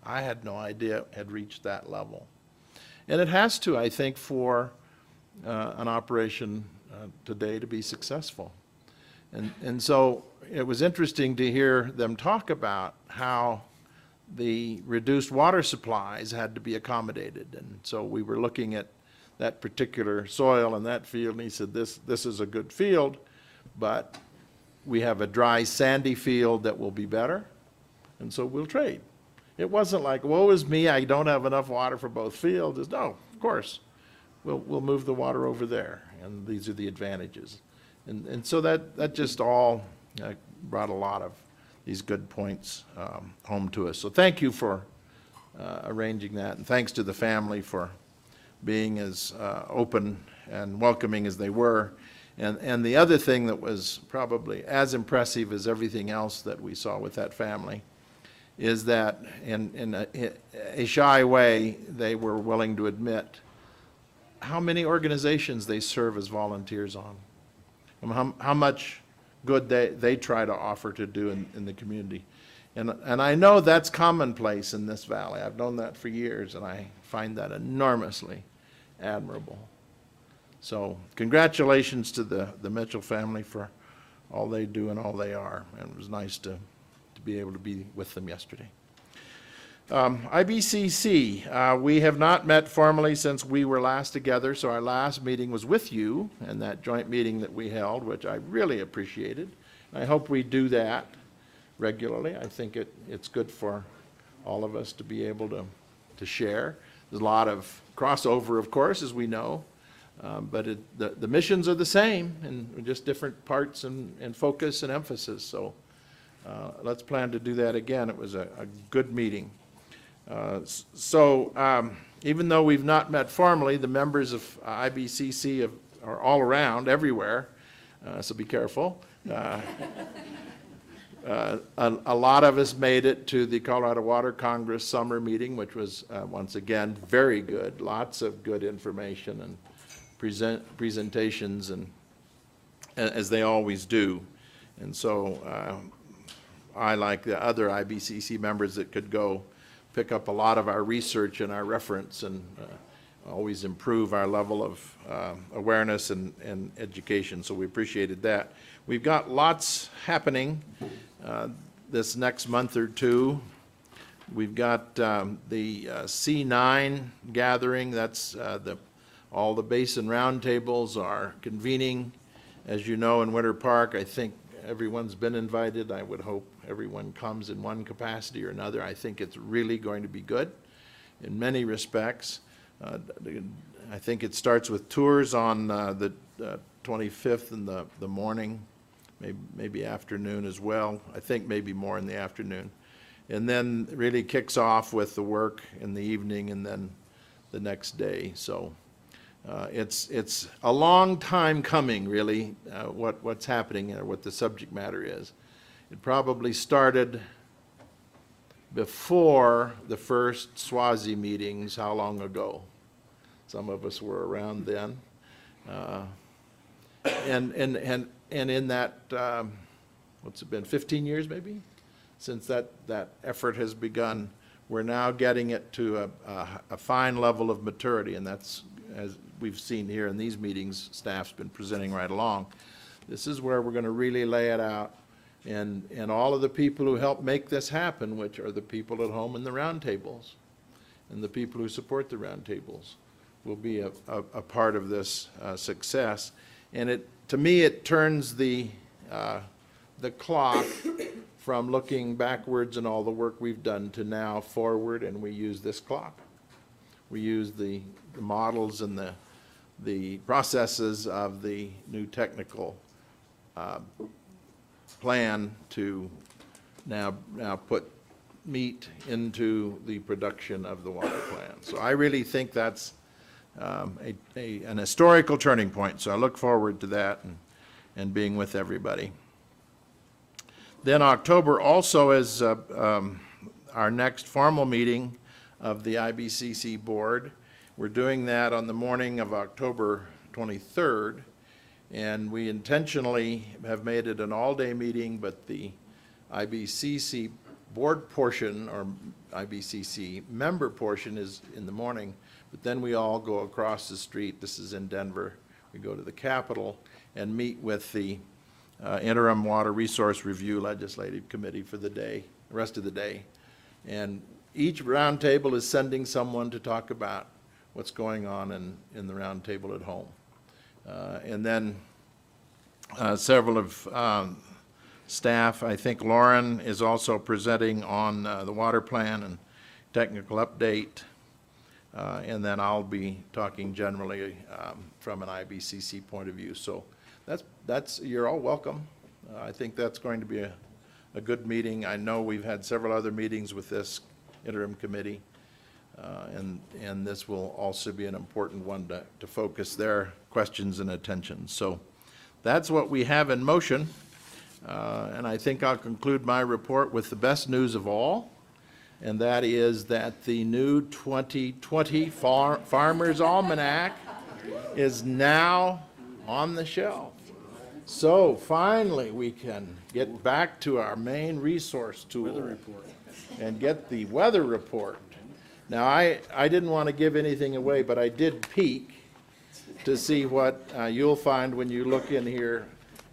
I had no idea it had reached that level. And it has to, I think, for an operation today to be successful. And so it was interesting to hear them talk about how the reduced water supplies had to be accommodated. And so we were looking at that particular soil in that field, and he said, this is a good field, but we have a dry, sandy field that will be better, and so we'll trade. It wasn't like, woe is me, I don't have enough water for both fields. It's, no, of course, we'll move the water over there, and these are the advantages. And so that just all brought a lot of these good points home to us. So thank you for arranging that, and thanks to the family for being as open and welcoming as they were. And the other thing that was probably as impressive as everything else that we saw with that family is that in a shy way, they were willing to admit how many organizations they serve as volunteers on, and how much good they try to offer to do in the community. And I know that's commonplace in this valley. I've known that for years, and I find that enormously admirable. So congratulations to the Mitchell family for all they do and all they are. And it was nice to be able to be with them yesterday. IBCC, we have not met formally since we were last together, so our last meeting was with you and that joint meeting that we held, which I really appreciated. I hope we do that regularly. I think it's good for all of us to be able to share. There's a lot of crossover, of course, as we know, but the missions are the same and just different parts and focus and emphasis. So let's plan to do that again. It was a good meeting. Even though we've not met formally, the members of IBCC are all around, everywhere, so be careful. A lot of us made it to the Colorado Water Congress summer meeting, which was, once again, very good. Lots of good information and presentations, and as they always do. And so I, like the other IBCC members that could go, pick up a lot of our research and our reference and always improve our level of awareness and education. So we appreciated that. We've got lots happening this next month or two. We've got the C9 gathering. That's all the basin roundtables are convening, as you know, in Winter Park. I think everyone's been invited. I would hope everyone comes in one capacity or another. I think it's really going to be good in many respects. I think it starts with tours on the 25th in the morning, maybe afternoon as well. I think maybe more in the afternoon. And then really kicks off with the work in the evening and then the next day. So it's a long time coming, really, what's happening or what the subject matter is. It probably started before the first SWASI meetings. How long ago? Some of us were around then. And in that, what's it been, 15 years maybe? Since that effort has begun, we're now getting it to a fine level of maturity, and that's, as we've seen here in these meetings, staff's been presenting right along. This is where we're going to really lay it out, and all of the people who help make this happen, which are the people at home in the roundtables, and the people who support the roundtables, will be a part of this success. And to me, it turns the clock from looking backwards and all the work we've done to now forward, and we use this clock. We use the models and the processes of the new technical plan to now put meat into the production of the water plan. So I really think that's an historical turning point. So I look forward to that and being with everybody. Then October also is our next formal meeting of the IBCC board. We're doing that on the morning of October 23rd, and we intentionally have made it an all-day meeting, but the IBCC board portion, or IBCC member portion, is in the morning, but then we all go across the street. This is in Denver. We go to the Capitol and meet with the Interim Water Resource Review Legislative Committee for the day, the rest of the day. And each round table is sending someone to talk about what's going on in the round table at home. And then several of staff, I think Lauren is also presenting on the water plan and technical update. And then I'll be talking generally from an IBCC point of view. So you're all welcome. I think that's going to be a good meeting. I know we've had several other meetings with this interim committee, and this will also be an important one to focus their questions and attention. So that's what we have in motion, and I think I'll conclude my report with the best news of all, and that is that the new 2020 Farmer's Almanac is now on the shelf. So finally, we can get back to our main resource tool and get the weather report. Now, I didn't want to give anything away, but I did peek to see what you'll find when you look in here.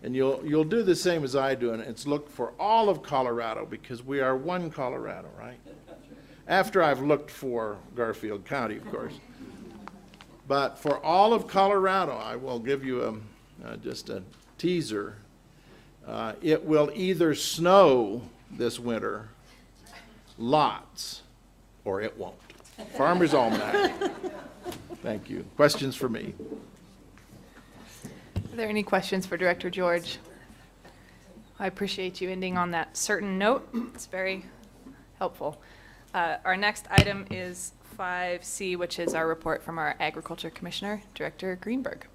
And you'll do the same as I do, and it's look for all of Colorado, because we are one Colorado, right? After I've looked for Garfield County, of course. But for all of Colorado, I will give you just a teaser. It will either snow this winter, lots, or it won't. Farmer's Almanac. Thank you. Questions for me? Are there any questions for Director George? I appreciate you ending on that certain note. It's very helpful. Our next item is 5C, which is our report from our Agriculture Commissioner, Director Greenberg.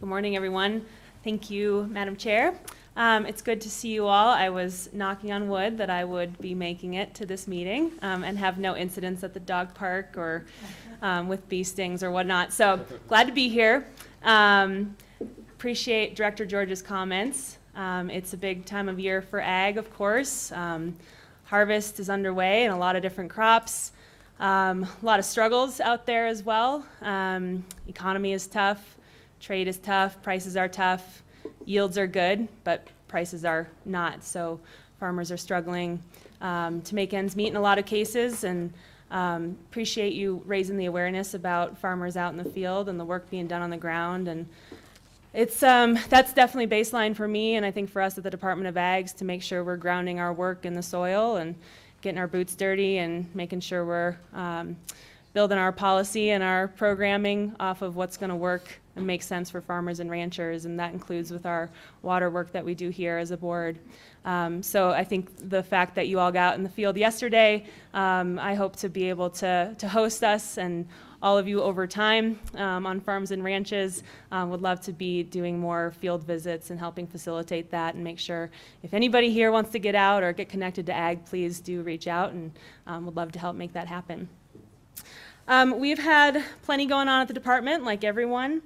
Good morning, everyone. Thank you, Madam Chair. It's good to see you all. I was knocking on wood that I would be making it to this meeting and have no incidents at the dog park or with bee stings or whatnot. So glad to be here. Appreciate Director George's comments. It's a big time of year for ag, of course. Harvest is underway in a lot of different crops. A lot of struggles out there as well. Economy is tough. Trade is tough. Prices are tough. Yields are good, but prices are not. So farmers are struggling to make ends meet in a lot of cases, and appreciate you raising the awareness about farmers out in the field and the work being done on the ground. And it's that's definitely baseline for me, and I think for us at the Department of Ags, to make sure we're grounding our work in the soil and getting our boots dirty and making sure we're building our policy and our programming off of what's going to work and make sense for farmers and ranchers, and that includes with our water work that we do here as a board. So I think the fact that you all got out in the field yesterday, I hope to be able to host us and all of you over time on farms and ranches. Would love to be doing more field visits and helping facilitate that, and make sure if anybody here wants to get out or get connected to ag, please do reach out, and would love to help make that happen. We've had plenty going on at the department, like everyone.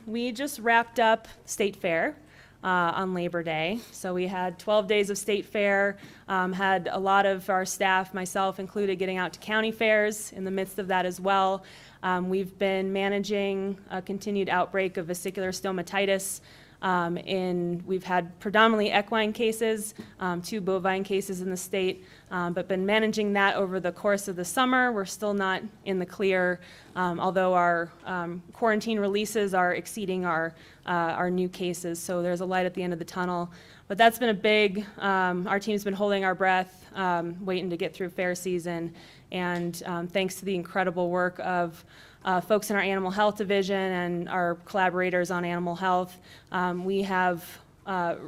We just wrapped up State Fair on Labor Day. So we had 12 days of State Fair, had a lot of our staff, myself included, getting out to county fairs in the midst of that as well. We've been managing a continued outbreak of vesicular stomatitis. We've had predominantly equine cases, 2 bovine cases in the state, but been managing that over the course of the summer. We're still not in the clear, although our quarantine releases are exceeding our new cases, so there's a light at the end of the tunnel. But that's been a big, our team's been holding our breath, waiting to get through fair season, and thanks to the incredible work of folks in our animal health division and our collaborators on animal health, we have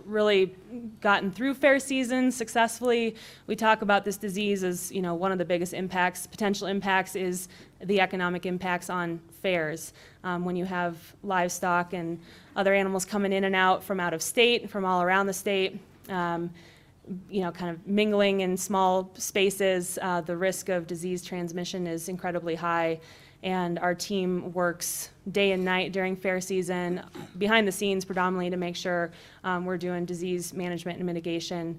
really gotten through fair season successfully. We talk about this disease as, one of the biggest impacts, potential impacts, is the economic impacts on fairs. When you have livestock and other animals coming in and out from out of state, from all around the state, kind of mingling in small spaces, the risk of disease transmission is incredibly high. and our team works day and night during fair season, behind the scenes predominantly, to make sure we're doing disease management and mitigation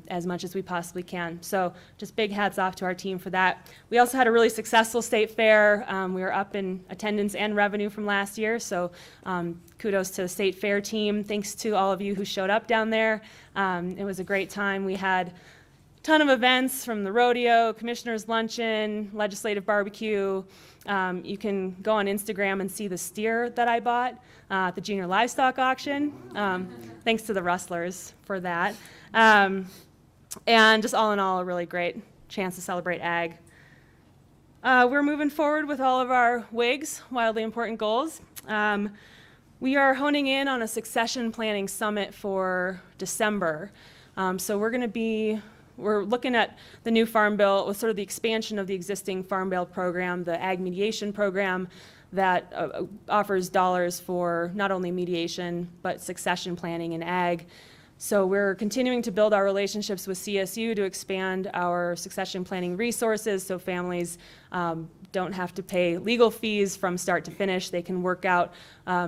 as much as we possibly can. So just big hats off to our team for that. We also had a really successful state fair. We were up in attendance and revenue from last year, so kudos to the state fair team. Thanks to all of you who showed up down there. It was a great time. We had a ton of events, from the rodeo, commissioner's luncheon, legislative barbecue. You can go on Instagram and see the steer that I bought at the junior livestock auction. Thanks to the rustlers for that. And just all in all, a really great chance to celebrate ag. We're moving forward with all of our WIGs, wildly important goals. We are honing in on a succession planning summit for December. So we're looking at the new Farm Bill, with sort of the expansion of the existing Farm Bill program, the Ag Mediation Program, that offers dollars for not only mediation, but succession planning in ag. So we're continuing to build our relationships with CSU to expand our succession planning resources, so families don't have to pay legal fees from start to finish. They can work out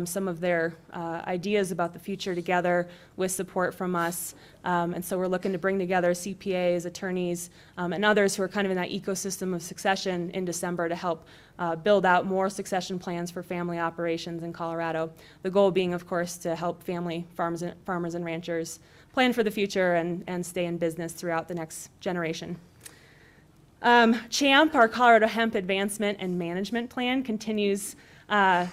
some of their ideas about the future together with support from us. And so we're looking to bring together CPAs, attorneys, and others who are kind of in that ecosystem of succession in December to help build out more succession plans for family operations in Colorado. The goal being, of course, to help family farmers and ranchers plan for the future and stay in business throughout the next generation. CHAMP, our Colorado Hemp Advancement and Management Plan, continues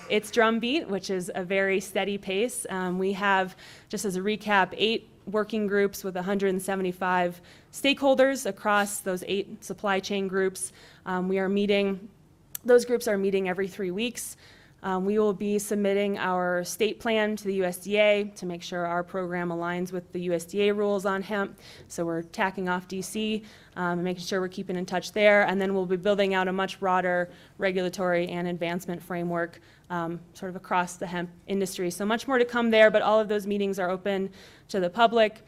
its drumbeat, which is a very steady pace. We have, just as a recap, 8 working groups with 175 stakeholders across those 8 supply chain groups. Those groups are meeting every 3 weeks. We will be submitting our state plan to the USDA to make sure our program aligns with the USDA rules on hemp. So we're tacking off DC and making sure we're keeping in touch there. And then we'll be building out a much broader regulatory and advancement framework sort of across the hemp industry. So much more to come there, but all of those meetings are open to the public.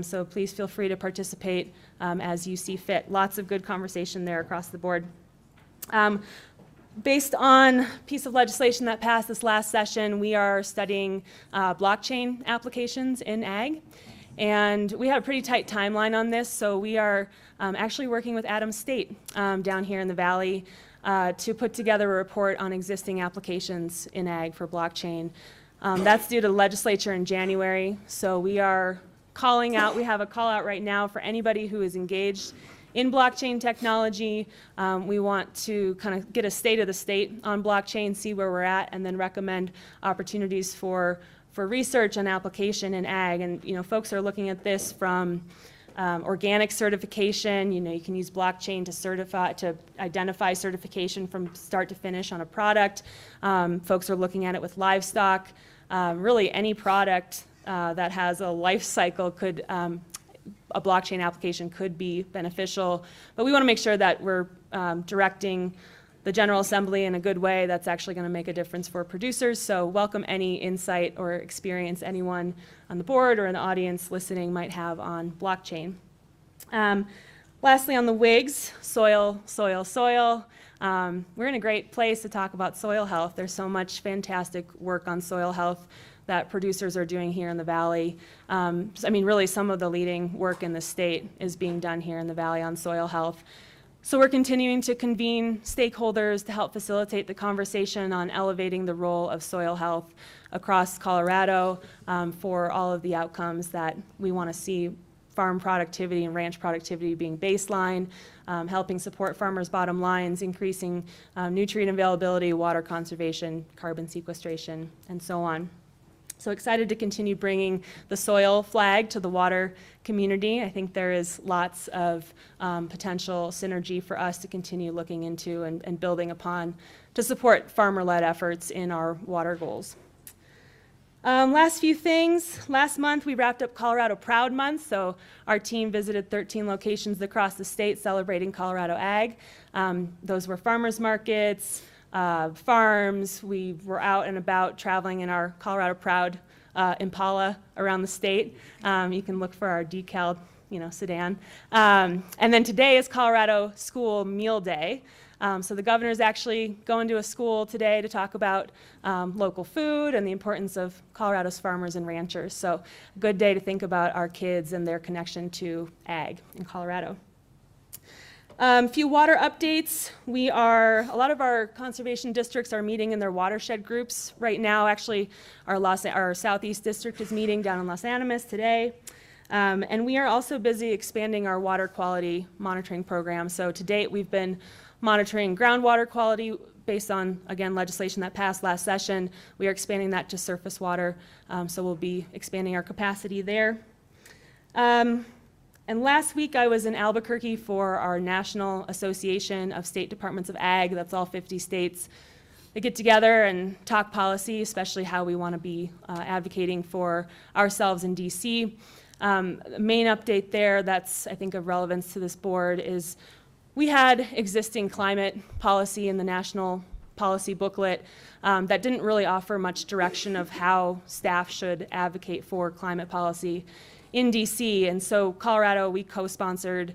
So please feel free to participate as you see fit. Lots of good conversation there across the board. Based on a piece of legislation that passed this last session, we are studying blockchain applications in ag. And we had a pretty tight timeline on this, so we are actually working with Adams State down here in the Valley to put together a report on existing applications in ag for blockchain. That's due to the legislature in January, so we are calling out, we have a call out right now for anybody who is engaged in blockchain technology. We want to kind of get a state of the state on blockchain, see where we're at, and then recommend opportunities for research and application in ag. And folks are looking at this from organic certification. You can use blockchain to identify certification from start to finish on a product. Folks are looking at it with livestock. Really, any product that has a life cycle could. A blockchain application could be beneficial, but we want to make sure that we're directing the General Assembly in a good way that's actually going to make a difference for producers. So welcome any insight or experience anyone on the board or in the audience listening might have on blockchain. Lastly, on the WIGs, soil. We're in a great place to talk about soil health. There's so much fantastic work on soil health that producers are doing here in the Valley. Really some of the leading work in the state is being done here in the Valley on soil health. So we're continuing to convene stakeholders to help facilitate the conversation on elevating the role of soil health across Colorado for all of the outcomes that we want to see: farm productivity and ranch productivity being baseline, helping support farmers' bottom lines, increasing nutrient availability, water conservation, carbon sequestration, and so on. So excited to continue bringing the soil flag to the water community. I think there is lots of potential synergy for us to continue looking into and building upon to support farmer-led efforts in our water goals. Last few things. Last month we wrapped up Colorado Proud Month, so our team visited 13 locations across the state celebrating Colorado ag. Those were farmers markets, farms. We were out and about traveling in our Colorado Proud Impala around the state. You can look for our decaled, sedan. And then today is Colorado School Meal Day. So the governor's actually going to a school today to talk about local food and the importance of Colorado's farmers and ranchers. So a good day to think about our kids and their connection to ag in Colorado. A few water updates. A lot of our conservation districts are meeting in their watershed groups right now. Actually, our Southeast district is meeting down in Los Animas today. And we are also busy expanding our water quality monitoring program. So to date, we've been monitoring groundwater quality based on, again, legislation that passed last session. We are expanding that to surface water. So we'll be expanding our capacity there. And last week I was in Albuquerque for our National Association of State Departments of Ag. That's all 50 states. They get together and talk policy, especially how we want to be advocating for ourselves in DC. The main update there that's, I think, of relevance to this board is we had existing climate policy in the national policy booklet that didn't really offer much direction of how staff should advocate for climate policy in DC. And so Colorado, we co-sponsored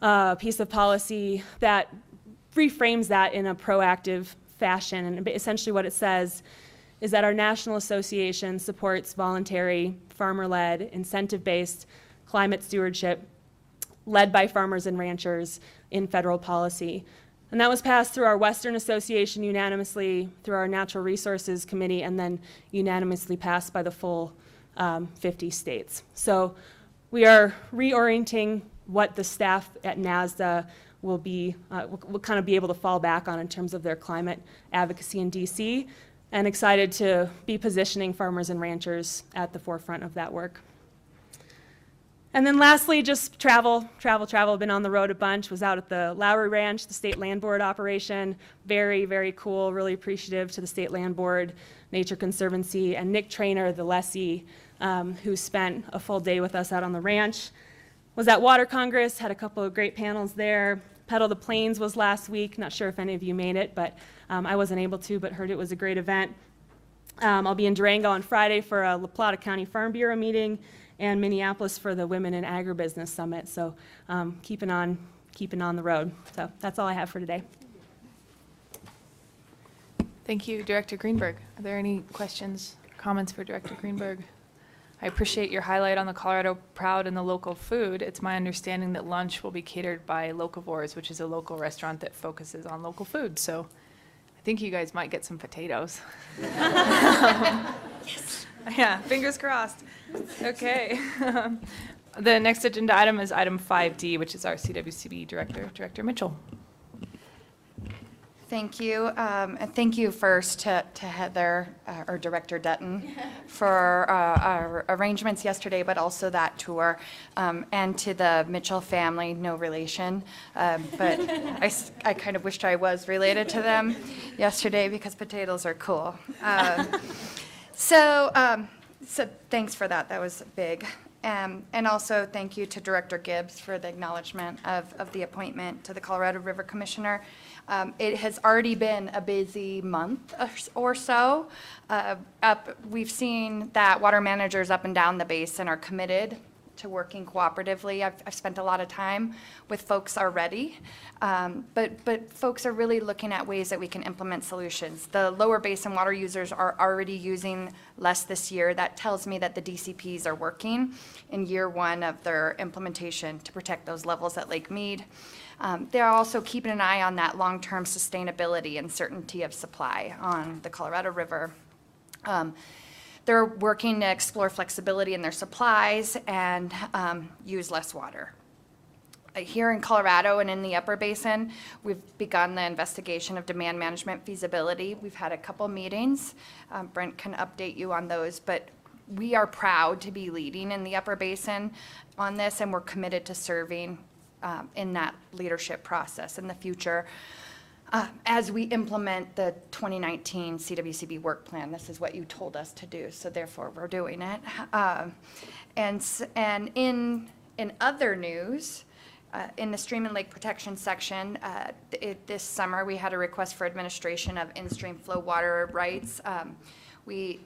a piece of policy that reframes that in a proactive fashion. And essentially what it says is that our national association supports voluntary, farmer-led, incentive-based climate stewardship led by farmers and ranchers in federal policy. And that was passed through our Western Association unanimously, through our Natural Resources Committee, and then unanimously passed by the full 50 states. So we are reorienting what the staff at NASDA will kind of be able to fall back on in terms of their climate advocacy in DC, and excited to be positioning farmers and ranchers at the forefront of that work. And then lastly, just travel. Been on the road a bunch, was out at the Lowry Ranch, the state land board operation. Very, very cool, really appreciative to the state land board, Nature Conservancy, and Nick Trainer, the lessee, who spent a full day with us out on the ranch. Was at Water Congress, had a couple of great panels there. Pedal the Plains was last week. Not sure if any of you made it, but I wasn't able to, but heard it was a great event. I'll be in Durango on Friday for a La Plata County Farm Bureau meeting, and Minneapolis for the Women in Agribusiness Summit. So keeping on the road. So that's all I have for today. Thank you, Director Greenberg. Are there any questions, comments for Director Greenberg? I appreciate your highlight on the Colorado Proud and the local food. It's my understanding that lunch will be catered by Locavores, which is a local restaurant that focuses on local food. So I think you guys might get some potatoes. Yes. Yeah, fingers crossed. Okay. The next agenda item is item 5D, which is our CWCB Director, Director Mitchell. Thank you. And thank you first to Heather, or Director Dutton, for our arrangements yesterday, but also that tour, and to the Mitchell family, no relation. But I kind of wished I was related to them yesterday because potatoes are cool. So thanks for that. That was big. And also thank you to Director Gibbs for the acknowledgement of the appointment to the Colorado River Commissioner. It has already been a busy month or so. We've seen that water managers up and down the basin are committed to working cooperatively. I've spent a lot of time with folks already, but folks are really looking at ways that we can implement solutions. The lower basin water users are already using less this year. That tells me that the DCPs are working in year one of their implementation to protect those levels at Lake Mead. They're also keeping an eye on that long-term sustainability and certainty of supply on the Colorado River. They're working to explore flexibility in their supplies and use less water. Here in Colorado and in the upper basin, we've begun the investigation of demand management feasibility. We've had a couple meetings. Brent can update you on those, but we are proud to be leading in the upper basin on this, and we're committed to serving in that leadership process in the future. As we implement the 2019 CWCB work plan, this is what you told us to do, so therefore we're doing it. And in other news, in the Stream and Lake Protection section, this summer we had a request for administration of in-stream flow water rights.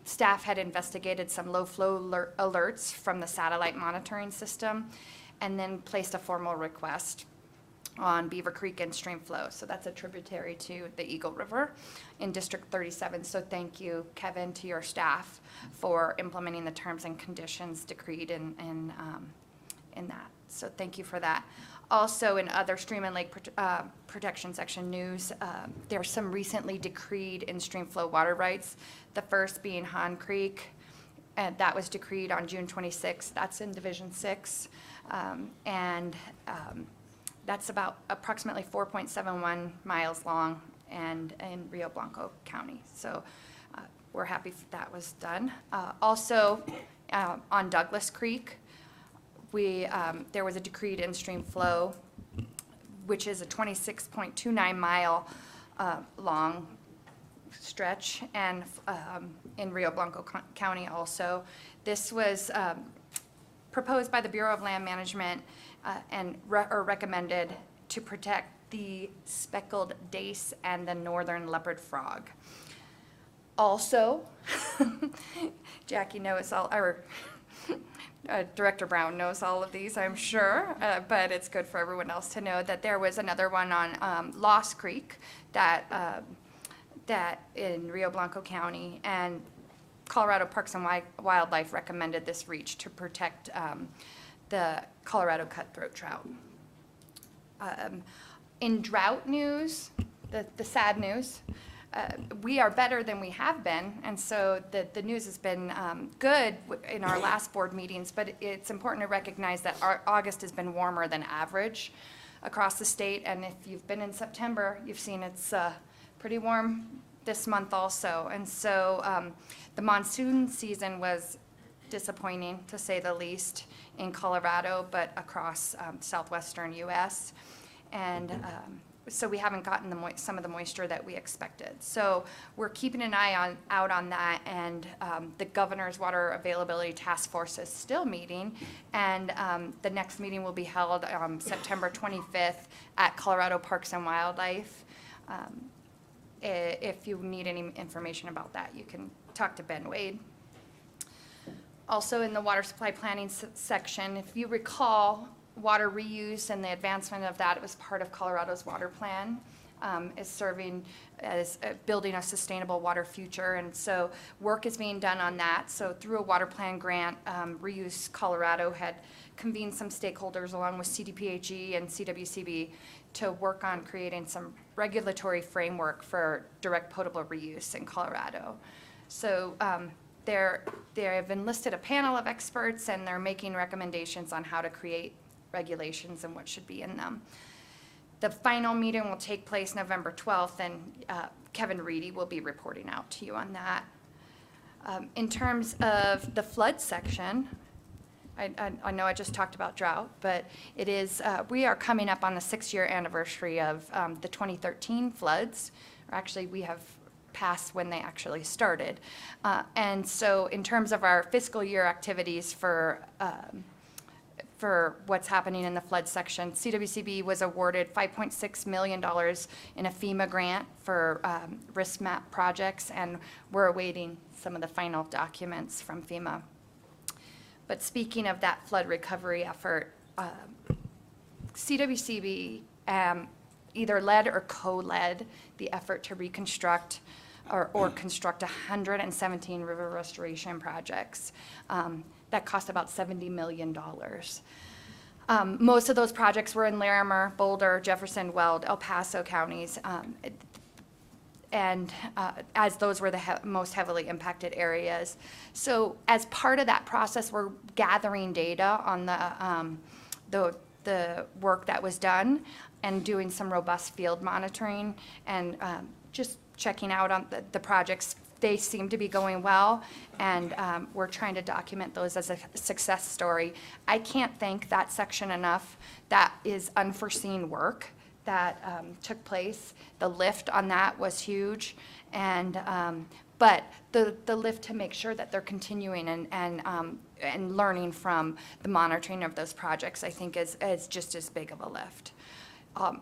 Staff had investigated some low flow alerts from the satellite monitoring system and then placed a formal request on Beaver Creek and stream flow. So that's a tributary to the Eagle River in District 37. So thank you, Kevin, to your staff for implementing the terms and conditions decreed in that. So thank you for that. Also, in other stream and lake protection section news, there's some recently decreed in stream flow water rights. The first being Han Creek, and that was decreed on June 26th. That's in Division 6. That's about approximately 4.71 miles long and in Rio Blanco County. So we're happy that was done. Also, on Douglas Creek, there was a decreed in-stream flow, which is a 26.29 mile long stretch, and in Rio Blanco County also. This was proposed by the Bureau of Land Management and recommended to protect the speckled dace and the northern leopard frog. Also, Jackie knows all, or Director Brown knows all of these, I'm sure, but it's good for everyone else to know that there was another one on Lost Creek that in Rio Blanco County, and Colorado Parks and Wildlife recommended this reach to protect the Colorado cutthroat trout. In drought news, the sad news, we are better than we have been, and so the news has been good in our last board meetings, but it's important to recognize that August has been warmer than average across the state, and if you've been in September, you've seen it's pretty warm this month also. And so the monsoon season was disappointing, to say the least, in Colorado, but across southwestern U.S. And so we haven't gotten some of the moisture that we expected. So we're keeping an eye out on that, and the Governor's Water Availability Task Force is still meeting, and the next meeting will be held September 25th at Colorado Parks and Wildlife. If you need any information about that, you can talk to Ben Wade. Also, in the water supply planning section, if you recall, water reuse and the advancement of that, it was part of Colorado's water plan, is serving as building a sustainable water future. And so work is being done on that. So through a water plan grant, Reuse Colorado had convened some stakeholders along with CDPHE and CWCB to work on creating some regulatory framework for direct potable reuse in Colorado. So they have enlisted a panel of experts, and they're making recommendations on how to create regulations and what should be in them. The final meeting will take place November 12th, and Kevin Reedy will be reporting out to you on that. In terms of the flood section, I know I just talked about drought, but it is, we are coming up on the 6-year anniversary of the 2013 floods. Or actually, we have passed when they actually started. And so in terms of our fiscal year activities for what's happening in the flood section, CWCB was awarded $5.6 million in a FEMA grant for risk map projects, and we're awaiting some of the final documents from FEMA. But speaking of that flood recovery effort, CWCB either led or co-led the effort to reconstruct or construct 117 river restoration projects that cost about $70 million. Most of those projects were in Larimer, Boulder, Jefferson, Weld, El Paso counties, and as those were the most heavily impacted areas. So as part of that process, we're gathering data on the work that was done and doing some robust field monitoring and just checking out on the projects. They seem to be going well, and we're trying to document those as a success story. I can't thank that section enough. That is unforeseen work that took place. The lift on that was huge, and but the lift to make sure that they're continuing and learning from the monitoring of those projects, I think is just as big of a lift.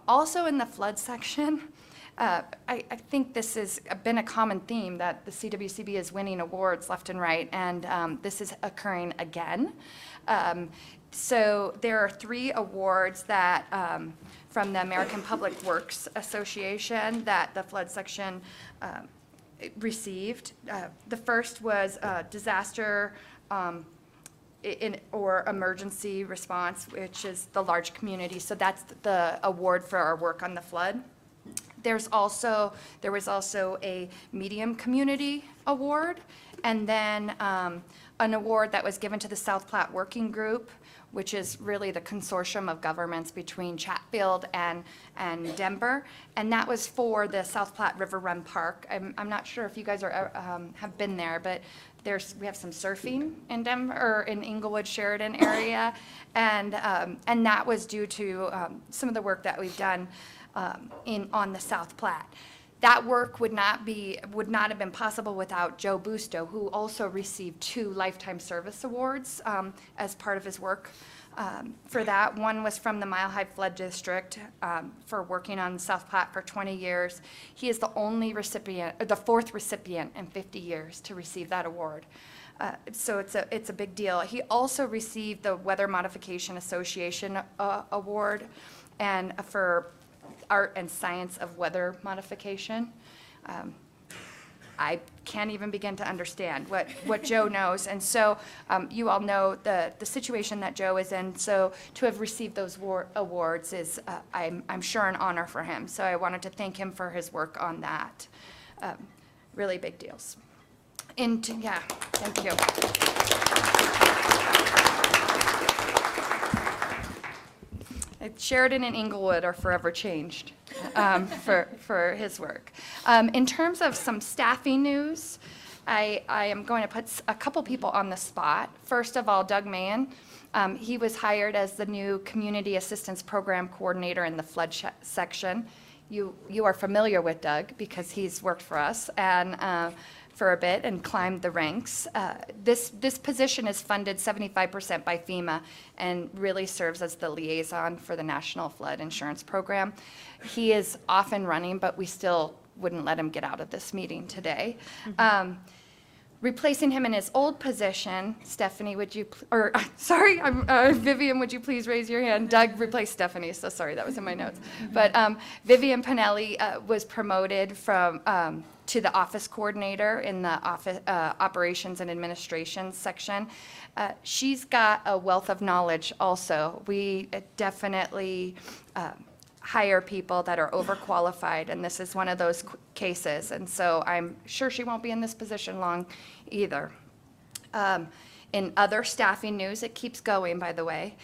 Also in the flood section, I think this has been a common theme that the CWCB is winning awards left and right, and this is occurring again. So there are 3 awards that from the American Public Works Association that the flood section received. The first was disaster or emergency response, which is the large community. So that's the award for our work on the flood. There was also a medium community award, and then an award that was given to the South Platte Working Group, which is really the consortium of governments between Chatfield and Denver, and that was for the South Platte River Run Park. I'm not sure if you guys have been there, but we have some surfing in Denver, or in Inglewood, Sheridan area, and that was due to some of the work that we've done on the South Platte. That work would not have been possible without Joe Busto, who also received 2 Lifetime Service Awards as part of his work for that. One was from the Mile High Flood District for working on South Platte for 20 years. He is the only recipient, or the 4th recipient in 50 years to receive that award. So it's a big deal. He also received the Weather Modification Association Award, and for art and science of weather modification. I can't even begin to understand what Joe knows. And so you all know the situation that Joe is in. So to have received those awards is, I'm sure, an honor for him. So I wanted to thank him for his work on that. Really big deals. Yeah, thank you. Sheridan and Inglewood are forever changed for his work. In terms of some staffing news, I am going to put a couple people on the spot. First of all, Doug Mahan. He was hired as the new Community Assistance Program Coordinator in the flood section. You are familiar with Doug because he's worked for us and for a bit and climbed the ranks. This position is funded 75% by FEMA and really serves as the liaison for the National Flood Insurance Program. He is off and running, but we still wouldn't let him get out of this meeting today. Replacing him in his old position, Stephanie, Vivian, would you please raise your hand? Doug replaced Stephanie, so sorry, that was in my notes. But Vivian Pinelli was promoted to the office coordinator in the office operations and administration section. She's got a wealth of knowledge also. We definitely hire people that are overqualified, and this is one of those cases. And so I'm sure she won't be in this position long either. In other staffing news, it keeps going, by the way.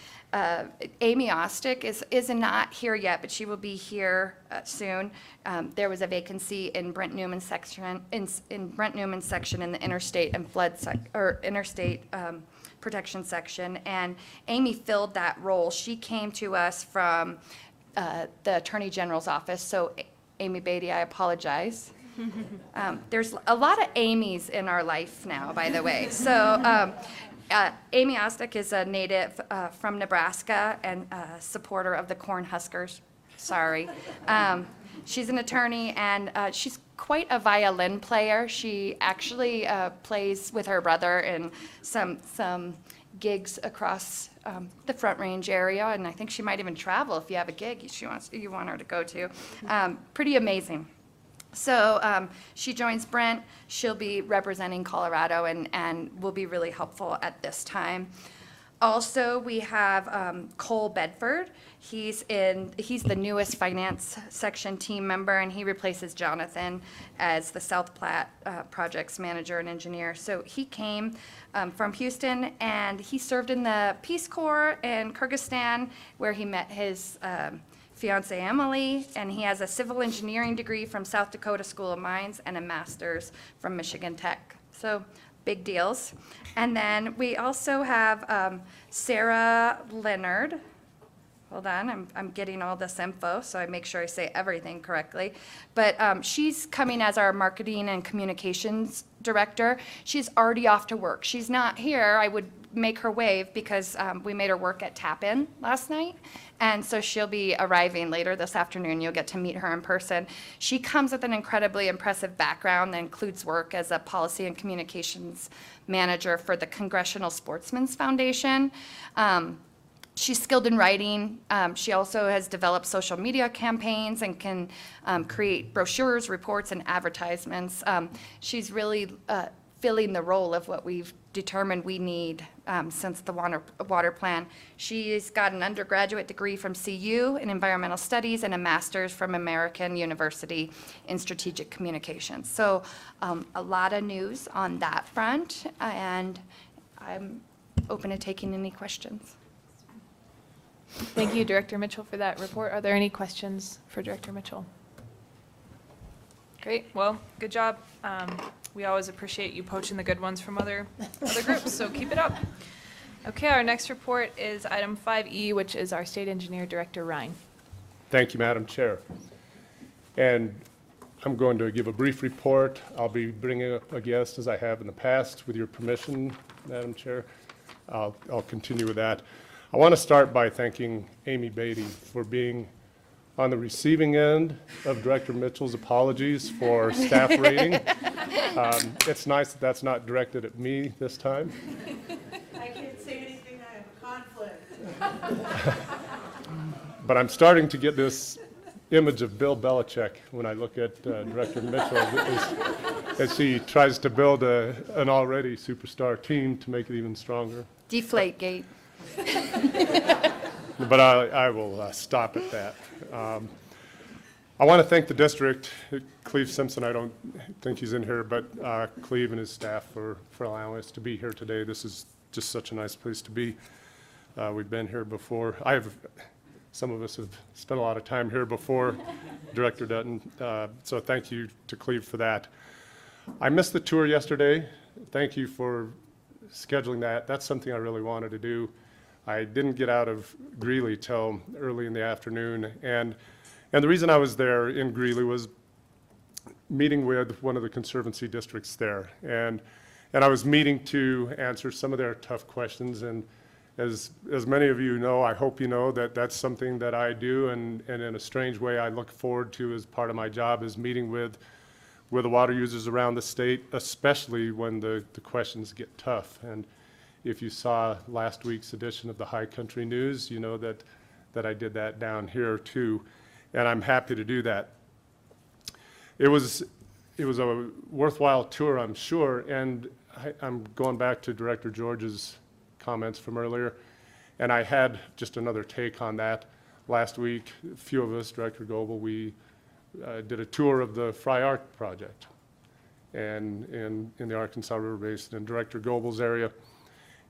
Amy Ostick is not here yet, but she will be here soon. There was a vacancy in Brent Newman section in Brent Newman section in the interstate and flood interstate protection section, and Amy filled that role. She came to us from the Attorney General's office. So, Amy Beatty, I apologize. There's a lot of Amy's in our life now, by the way. So, Amy Ostick is a native from Nebraska and a supporter of the Cornhuskers. Sorry. She's an attorney, and she's quite a violin player. She actually plays with her brother in some gigs across the Front Range area, and I think she might even travel if you have a gig you want her to go to. Pretty amazing. So she joins Brent. She'll be representing Colorado and will be really helpful at this time. Also, we have Cole Bedford. He's the newest finance section team member, and he replaces Jonathan as the South Platte projects manager and engineer. So he came from Houston, and he served in the Peace Corps in Kyrgyzstan, where he met his fiancee Emily, and he has a civil engineering degree from South Dakota School of Mines and a master's from Michigan Tech. So big deals. And then we also have Sarah Leonard. Hold on, I'm getting all this info, so I make sure I say everything correctly. But she's coming as our marketing and communications director. She's already off to work. She's not here. I would make her wave because we made her work at Tap-In last night. And so she'll be arriving later this afternoon. You'll get to meet her in person. She comes with an incredibly impressive background that includes work as a policy and communications manager for the Congressional Sportsmen's Foundation. She's skilled in writing. She also has developed social media campaigns and can create brochures, reports, and advertisements. She's really filling the role of what we've determined we need since the water plan. She's got an undergraduate degree from CU in environmental studies and a master's from American University in strategic communications. So a lot of news on that front, and I'm open to taking any questions. Thank you, Director Mitchell, for that report. Are there any questions for Director Mitchell? Great. Well, good job. We always appreciate you poaching the good ones from other groups, so keep it up. Okay, our next report is item 5E, which is our State Engineer, Director Ryan. Thank you, Madam Chair. And I'm going to give a brief report. I'll be bringing a guest, as I have in the past, with your permission, Madam Chair. I'll continue with that. I want to start by thanking Amy Beatty for being on the receiving end of Director Mitchell's apologies for staff rating. It's nice that that's not directed at me this time. I can't say anything, I have a conflict. But I'm starting to get this image of Bill Belichick when I look at Director Mitchell as he tries to build an already superstar team to make it even stronger. Deflate gate. But I will stop at that. I want to thank the district, Cleve Simpson. I don't think he's in here, but Cleve and his staff for allowing us to be here today. This is just such a nice place to be. We've been here before. Some of us have spent a lot of time here before, Director Dutton. So thank you to Cleve for that. I missed the tour yesterday. Thank you for scheduling that. That's something I really wanted to do. I didn't get out of Greeley till early in the afternoon, and the reason I was there in Greeley was meeting with one of the conservancy districts there, and I was meeting to answer some of their tough questions. And as many of you know, I hope you know that that's something that I do, and in a strange way I look forward to as part of my job, is meeting with the water users around the state, especially when the questions get tough. And if you saw last week's edition of the High Country News, you know that I did that down here too, and I'm happy to do that. It was a worthwhile tour, I'm sure, and I'm going back to Director George's comments from earlier, and I had just another take on that. Last week, a few of us, Director Goebel, we did a tour of the Fry Arc project, and in the Arkansas River Basin in Director Goebel's area.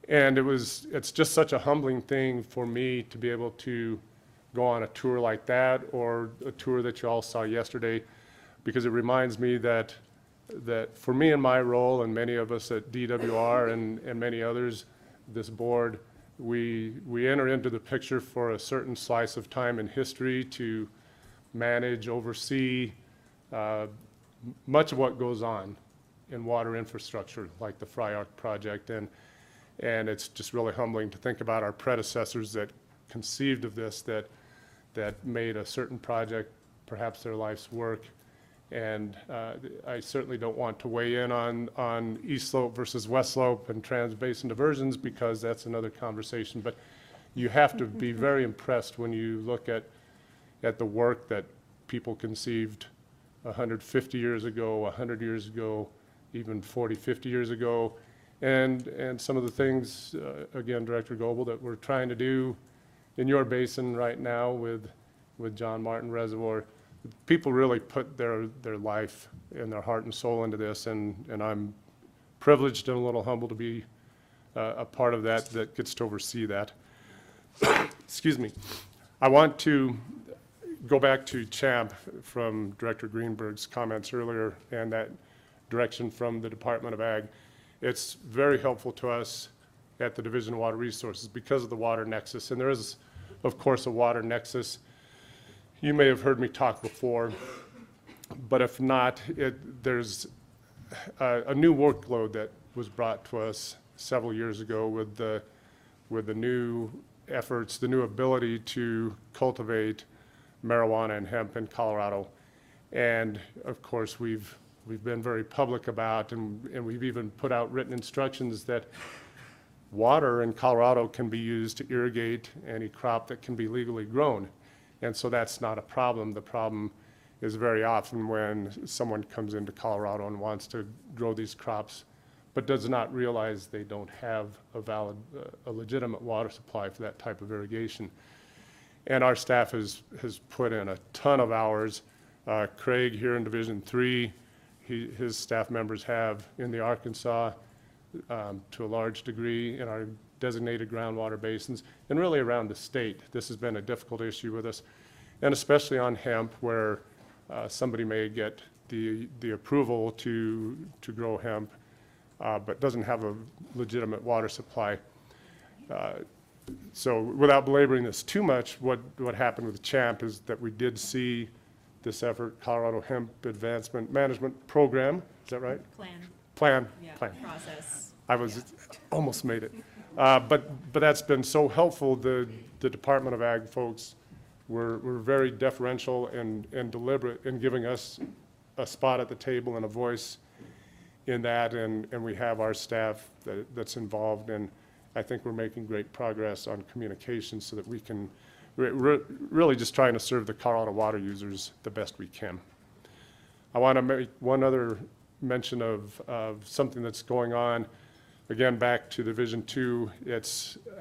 And it's just such a humbling thing for me to be able to go on a tour like that, or a tour that you all saw yesterday, because it reminds me that for me in my role, and many of us at DWR and many others, this board, we enter into the picture for a certain slice of time in history to manage, oversee much of what goes on in water infrastructure, like the Fry Arc project. And it's just really humbling to think about our predecessors that conceived of this, that made a certain project perhaps their life's work. And I certainly don't want to weigh in on East Slope versus West Slope and trans-basin diversions, because that's another conversation. But you have to be very impressed when you look at the work that people conceived 150 years ago, 100 years ago, even 40, 50 years ago. And some of the things, again, Director Goebel, that we're trying to do in your basin right now with John Martin Reservoir. People really put their life and their heart and soul into this, and I'm privileged and a little humble to be a part of that gets to oversee that. Excuse me. I want to go back to Champ from Director Greenberg's comments earlier, and that direction from the Department of Ag. It's very helpful to us at the Division of Water Resources because of the water nexus. And there is, of course, a water nexus. You may have heard me talk before, but if not, there's a new workload that was brought to us several years ago with the new efforts, the new ability to cultivate marijuana and hemp in Colorado. And of course, we've been very public about, and we've even put out written instructions that water in Colorado can be used to irrigate any crop that can be legally grown. And so that's not a problem. The problem is very often when someone comes into Colorado and wants to grow these crops, but does not realize they don't have a legitimate water supply for that type of irrigation. And our staff has put in a ton of hours. Craig here in Division 3, his staff members have in the Arkansas to a large degree in our designated groundwater basins, and really around the state. This has been a difficult issue with us, and especially on hemp, where somebody may get the approval to grow hemp, but doesn't have a legitimate water supply. So without belaboring this too much, what happened with CHAMP is that we did see this effort, Colorado Hemp Advancement Management Program, is that right? Plan. Process. I almost made it. But that's been so helpful. The Department of Ag folks were very deferential and deliberate in giving us a spot at the table and a voice in that, and we have our staff that's involved, and I think we're making great progress on communication so that we can, really just trying to serve the Colorado water users the best we can. I want to make one other mention of something that's going on. Again, back to Division 2,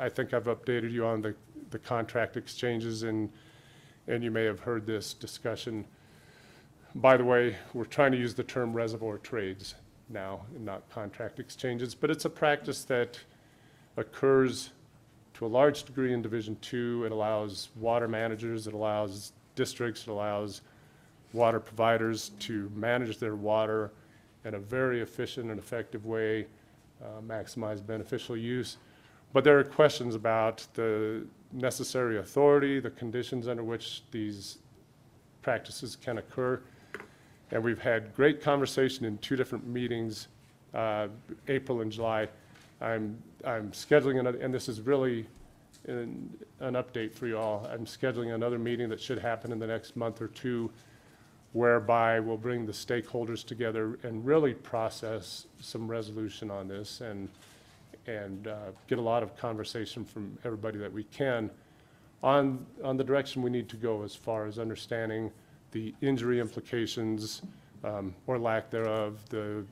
I think I've updated you on the contract exchanges, and you may have heard this discussion. By the way, we're trying to use the term reservoir trades now and not contract exchanges, but it's a practice that occurs to a large degree in Division 2. It allows water managers, it allows districts, it allows water providers to manage their water in a very efficient and effective way, maximize beneficial use. But there are questions about the necessary authority, the conditions under which these practices can occur. And we've had great conversation in 2 different meetings, April and July. I'm scheduling another, and this is really an update for you all. I'm scheduling another meeting that should happen in the next month or 2, whereby we'll bring the stakeholders together and really process some resolution on this and get a lot of conversation from everybody that we can on the direction we need to go as far as understanding the injury implications or lack thereof, the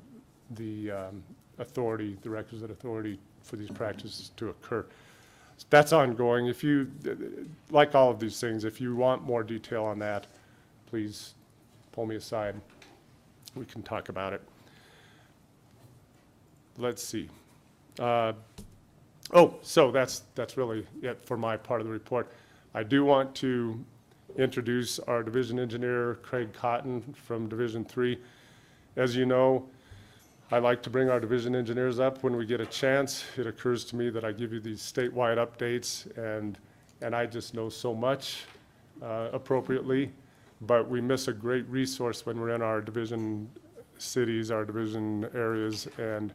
authority, the requisite authority for these practices to occur. So that's ongoing. If you, like all of these things, if you want more detail on that, please pull me aside. We can talk about it. Let's see. So that's really it for my part of the report. I do want to introduce our division engineer, Craig Cotton from Division 3. As you know, I like to bring our division engineers up when we get a chance. It occurs to me that I give you these statewide updates, and I just know so much appropriately, but we miss a great resource when we're in our division cities, our division areas, and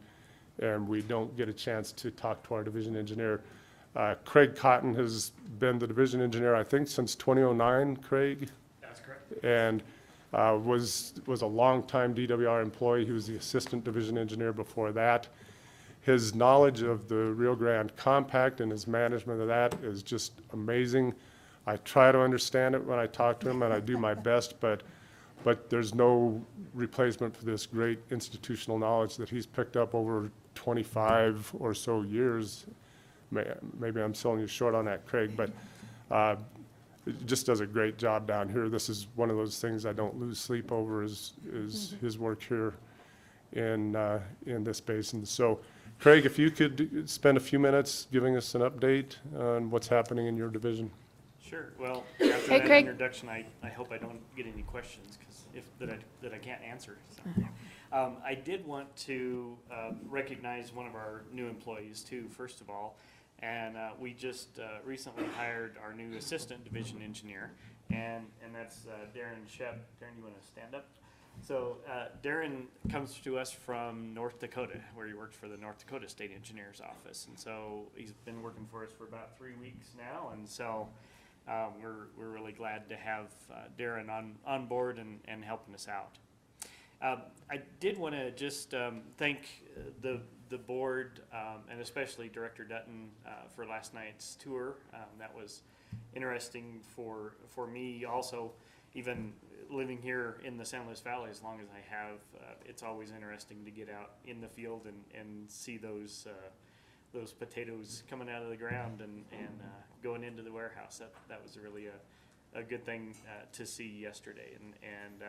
we don't get a chance to talk to our division engineer. Craig Cotton has been the division engineer, I think, since 2009, Craig? That's correct. And was a longtime DWR employee. He was the assistant division engineer before that. His knowledge of the Rio Grande Compact and his management of that is just amazing. I try to understand it when I talk to him, and I do my best, but there's no replacement for this great institutional knowledge that he's picked up over 25 or so years. Maybe I'm selling you short on that, Craig, but just does a great job down here. This is one of those things I don't lose sleep over is his work here in this basin. So, Craig, if you could spend a few minutes giving us an update on what's happening in your division. Sure. Well, after Hey, that Craig. introduction, I hope I don't get any questions that I can't answer. So, I did want to recognize one of our new employees too, first of all. And we just recently hired our new assistant division engineer, and that's Darren Shep. Darren, you want to stand up? So Darren comes to us from North Dakota, where he worked for the North Dakota State Engineer's Office, and so he's been working for us for about 3 weeks now, and so we're really glad to have Darren on board and helping us out. I did want to just thank the board and especially Director Dutton for last night's tour. That was interesting for me. Also, even living here in the San Luis Valley as long as I have, it's always interesting to get out in the field and see those potatoes coming out of the ground and going into the warehouse. That was really a good thing to see yesterday, and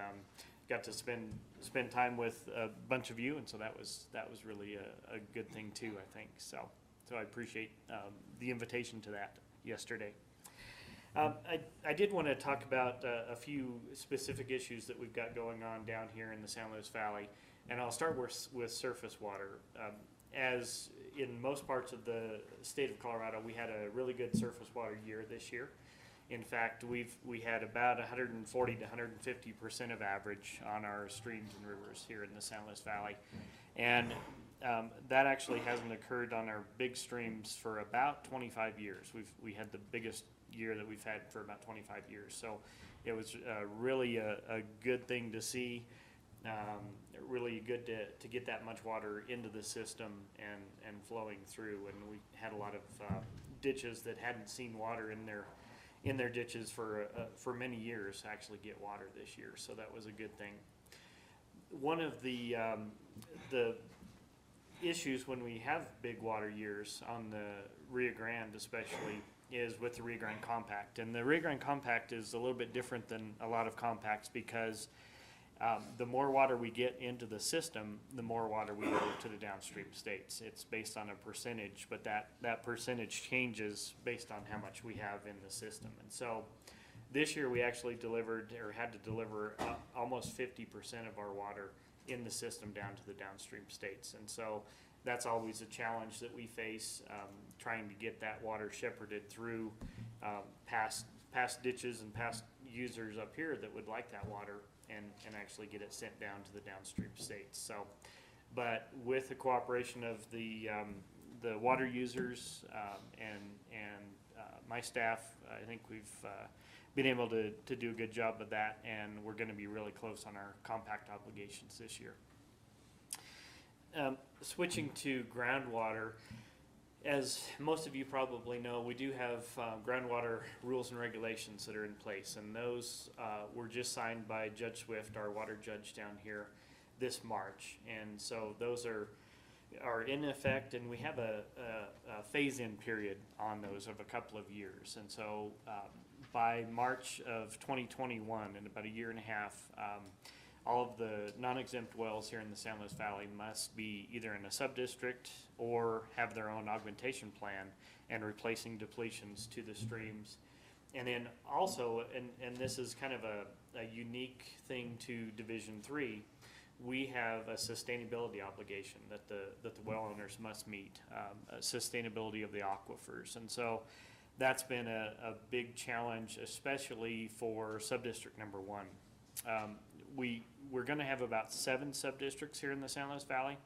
got to spend time with a bunch of you, and so that was really a good thing too, I think. So I appreciate the invitation to that yesterday. I did want to talk about a few specific issues that we've got going on down here in the San Luis Valley, and I'll start with surface water. As in most parts of the state of Colorado, we had a really good surface water year this year. In fact, we had about 140 to 150% of average on our streams and rivers here in the San Luis Valley, and that actually hasn't occurred on our big streams for about 25 years. We had the biggest year that we've had for about 25 years, so it was really a good thing to see. Really good to get that much water into the system and flowing through, and we had a lot of ditches that hadn't seen water in their ditches for many years actually get water this year, so that was a good thing. One of the issues when we have big water years on the Rio Grande especially is with the Rio Grande Compact, and the Rio Grande Compact is a little bit different than a lot of compacts because the more water we get into the system, the more water we owe to the downstream states. It's based on a percentage, but that percentage changes based on how much we have in the system. And so this year we actually delivered or had to deliver almost 50% of our water in the system down to the downstream states. And so that's always a challenge that we face, trying to get that water shepherded through past ditches and past users up here that would like that water and actually get it sent down to the downstream states. So, but with the cooperation of the water users and my staff, I think we've been able to do a good job of that, and we're going to be really close on our compact obligations this year. Switching to groundwater, as most of you probably know, we do have groundwater rules and regulations that are in place, and those were just signed by Judge Swift, our water judge down here, this March. And so those are in effect, and we have a phase-in period on those of a couple of years. And so by March of 2021, in about a year and a half, all of the non-exempt wells here in the San Luis Valley must be either in a sub-district or have their own augmentation plan and replacing depletions to the streams. And then also, and this is kind of a unique thing to Division 3, we have a sustainability obligation that the well owners must meet, sustainability of the aquifers. And so that's been a big challenge, especially for sub-district number 1. We're going to have about 7 sub-districts here in the San Luis Valley.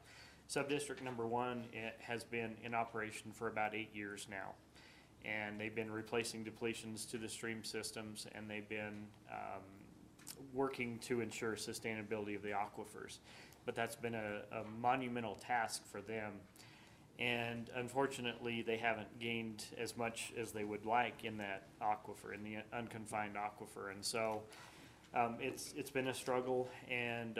Sub-district number 1 has been in operation for about 8 years now, and they've been replacing depletions to the stream systems, and they've been working to ensure sustainability of the aquifers. But that's been a monumental task for them, and unfortunately they haven't gained as much as they would like in that aquifer, in the unconfined aquifer. And so it's been a struggle, and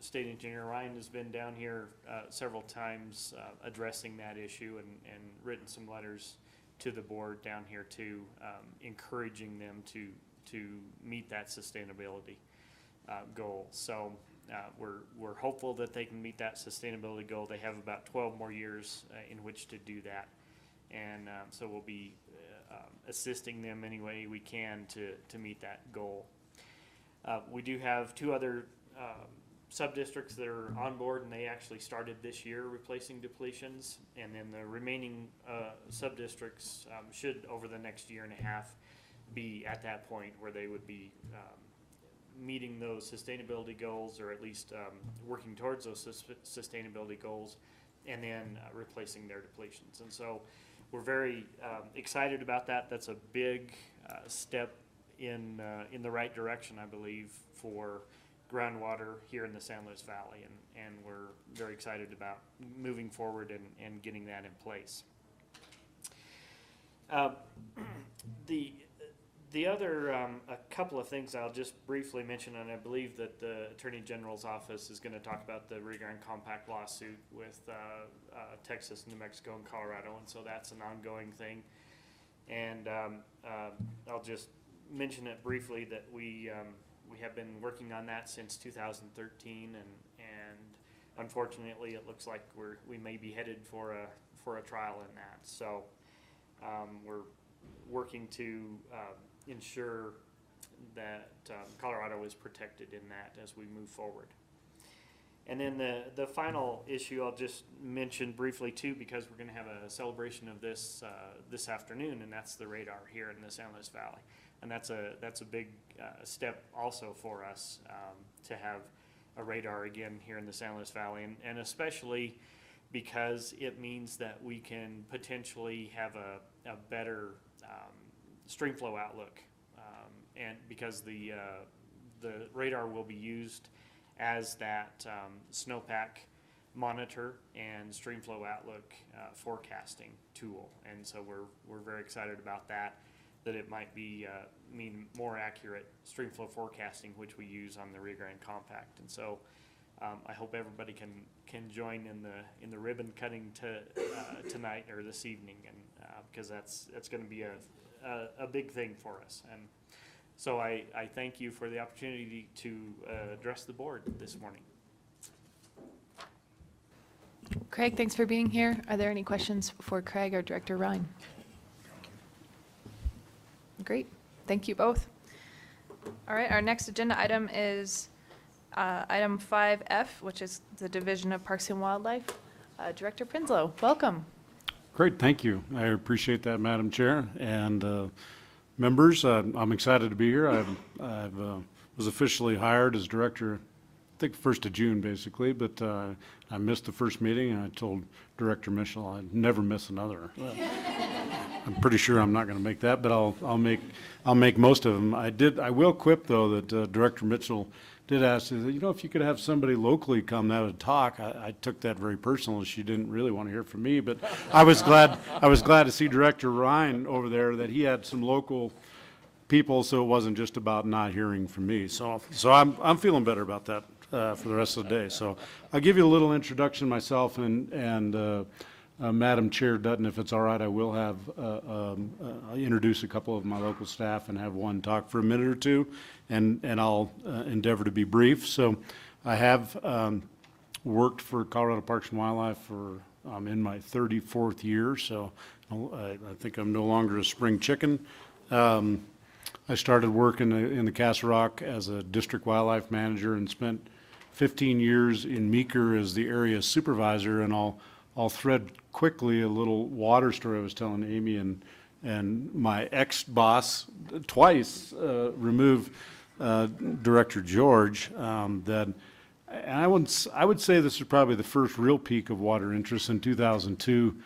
State Engineer Ryan has been down here several times addressing that issue and written some letters to the board down here too, encouraging them to meet that sustainability goal. So we're hopeful that they can meet that sustainability goal. They have about 12 more years in which to do that, and so we'll be assisting them any way we can to meet that goal. We do have 2 other sub-districts that are on board, and they actually started this year replacing depletions, and then the remaining sub-districts should over the next year and a half be at that point where they would be meeting those sustainability goals, or at least working towards those sustainability goals, and then replacing their depletions. And so we're very excited about that. That's a big step in the right direction, I believe, for groundwater here in the San Luis Valley, and we're very excited about moving forward and getting that in place. The other, a couple of things I'll just briefly mention, and I believe that the Attorney General's office is going to talk about the Rio Grande Compact lawsuit with Texas, New Mexico, and Colorado, and so that's an ongoing thing. And I'll just mention it briefly that we have been working on that since 2013, and unfortunately, it looks like we may be headed for a trial in that. So we're working to ensure that Colorado is protected in that as we move forward. And then the final issue I'll just mention briefly too, because we're going to have a celebration of this this afternoon, and that's the radar here in the San Luis Valley, and that's a big step also for us to have a radar again here in the San Luis Valley, and especially because it means that we can potentially have a better stream flow outlook, and because the radar will be used as that snowpack monitor and stream flow outlook forecasting tool, and so we're very excited about that it might be mean more accurate stream flow forecasting, which we use on the Rio Grande Compact, and so I hope everybody can join in the ribbon cutting tonight or this evening, and because that's going to be a big thing for us. And so I thank you for the opportunity to address the board this morning. Craig, thanks for being here. Are there any questions for Craig or Director Ryan? Great. Thank you both. All right, our next agenda item is item 5F, which is the Division of Parks and Wildlife. Director Prinsloo, welcome. Great, thank you. I appreciate that, Madam Chair. And members, I'm excited to be here. I was officially hired as director, I think 1st of June, basically, but I missed the first meeting, and I told Director Mitchell I'd never miss another. I'm pretty sure I'm not going to make that, but I'll make most of them. I will quip though that Director Mitchell did ask, if you could have somebody locally come that would talk. I took that very personal. She didn't really want to hear from me, but I was glad to see Director Ryan over there, that he had some local people, so it wasn't just about not hearing from me. So I'm feeling better about that for the rest of the day. So I'll give you a little introduction myself, and Madam Chair Dutton, if it's all right, I will have I'll introduce a couple of my local staff and have one talk for a minute or two, and I'll endeavor to be brief. So I have worked for Colorado Parks and Wildlife I'm in my 34th year, so I think I'm no longer a spring chicken. I started work in the Castle Rock as a district wildlife manager and spent 15 years in Meeker as the area supervisor, and I'll thread quickly a little water story I was telling Amy, and my ex-boss twice removed Director George. And I would say this is probably the first real peak of water interest in 2002.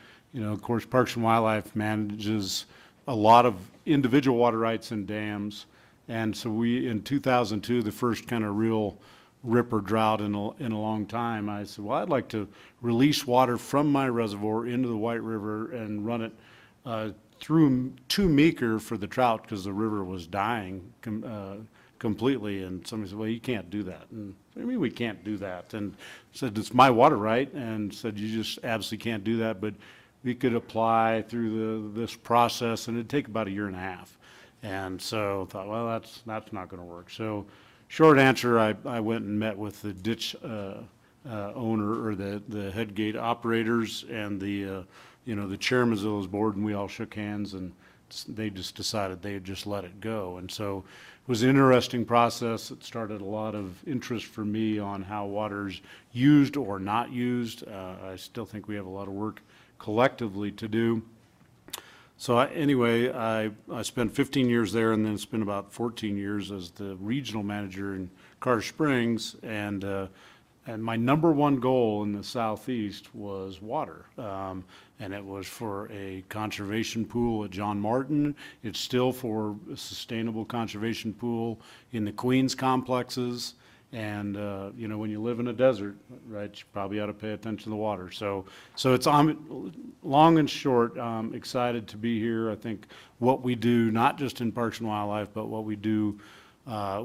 Of course, Parks and Wildlife manages a lot of individual water rights and dams, and so in 2002, the first kind of real ripper drought in a long time, I said, well, I'd like to release water from my reservoir into the White River and run it through to Meeker for the trout, because the river was dying completely. And somebody said, well, you can't do that. And I mean, we can't do that. And said, it's my water right, and said, you just absolutely can't do that, but we could apply through this process, and it'd take about 1.5 years. And so I thought, well, that's not going to work. So short answer, I went and met with the ditch owner, or the head gate operators, and the chairman of those board, and we all shook hands, and they just decided they'd just let it go. And so it was an interesting process. It started a lot of interest for me on how water's used or not used. I still think we have a lot of work collectively to do. So anyway, I spent 15 years there, and then spent about 14 years as the regional manager in Carter Springs, and my number one goal in the southeast was water, and it was for a conservation pool at John Martin. It's still for a sustainable conservation pool in the Queens complexes, And, you know, when you live in a desert, right, you probably ought to pay attention to the water. So it's, long and short, excited to be here. I think what we do, not just in Parks and Wildlife, but what we do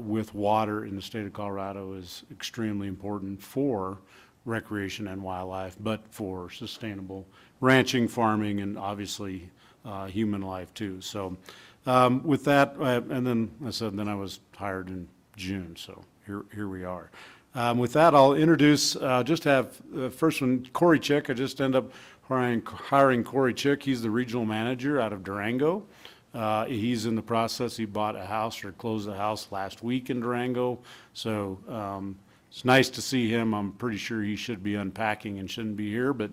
with water in the state of Colorado is extremely important for recreation and wildlife, but for sustainable ranching, farming, and obviously human life too. So with that, and then I said, then I was hired in June, so here we are. With that, I'll introduce, just have the first one, Corey Chick. I just ended up hiring Corey Chick. He's the regional manager out of Durango. He's in the process. He bought a house or closed a house last week in Durango. So it's nice to see him. I'm pretty sure he should be unpacking and shouldn't be here, but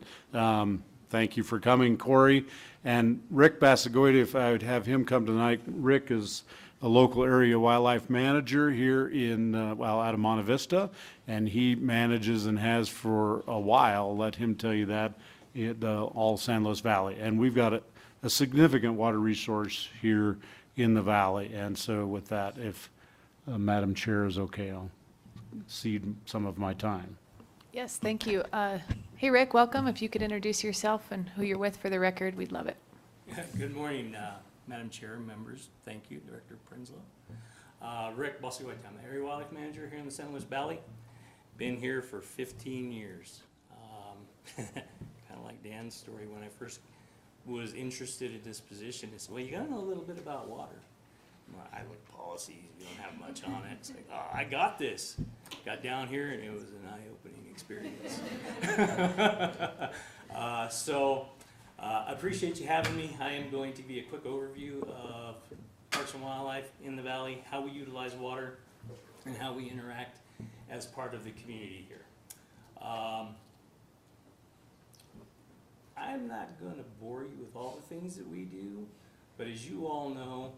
thank you for coming, Corey. And Rick Basagoida, if I would have him come tonight. Rick is a local area wildlife manager here in, out of Monte Vista, and he manages and has for a while, let him tell you that, all San Luis Valley. And we've got a significant water resource here in the valley. And so with that, if Madam Chair is okay, I'll cede some of my time. Yes, thank you. Hey, Rick, welcome. If you could introduce yourself and who you're with for the record, we'd love it. Good morning, Madam Chair, members. Thank you, Director Prinsloo. Rick Basagoida, I'm the Area Wildlife Manager here in the San Luis Valley. Been here for 15 years. Kind of like Dan's story, when I first was interested in this position, he said, well, you gotta know a little bit about water. I look policies, you don't have much on it. It's like, oh, I got this. Got down here and it was an eye-opening experience. I appreciate you having me. I am going to be a quick overview of Parks and Wildlife in the Valley, how we utilize water, and how we interact as part of the community here. I'm not going to bore you with all the things that we do, but as you all know,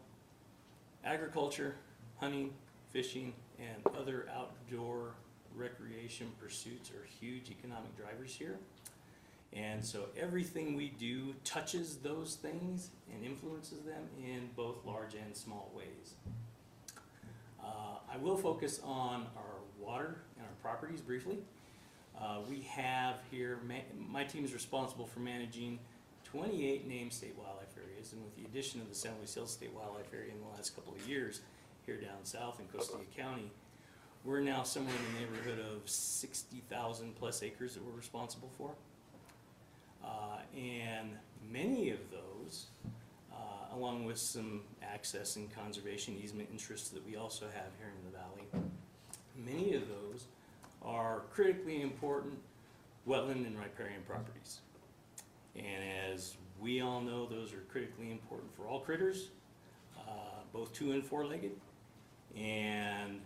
agriculture, hunting, fishing, and other outdoor recreation pursuits are huge economic drivers here. And so everything we do touches those things and influences them in both large and small ways. I will focus on our water and our properties briefly. We have here, my team is responsible for managing 28 named state wildlife areas, and with the addition of the San Luis Hills State Wildlife Area in the last couple of years here down south in Costilla County, we're now somewhere in the neighborhood of 60,000 plus acres that we're responsible for. And many of those, along with some access and conservation easement interests that we also have here in the valley, many of those are critically important wetland and riparian properties. And as we all know, those are critically important for all critters, both 2- and 4-legged. And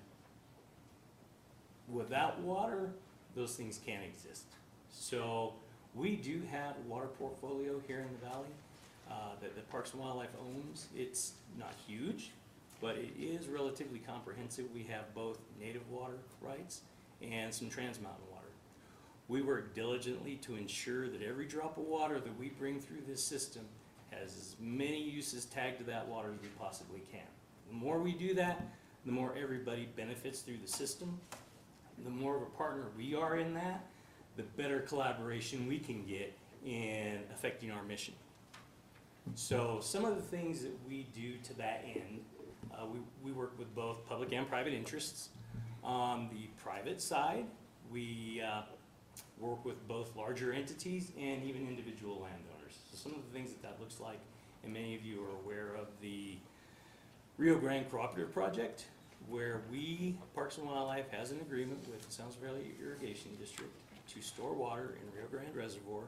without water, those things can't exist. So we do have a water portfolio here in the valley that the Parks and Wildlife owns. It's not huge, but it is relatively comprehensive. We have both native water rights and some trans-mountain water. We work diligently to ensure that every drop of water that we bring through this system has as many uses tagged to that water as we possibly can. The more we do that, the more everybody benefits through the system. The more of a partner we are in that, the better collaboration we can get in affecting our mission. So some of the things that we do to that end, we work with both public and private interests. On the private side, we work with both larger entities and even individual landowners. So some of the things that looks like, and many of you are aware of the Rio Grande Cooperative Project, where we, Parks and Wildlife, has an agreement with the San Luis Valley Irrigation District to store water in Rio Grande Reservoir.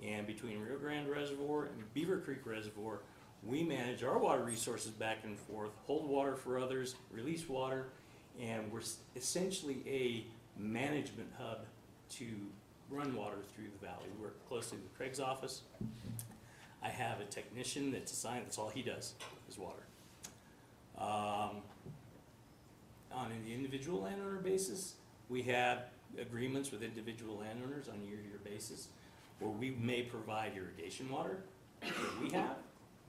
And between Rio Grande Reservoir and Beaver Creek Reservoir, we manage our water resources back and forth, hold water for others, release water, and we're essentially a management hub to run water through the valley. We work closely with Craig's office. I have a technician that's assigned, that's all he does, is water. On an individual landowner basis, we have agreements with individual landowners on a year-to-year basis where we may provide irrigation water that we have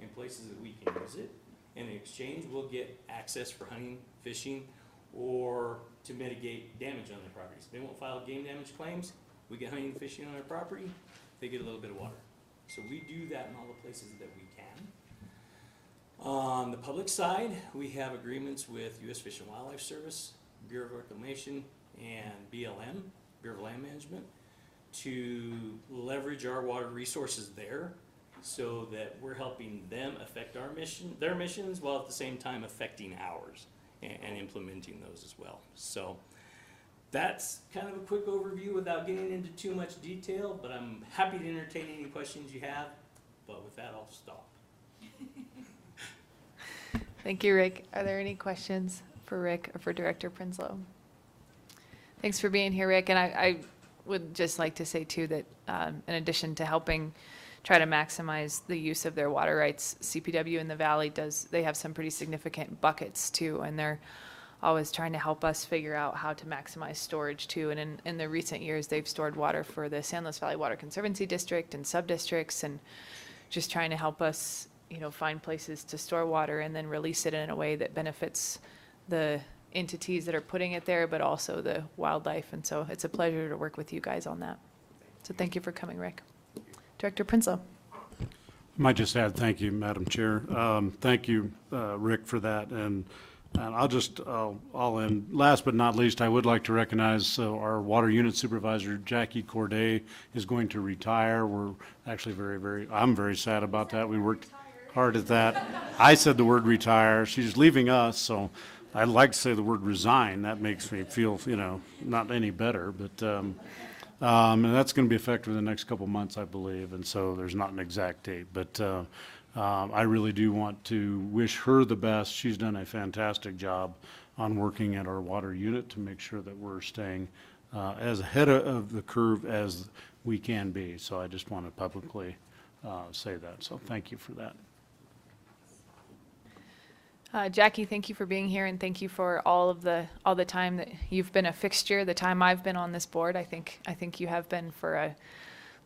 in places that we can use it. And in exchange, we'll get access for hunting, fishing, or to mitigate damage on their properties. They won't file game damage claims. We get hunting and fishing on their property, they get a little bit of water. So we do that in all the places that we can. On the public side, we have agreements with U.S. Fish and Wildlife Service, Bureau of Reclamation, and BLM, Bureau of Land Management, to leverage our water resources there so that we're helping them affect their missions, while at the same time affecting ours and implementing those as well. So that's kind of a quick overview without getting into too much detail, but I'm happy to entertain any questions you have. But with that, I'll stop. Thank you, Rick. Are there any questions for Rick or for Director Prinsloo? Thanks for being here, Rick. And I would just like to say, too, that in addition to helping try to maximize the use of their water rights, CPW in the Valley they have some pretty significant buckets, too, and they're always trying to help us figure out how to maximize storage, too. And in the recent years, they've stored water for the San Luis Valley Water Conservancy District and sub-districts, and just trying to help us, find places to store water and then release it in a way that benefits the entities that are putting it there, but also the wildlife. And so it's a pleasure to work with you guys on that. So thank you for coming, Rick. Director Prinsloo. I might just add, thank you, Madam Chair. Thank you, Rick, for that. And I'll end. Last but not least, I would like to recognize our water unit supervisor, Jackie Corday, is going to retire. We're actually I'm very sad about that. We worked hard at that. I said the word retire. She's leaving us, so I'd like to say the word resign. That makes me feel, not any better. But and that's going to be effective in the next couple months, I believe. And so there's not an exact date. But I really do want to wish her the best. She's done a fantastic job on working at our water unit to make sure that we're staying as ahead of the curve as we can be. So I just want to publicly say that. So thank you for that. Jackie, thank you for being here, and thank you for all the time that you've been a fixture. The time I've been on this board, I think you have been for a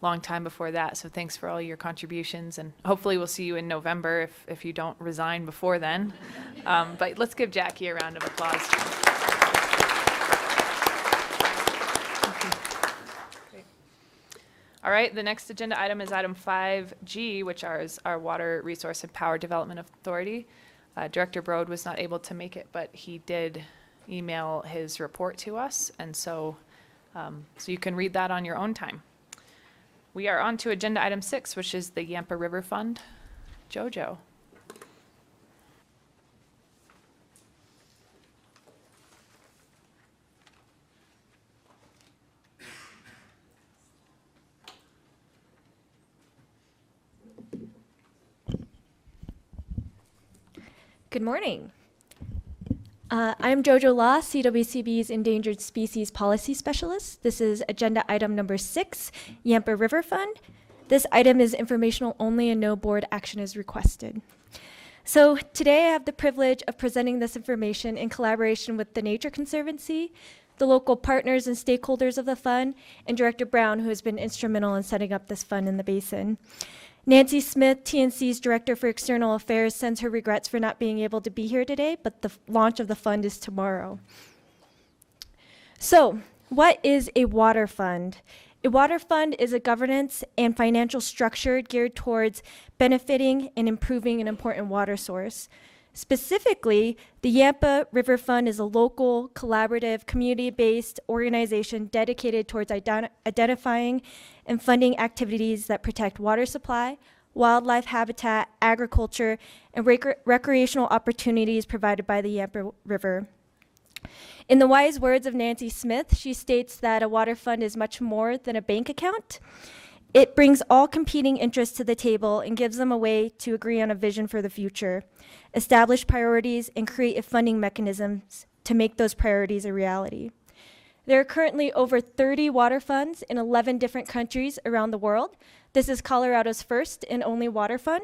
long time before that. So thanks for all your contributions, and hopefully we'll see you in November if you don't resign before then. But let's give Jackie a round of applause. Great. All right, the next agenda item is item 5G, which is our Water Resource and Power Development Authority. Director Brode was not able to make it, but he did email his report to us, and so you can read that on your own time. We are on to agenda item 6, which is the Yampa River Fund. Jojo. Good morning. I'm Jojo Law, CWCB's Endangered Species Policy Specialist. This is agenda item number 6, Yampa River Fund. This item is informational only and no board action is requested. So today I have the privilege of presenting this information in collaboration with the Nature Conservancy, the local partners and stakeholders of the fund, and Director Brown, who has been instrumental in setting up this fund in the basin. Nancy Smith, TNC's Director for External Affairs, sends her regrets for not being able to be here today, but the launch of the fund is tomorrow. So, what is a water fund? A water fund is a governance and financial structure geared towards benefiting and improving an important water source. Specifically, the Yampa River Fund is a local, collaborative, community-based organization dedicated towards identifying and funding activities that protect water supply, wildlife habitat, agriculture, and recreational opportunities provided by the Yampa River. In the wise words of Nancy Smith, she states that a water fund is much more than a bank account. It brings all competing interests to the table and gives them a way to agree on a vision for the future, establish priorities, and create funding mechanisms to make those priorities a reality. There are currently over 30 water funds in 11 different countries around the world. This is Colorado's first and only water fund.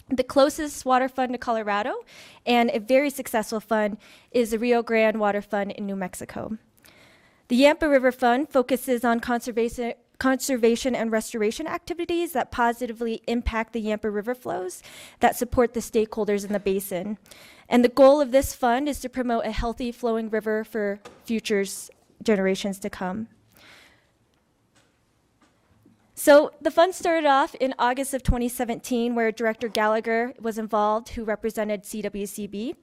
The closest water fund to Colorado, and a very successful fund, is the Rio Grande Water Fund in New Mexico. The Yampa River Fund focuses on conservation conservation and restoration activities that positively impact the Yampa River flows that support the stakeholders in the basin. And the goal of this fund is to promote a healthy flowing river for future generations to come. So the fund started off in August of 2017, where Director Gallagher was involved, who represented CWCB.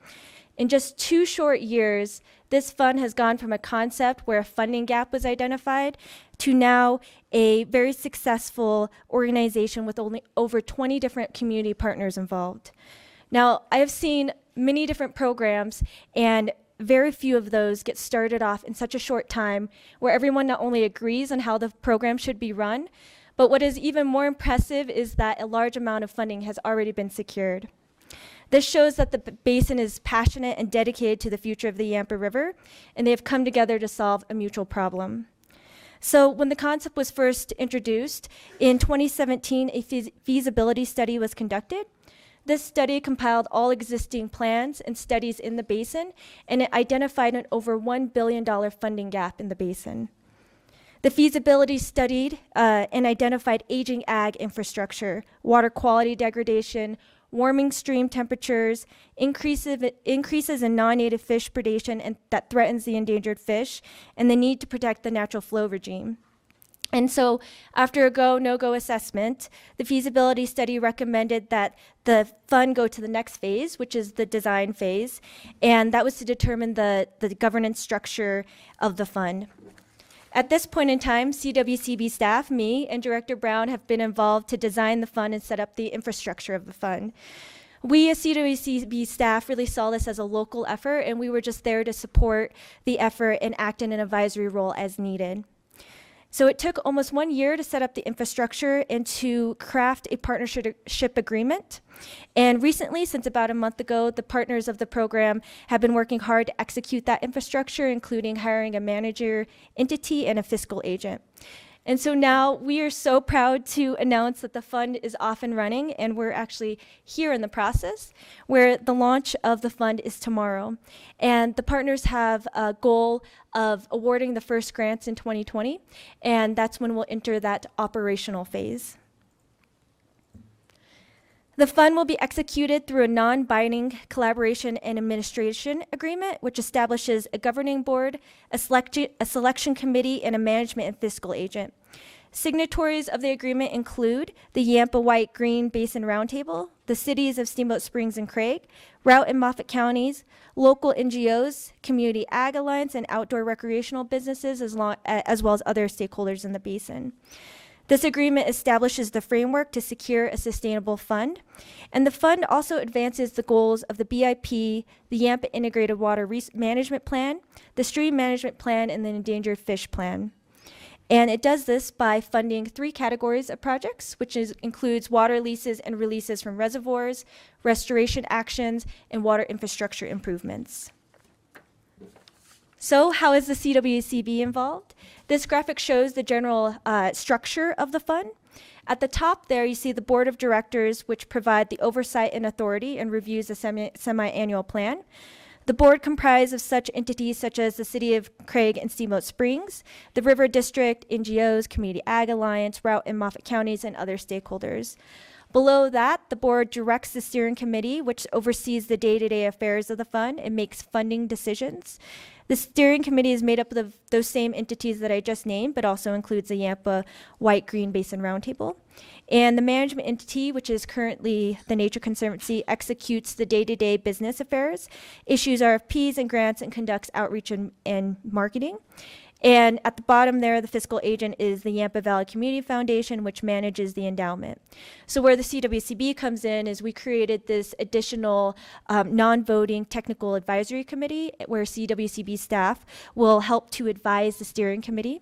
In just 2 short years, this fund has gone from a concept where a funding gap was identified to now a very successful organization with only over 20 different community partners involved. Now, I have seen many different programs, and very few of those get started off in such a short time where everyone not only agrees on how the program should be run, but what is even more impressive is that a large amount of funding has already been secured. This shows that the basin is passionate and dedicated to the future of the Yampa River, and they have come together to solve a mutual problem. So when the concept was first introduced, in 2017, a feasibility study was conducted. This study compiled all existing plans and studies in the basin, and it identified an over $1 billion funding gap in the basin. The feasibility studied and identified aging ag infrastructure, water quality degradation, warming stream temperatures, increases in non-native fish predation and that threatens the endangered fish, and the need to protect the natural flow regime. And so after a go, no-go assessment, the feasibility study recommended that the fund go to the next phase, which is the design phase, and that was to determine the governance structure of the fund. At this point in time, CWCB staff, me, and Director Brown have been involved to design the fund and set up the infrastructure of the fund. We as CWCB staff really saw this as a local effort, and we were just there to support the effort and act in an advisory role as needed. So it took almost 1 year to set up the infrastructure and to craft a partnership agreement. And recently, since about a month ago, the partners of the program have been working hard to execute that infrastructure, including hiring a manager entity and a fiscal agent. And so now we are so proud to announce that the fund is off and running, and we're actually here in the process where the launch of the fund is tomorrow. And the partners have a goal of awarding the first grants in 2020, and that's when we'll enter that operational phase. The fund will be executed through a non-binding collaboration and administration agreement, which establishes a governing board, a selection committee, and a management and fiscal agent. Signatories of the agreement include the Yampa White Green Basin Roundtable, the cities of Steamboat Springs and Craig, Routt and Moffat counties, local NGOs, Community Ag Alliance, and outdoor recreational businesses, as well as other stakeholders in the basin. This agreement establishes the framework to secure a sustainable fund, and the fund also advances the goals of the BIP, the Yampa Integrated Water Management Plan, the Stream Management Plan, and the Endangered Fish Plan. And it does this by funding 3 categories of projects, which includes water leases and releases from reservoirs, restoration actions, and water infrastructure improvements. So how is the CWCB involved? This graphic shows the general structure of the fund. At the top there, you see the board of directors, which provide the oversight and authority and reviews the semi-annual plan. The board comprised of such entities such as the City of Craig and Steamboat Springs, the River District, NGOs, Community Ag Alliance, Routt and Moffat counties, and other stakeholders. Below that, the board directs the steering committee, which oversees the day-to-day affairs of the fund and makes funding decisions. The steering committee is made up of those same entities that I just named, but also includes the Yampa White Green Basin Roundtable. And the management entity, which is currently the Nature Conservancy, executes the day-to-day business affairs, issues RFPs and grants, and conducts outreach and marketing. And at the bottom there, the fiscal agent is the Yampa Valley Community Foundation, which manages the endowment. So where the CWCB comes in is we created this additional non-voting technical advisory committee where CWCB staff will help to advise the steering committee.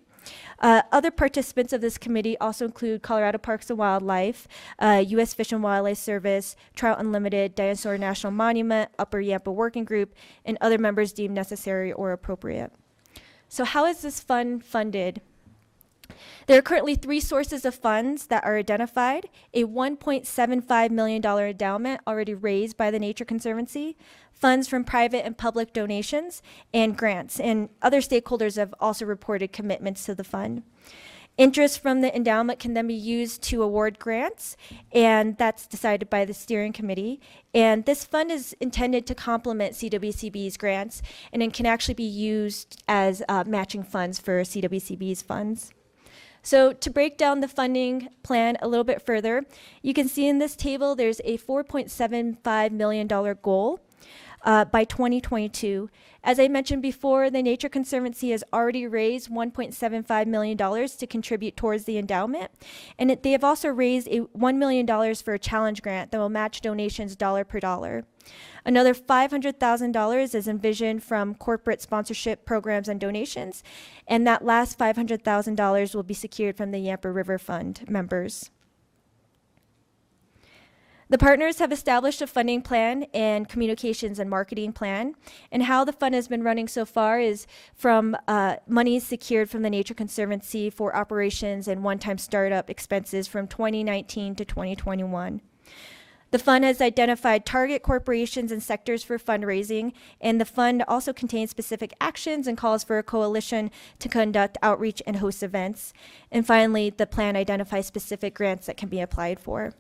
Other participants of this committee also include Colorado Parks and Wildlife, U.S. Fish and Wildlife Service, Trout Unlimited, Dinosaur National Monument, Upper Yampa Working Group, and other members deemed necessary or appropriate. So how is this fund funded? There are currently 3 sources of funds that are identified: a $1.75 million endowment already raised by the Nature Conservancy, funds from private and public donations, and grants. And other stakeholders have also reported commitments to the fund. Interest from the endowment can then be used to award grants, and that's decided by the steering committee. And this fund is intended to complement CWCB's grants, and it can actually be used as matching funds for CWCB's funds. So to break down the funding plan a little bit further, you can see in this table there's a $4.75 million goal by 2022. As I mentioned before, the Nature Conservancy has already raised $1.75 million to contribute towards the endowment, and they have also raised $1 million for a challenge grant that will match donations dollar per dollar. Another $500,000 is envisioned from corporate sponsorship programs and donations, and that last $500,000 will be secured from the Yampa River Fund members. The partners have established a funding plan and communications and marketing plan, and how the fund has been running so far is from monies secured from the Nature Conservancy for operations and one-time startup expenses from 2019 to 2021. The fund has identified target corporations and sectors for fundraising, and the fund also contains specific actions and calls for a coalition to conduct outreach and host events. And finally, the plan identifies specific grants that can be applied for.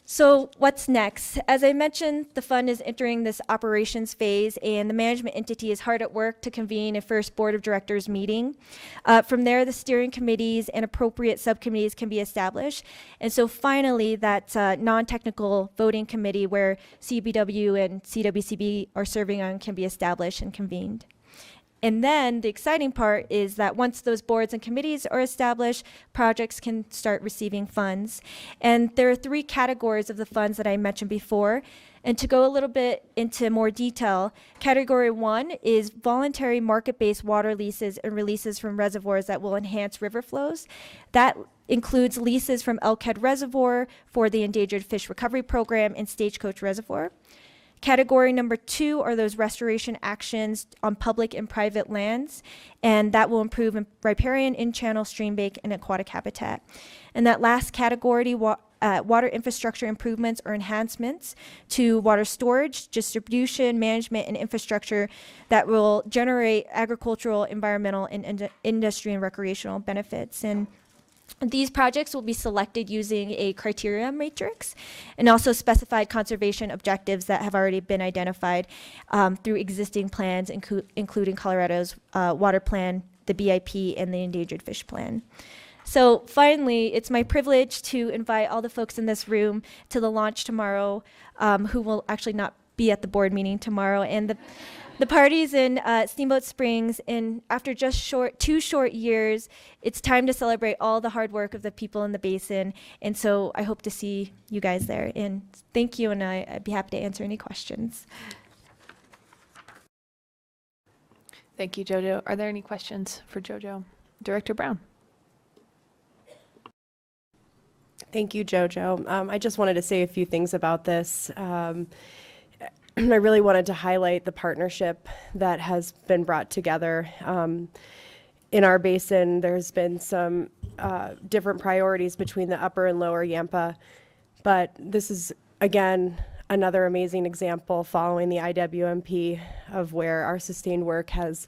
So what's next? As I mentioned, the fund is entering this operations phase, and the management entity is hard at work to convene a first board of directors meeting. From there, the steering committees and appropriate subcommittees can be established. And so finally, that non-technical voting committee where CBW and CWCB are serving on can be established and convened. And then the exciting part is that once those boards and committees are established, projects can start receiving funds. And there are 3 categories of the funds that I mentioned before. And to go a little bit into more detail, category 1 is voluntary market-based water leases and releases from reservoirs that will enhance river flows. That includes leases from Elkhead Reservoir for the Endangered Fish Recovery Program and Stagecoach Reservoir. Category number 2 are those restoration actions on public and private lands, and that will improve riparian, in-channel, stream bank, and aquatic habitat. And that last category, water infrastructure improvements or enhancements to water storage, distribution, management, and infrastructure that will generate agricultural, environmental, and industry and recreational benefits. And these projects will be selected using a criteria matrix and also specified conservation objectives that have already been identified through existing plans, including Colorado's water plan, the BIP, and the endangered fish plan. So finally, it's my privilege to invite all the folks in this room to the launch tomorrow, who will actually not be at the board meeting tomorrow. And the party's in Steamboat Springs, and after just 2 short years, it's time to celebrate all the hard work of the people in the basin. And so I hope to see you guys there. And thank you, and I'd be happy to answer any questions. Thank you, JoJo. Are there any questions for JoJo? Director Brown. Thank you, JoJo. I just wanted to say a few things about this. I really wanted to highlight the partnership that has been brought together. In our basin, there's been some different priorities between the upper and lower Yampa, but this is, again, another amazing example following the IWMP of where our sustained work has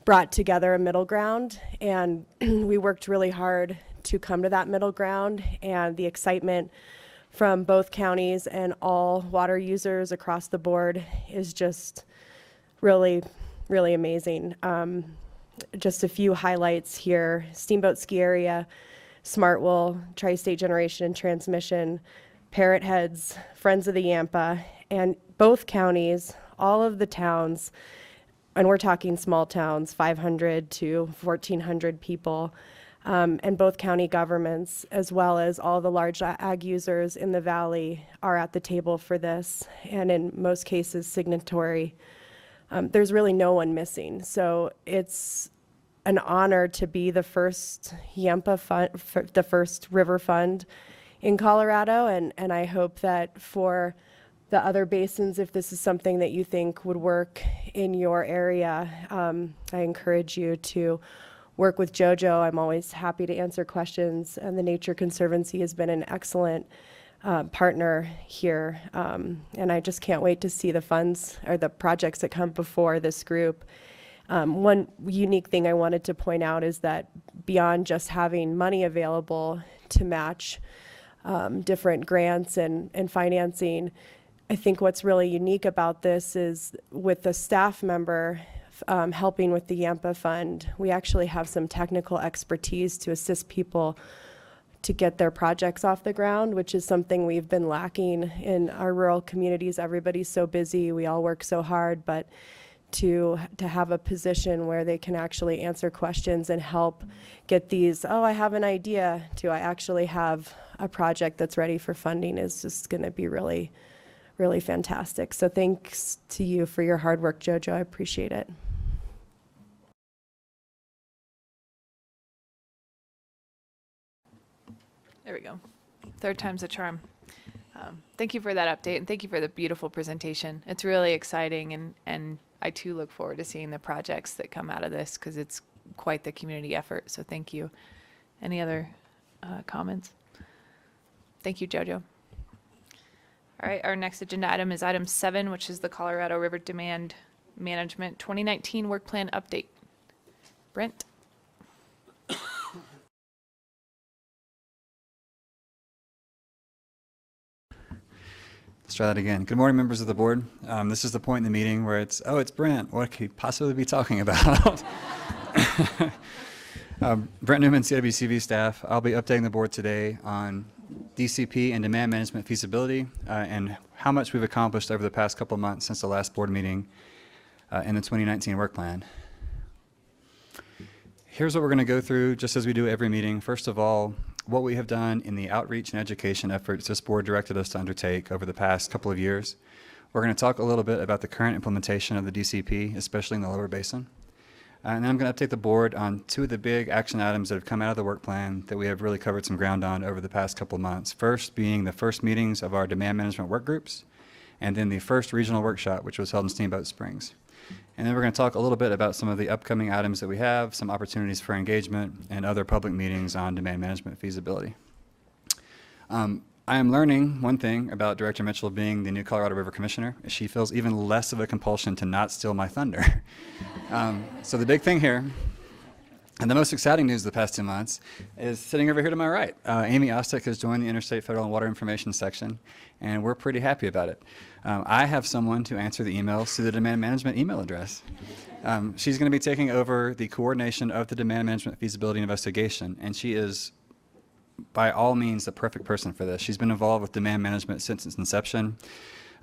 brought together a middle ground, and we worked really hard to come to that middle ground, and the excitement from both counties and all water users across the board is just really, really amazing. Just a few highlights here: Steamboat Ski Area, Smartwool, Tri-State Generation and Transmission, Parrot Heads, Friends of the Yampa, and both counties, all of the towns, and we're talking small towns, 500 to 1,400 people, and both county governments, as well as all the large ag users in the valley, are at the table for this, and in most cases signatory. There's really no one missing. So it's an honor to be the first Yampa fund, the first river fund in Colorado, and I hope that for the other basins, if this is something that you think would work in your area, I encourage you to work with JoJo. I'm always happy to answer questions, and the Nature Conservancy has been an excellent partner here, and I just can't wait to see the funds or the projects that come before this group. One unique thing I wanted to point out is that beyond just having money available to match different grants and financing, I think what's really unique about this is with the staff member helping with the Yampa Fund, we actually have some technical expertise to assist people to get their projects off the ground, which is something we've been lacking in our rural communities. Everybody's so busy, we all work so hard, but to have a position where they can actually answer questions and help get these, oh, I have an idea, to I actually have a project that's ready for funding is just going to be really, really fantastic. So thanks to you for your hard work, JoJo. I appreciate it. There we go. Third time's a charm. Thank you for that update, and thank you for the beautiful presentation. It's really exciting, and I too look forward to seeing the projects that come out of this, because it's quite the community effort, so thank you. Any other comments? Thank you, JoJo. All right, our next agenda item is item 7, which is the Colorado River Demand Management 2019 Work Plan Update. Brent? Let's try that again. Good morning, members of the board. This is the point in the meeting where it's Brent. What could he possibly be talking about? Brent Newman, CWCB staff. I'll be updating the board today on DCP and demand management feasibility and how much we've accomplished over the past couple of months since the last board meeting in the 2019 work plan. Here's what we're going to go through, just as we do every meeting. First of all, what we have done in the outreach and education efforts this board directed us to undertake over the past couple of years. We're going to talk a little bit about the current implementation of the DCP, especially in the lower basin. And then I'm going to update the board on 2 of the big action items that have come out of the work plan that we have really covered some ground on over the past couple of months. First being the first meetings of our demand management work groups, and then the first regional workshop, which was held in Steamboat Springs. And then we're going to talk a little bit about some of the upcoming items that we have, some opportunities for engagement, and other public meetings on demand management feasibility. I am learning one thing about Director Mitchell being the new Colorado River Commissioner. She feels even less of a compulsion to not steal my thunder. So the big thing here, and the most exciting news of the past 2 months, is sitting over here to my right. Amy Ostick has joined the Interstate Federal and Water Information section, and we're pretty happy about it. I have someone to answer the emails to the demand management email address. She's going to be taking over the coordination of the demand management feasibility investigation, and she is by all means the perfect person for this. She's been involved with demand management since its inception.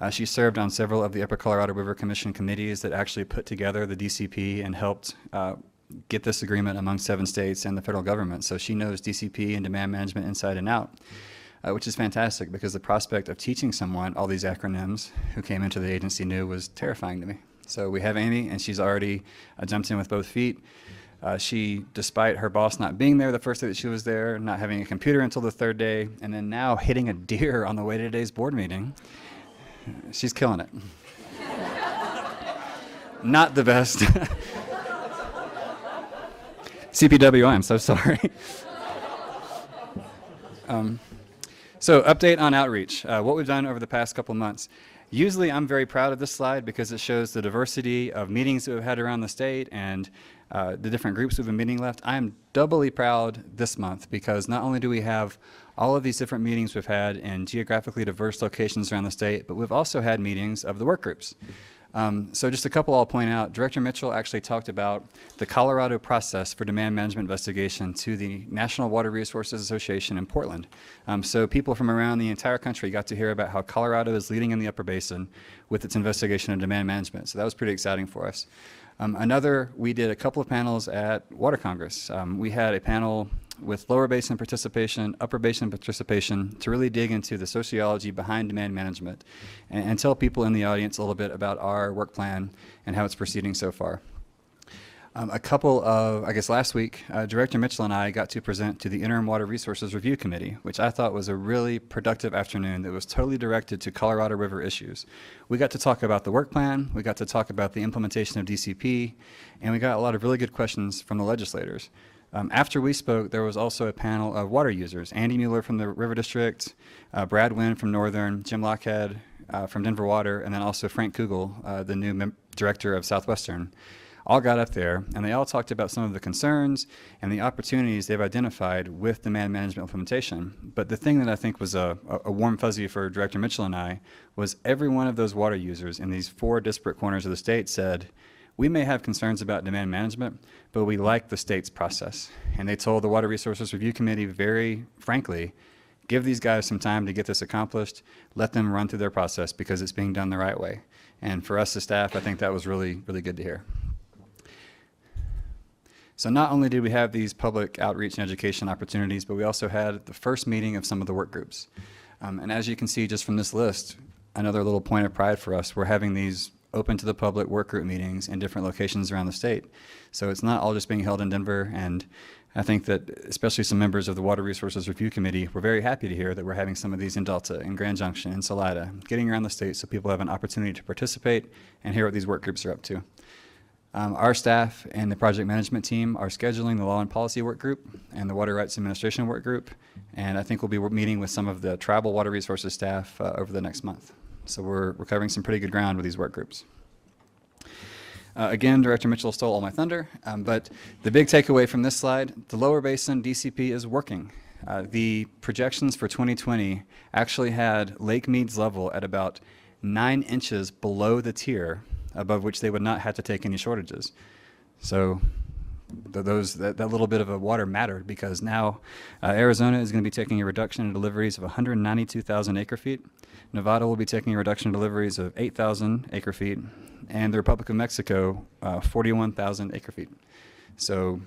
She served on several of the Upper Colorado River Commission committees that actually put together the DCP and helped get this agreement among 7 states and the federal government. So she knows DCP and demand management inside and out, which is fantastic, because the prospect of teaching someone all these acronyms who came into the agency new was terrifying to me. So we have Amy, and she's already jumped in with both feet. She, despite her boss not being there the first day that she was there, not having a computer until the 3rd day, and then now hitting a deer on the way to today's board meeting, she's killing it. Not the best. CPW, I'm so sorry. So update on outreach, what we've done over the past couple months. Usually I'm very proud of this slide because it shows the diversity of meetings that we've had around the state and the different groups we've been meeting left. I am doubly proud this month because not only do we have all of these different meetings we've had in geographically diverse locations around the state, but we've also had meetings of the work groups. So just a couple I'll point out. Director Mitchell actually talked about the Colorado process for demand management investigation to the National Water Resources Association in Portland. So people from around the entire country got to hear about how Colorado is leading in the Upper Basin with its investigation of demand management. So that was pretty exciting for us. We did a couple of panels at Water Congress. We had a panel with lower basin participation, upper basin participation, to really dig into the sociology behind demand management and tell people in the audience a little bit about our work plan and how it's proceeding so far. Last week, Director Mitchell and I got to present to the Interim Water Resources Review Committee, which I thought was a really productive afternoon that was totally directed to Colorado River issues. We got to talk about the work plan, we got to talk about the implementation of DCP, and we got a lot of really good questions from the legislators. After we spoke, there was also a panel of water users, Andy Mueller from the River District, Brad Wynn from Northern, Jim Lockhead from Denver Water, and then also Frank Kugel, the new director of Southwestern. all got up there, and they all talked about some of the concerns and the opportunities they've identified with demand management implementation. But the thing that I think was a warm fuzzy for Director Mitchell and I was every one of those water users in these 4 disparate corners of the state said, we may have concerns about demand management, but we like the state's process. And they told the Water Resources Review Committee very frankly, give these guys some time to get this accomplished, let them run through their process because it's being done the right way. And for us as staff, I think that was really, really good to hear. So not only did we have these public outreach and education opportunities, but we also had the first meeting of some of the work groups. And as you can see just from this list, another little point of pride for us, we're having these open to the public work group meetings in different locations around the state. So it's not all just being held in Denver, and I think that especially some members of the Water Resources Review Committee were very happy to hear that we're having some of these in Delta, in Grand Junction, in Salida, getting around the state so people have an opportunity to participate and hear what these work groups are up to. Our staff and the project management team are scheduling the Law and Policy Work Group and the Water Rights Administration Work Group, and I think we'll be meeting with some of the tribal water resources staff over the next month. So we're covering some pretty good ground with these work groups. Again, Director Mitchell stole all my thunder, but the big takeaway from this slide, the Lower Basin DCP is working. The projections for 2020 actually had Lake Mead's level at about 9 inches below the tier above which they would not have to take any shortages. So that little bit of a water mattered because now Arizona is going to be taking a reduction in deliveries of 192,000 acre feet. Nevada will be taking a reduction in deliveries of 8,000 acre feet, and the Republic of Mexico 41,000 acre feet. So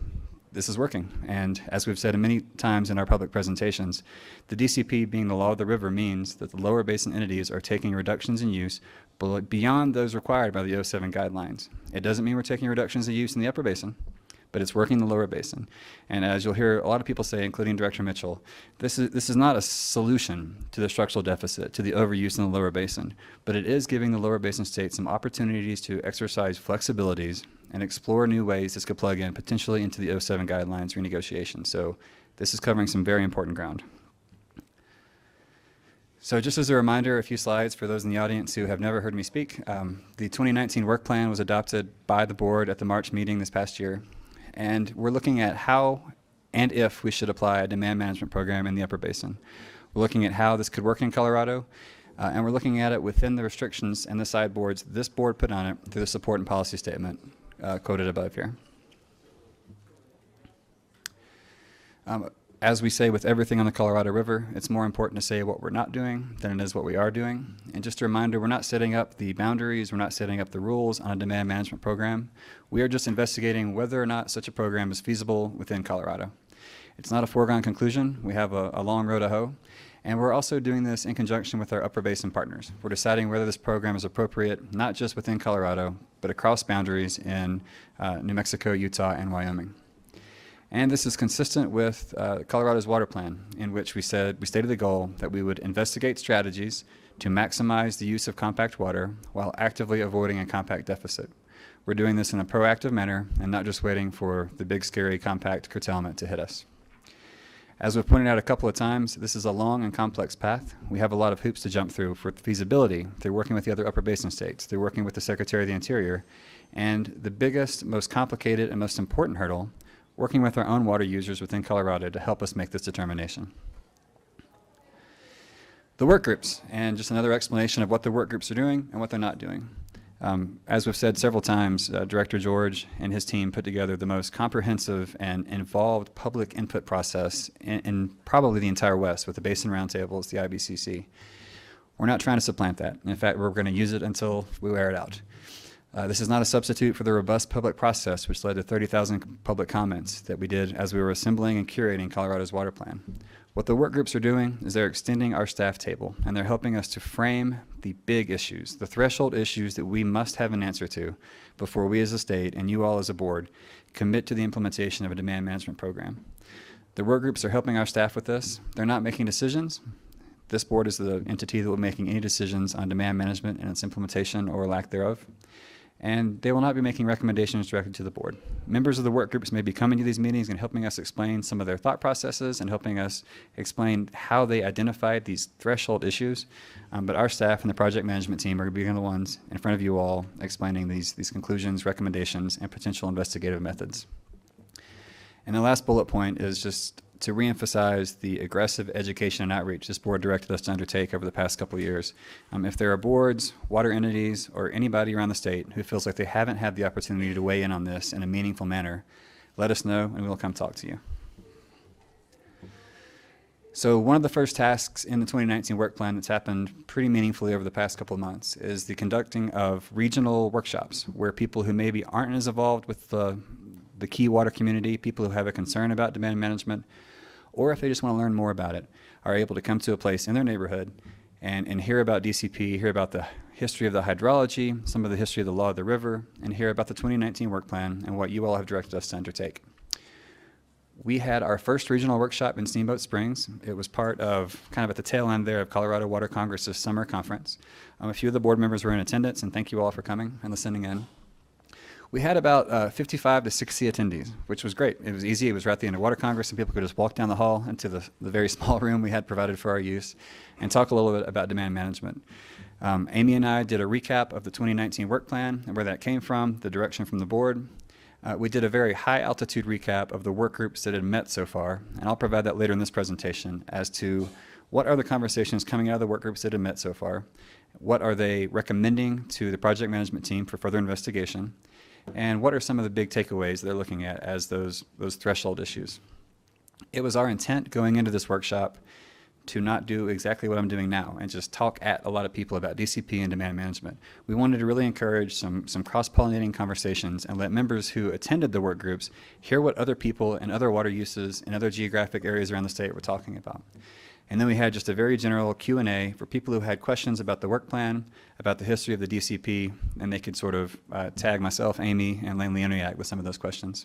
this is working, and as we've said many times in our public presentations, the DCP being the law of the river means that the lower basin entities are taking reductions in use beyond those required by the 07 guidelines. It doesn't mean we're taking reductions in use in the upper basin, but it's working in the lower basin. And as you'll hear a lot of people say, including Director Mitchell, this is not a solution to the structural deficit, to the overuse in the lower basin, but it is giving the lower basin states some opportunities to exercise flexibilities and explore new ways this could plug in potentially into the 07 guidelines renegotiation. So this is covering some very important ground. So just as a reminder, a few slides for those in the audience who have never heard me speak. The 2019 work plan was adopted by the board at the March meeting this past year. And we're looking at how and if we should apply a demand management program in the upper basin. We're looking at how this could work in Colorado, and we're looking at it within the restrictions and the sideboards this board put on it through the support and policy statement quoted above here. As we say with everything on the Colorado River, it's more important to say what we're not doing than it is what we are doing. And just a reminder, we're not setting up the boundaries, we're not setting up the rules on a demand management program. We are just investigating whether or not such a program is feasible within Colorado. It's not a foregone conclusion. We have a long road to hoe. And we're also doing this in conjunction with our upper basin partners. We're deciding whether this program is appropriate, not just within Colorado, but across boundaries in New Mexico, Utah, and Wyoming. And this is consistent with Colorado's water plan, in which we stated the goal that we would investigate strategies to maximize the use of compact water while actively avoiding a compact deficit. We're doing this in a proactive manner and not just waiting for the big scary compact curtailment to hit us. As we've pointed out a couple of times, this is a long and complex path. We have a lot of hoops to jump through for feasibility, through working with the other upper basin states, through working with the Secretary of the Interior, and the biggest, most complicated, and most important hurdle, working with our own water users within Colorado to help us make this determination. The work groups, and just another explanation of what the work groups are doing and what they're not doing. As we've said several times, Director George and his team put together the most comprehensive and involved public input process in probably the entire West with the Basin Roundtables, the IBCC. We're not trying to supplant that. In fact, we're going to use it until we wear it out. This is not a substitute for the robust public process which led to 30,000 public comments that we did as we were assembling and curating Colorado's water plan. What the work groups are doing is they're extending our staff table, and they're helping us to frame the big issues, the threshold issues that we must have an answer to before we as a state and you all as a board commit to the implementation of a demand management program. The work groups are helping our staff with this. They're not making decisions. This board is the entity that will be making any decisions on demand management and its implementation or lack thereof. and they will not be making recommendations directly to the board. Members of the work groups may be coming to these meetings and helping us explain some of their thought processes and helping us explain how they identified these threshold issues, but our staff and the project management team are being the ones in front of you all explaining these conclusions, recommendations, and potential investigative methods. And the last bullet point is just to reemphasize the aggressive education and outreach this board directed us to undertake over the past couple of years. If there are boards, water entities, or anybody around the state who feels like they haven't had the opportunity to weigh in on this in a meaningful manner, let us know and we'll come talk to you. So one of the first tasks in the 2019 work plan that's happened pretty meaningfully over the past couple of months is the conducting of regional workshops where people who maybe aren't as involved with the key water community, people who have a concern about demand management, or if they just want to learn more about it, are able to come to a place in their neighborhood and hear about DCP, hear about the history of the hydrology, some of the history of the law of the river, and hear about the 2019 work plan and what you all have directed us to undertake. We had our first regional workshop in Steamboat Springs. It was part of, kind of at the tail end there, of Colorado Water Congress's summer conference. A few of the board members were in attendance, and thank you all for coming and listening in. We had about 55 to 60 attendees, which was great. It was easy. It was right at the end of Water Congress, and people could just walk down the hall into the very small room we had provided for our use and talk a little bit about demand management. Amy and I did a recap of the 2019 work plan and where that came from, the direction from the board. We did a very high-altitude recap of the work groups that had met so far, and I'll provide that later in this presentation as to what are the conversations coming out of the work groups that have met so far, what are they recommending to the project management team for further investigation, and what are some of the big takeaways they're looking at as those threshold issues. It was our intent going into this workshop to not do exactly what I'm doing now and just talk at a lot of people about DCP and demand management. We wanted to really encourage some cross-pollinating conversations and let members who attended the work groups hear what other people and other water uses in other geographic areas around the state were talking about. And then we had just a very general Q&A for people who had questions about the work plan, about the history of the DCP, and they could sort of tag myself, Amy, and Lane Leoniak with some of those questions.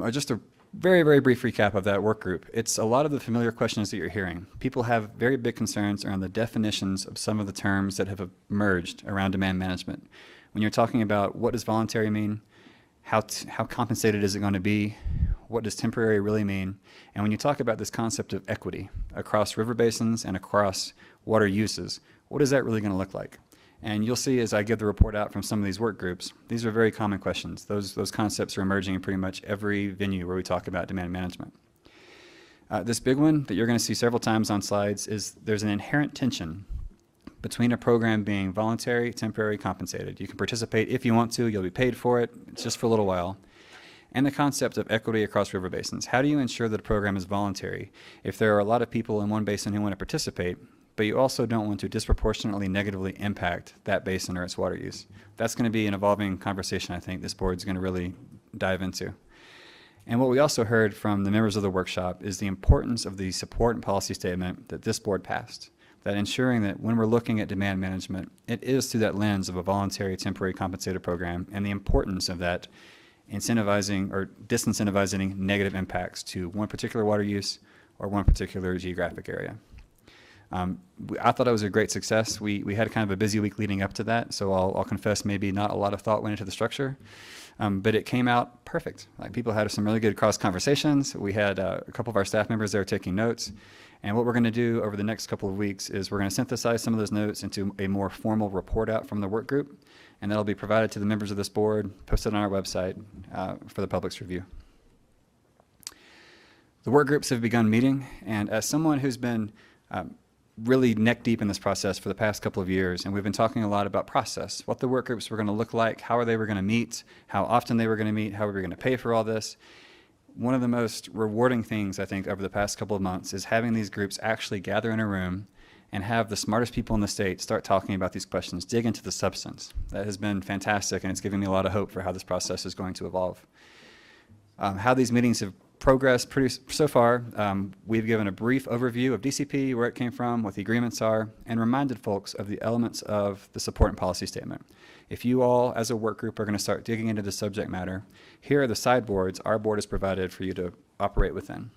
Just a very, very brief recap of that work group. It's a lot of the familiar questions that you're hearing. People have very big concerns around the definitions of some of the terms that have emerged around demand management. When you're talking about what does voluntary mean, how compensated is it going to be, what does temporary really mean, and when you talk about this concept of equity across river basins and across water uses, what is that really going to look like? And you'll see as I give the report out from some of these work groups, these are very common questions. Those concepts are emerging in pretty much every venue where we talk about demand management. This big one that you're going to see several times on slides is there's an inherent tension between a program being voluntary, temporary, compensated. You can participate if you want to, you'll be paid for it, it's just for a little while. And the concept of equity across river basins. How do you ensure that a program is voluntary if there are a lot of people in one basin who want to participate, but you also don't want to disproportionately negatively impact that basin or its water use? That's going to be an evolving conversation I think this board's going to really dive into. And what we also heard from the members of the workshop is the importance of the support and policy statement that this board passed, that ensuring that when we're looking at demand management, it is through that lens of a voluntary, temporary, compensated program, and the importance of that incentivizing or disincentivizing negative impacts to one particular water use or one particular geographic area. I thought it was a great success. We had kind of a busy week leading up to that, so I'll confess maybe not a lot of thought went into the structure, but it came out perfect. Like, people had some really good cross conversations. We had a couple of our staff members there taking notes, and what we're going to do over the next couple of weeks is we're going to synthesize some of those notes into a more formal report out from the work group, and that'll be provided to the members of this board, posted on our website for the public's review. The work groups have begun meeting, and as someone who's been really neck deep in this process for the past couple of years, and we've been talking a lot about process, what the work groups were going to look like, how they were going to meet, how often they were going to meet, how we were going to pay for all this. One of the most rewarding things, I think, over the past couple of months is having these groups actually gather in a room and have the smartest people in the state start talking about these questions, dig into the substance. That has been fantastic, and it's given me a lot of hope for how this process is going to evolve. How these meetings have progressed so far, we've given a brief overview of DCP, where it came from, what the agreements are, and reminded folks of the elements of the support and policy statement. If you all, as a work group, are going to start digging into the subject matter, here are the sideboards our board has provided for you to operate within.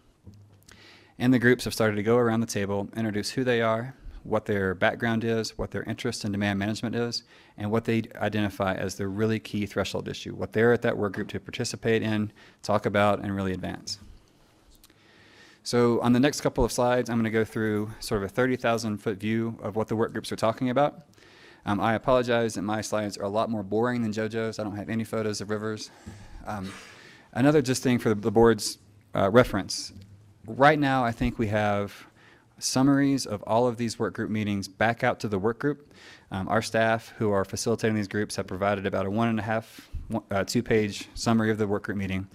And the groups have started to go around the table, introduce who they are, what their background is, what their interest in demand management is, and what they identify as their really key threshold issue, what they're at that work group to participate in, talk about, and really advance. So on the next couple of slides, I'm going to go through sort of a 30,000-foot view of what the work groups are talking about. I apologize that my slides are a lot more boring than JoJo's. I don't have any photos of rivers. Another just thing for the board's reference. Right now, I think we have summaries of all of these work group meetings back out to the work group. Our staff who are facilitating these groups have provided about a 1.5, 2-page summary of the work group meeting.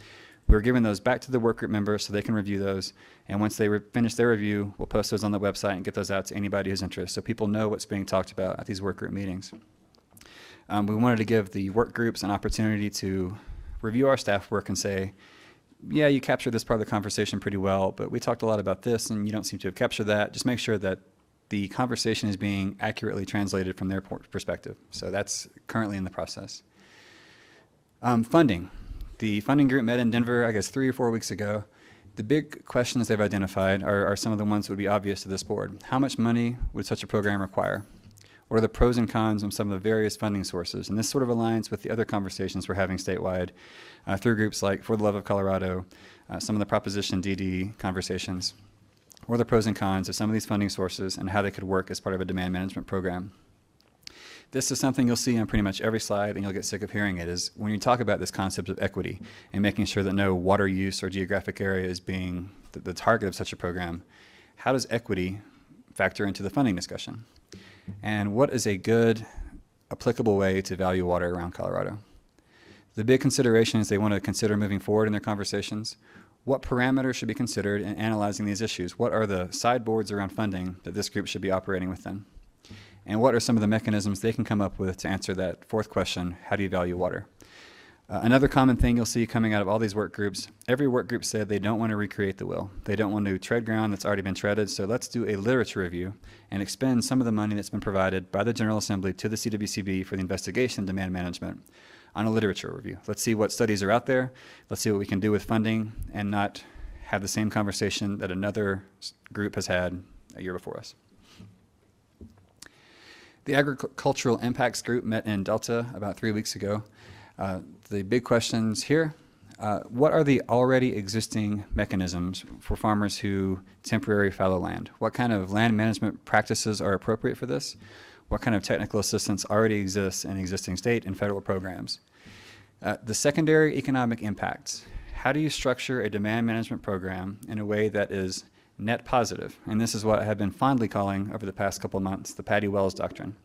We're giving those back to the work group members so they can review those. And once they finish their review, we'll post those on the website and get those out to anybody who's interested so people know what's being talked about at these work group meetings. We wanted to give the work groups an opportunity to review our staff work and say, yeah, you captured this part of the conversation pretty well, but we talked a lot about this and you don't seem to have captured that. Just make sure that the conversation is being accurately translated from their perspective. So that's currently in the process. Funding. The funding group met in Denver, I guess, 3 or 4 weeks ago. The big questions they've identified are some of the ones that would be obvious to this board. How much money would such a program require? What are the pros and cons of some of the various funding sources? And this sort of aligns with the other conversations we're having statewide through groups like For the Love of Colorado, some of the Proposition DD conversations. What are the pros and cons of some of these funding sources and how they could work as part of a demand management program? This is something you'll see on pretty much every slide, and you'll get sick of hearing it, is when you talk about this concept of equity and making sure that no water use or geographic area is being the target of such a program, how does equity factor into the funding discussion? And what is a good, applicable way to value water around Colorado? The big considerations they want to consider moving forward in their conversations: what parameters should be considered in analyzing these issues? What are the sideboards around funding that this group should be operating within? And what are some of the mechanisms they can come up with to answer that fourth question, how do you value water? Another common thing you'll see coming out of all these work groups, every work group said they don't want to recreate the wheel. They don't want to tread ground that's already been treaded, so let's do a literature review and expend some of the money that's been provided by the General Assembly to the CWCB for the investigation of demand management on a literature review. Let's see what studies are out there, let's see what we can do with funding, and not have the same conversation that another group has had a year before us. The Agricultural Impacts Group met in Delta about 3 weeks ago. The big questions here, what are the already existing mechanisms for farmers who temporarily fallow land? What kind of land management practices are appropriate for this? What kind of technical assistance already exists in existing state and federal programs? The secondary economic impacts. How do you structure a demand management program in a way that is net positive? And this is what I have been fondly calling over the past couple of months the Patty Wells Doctrine,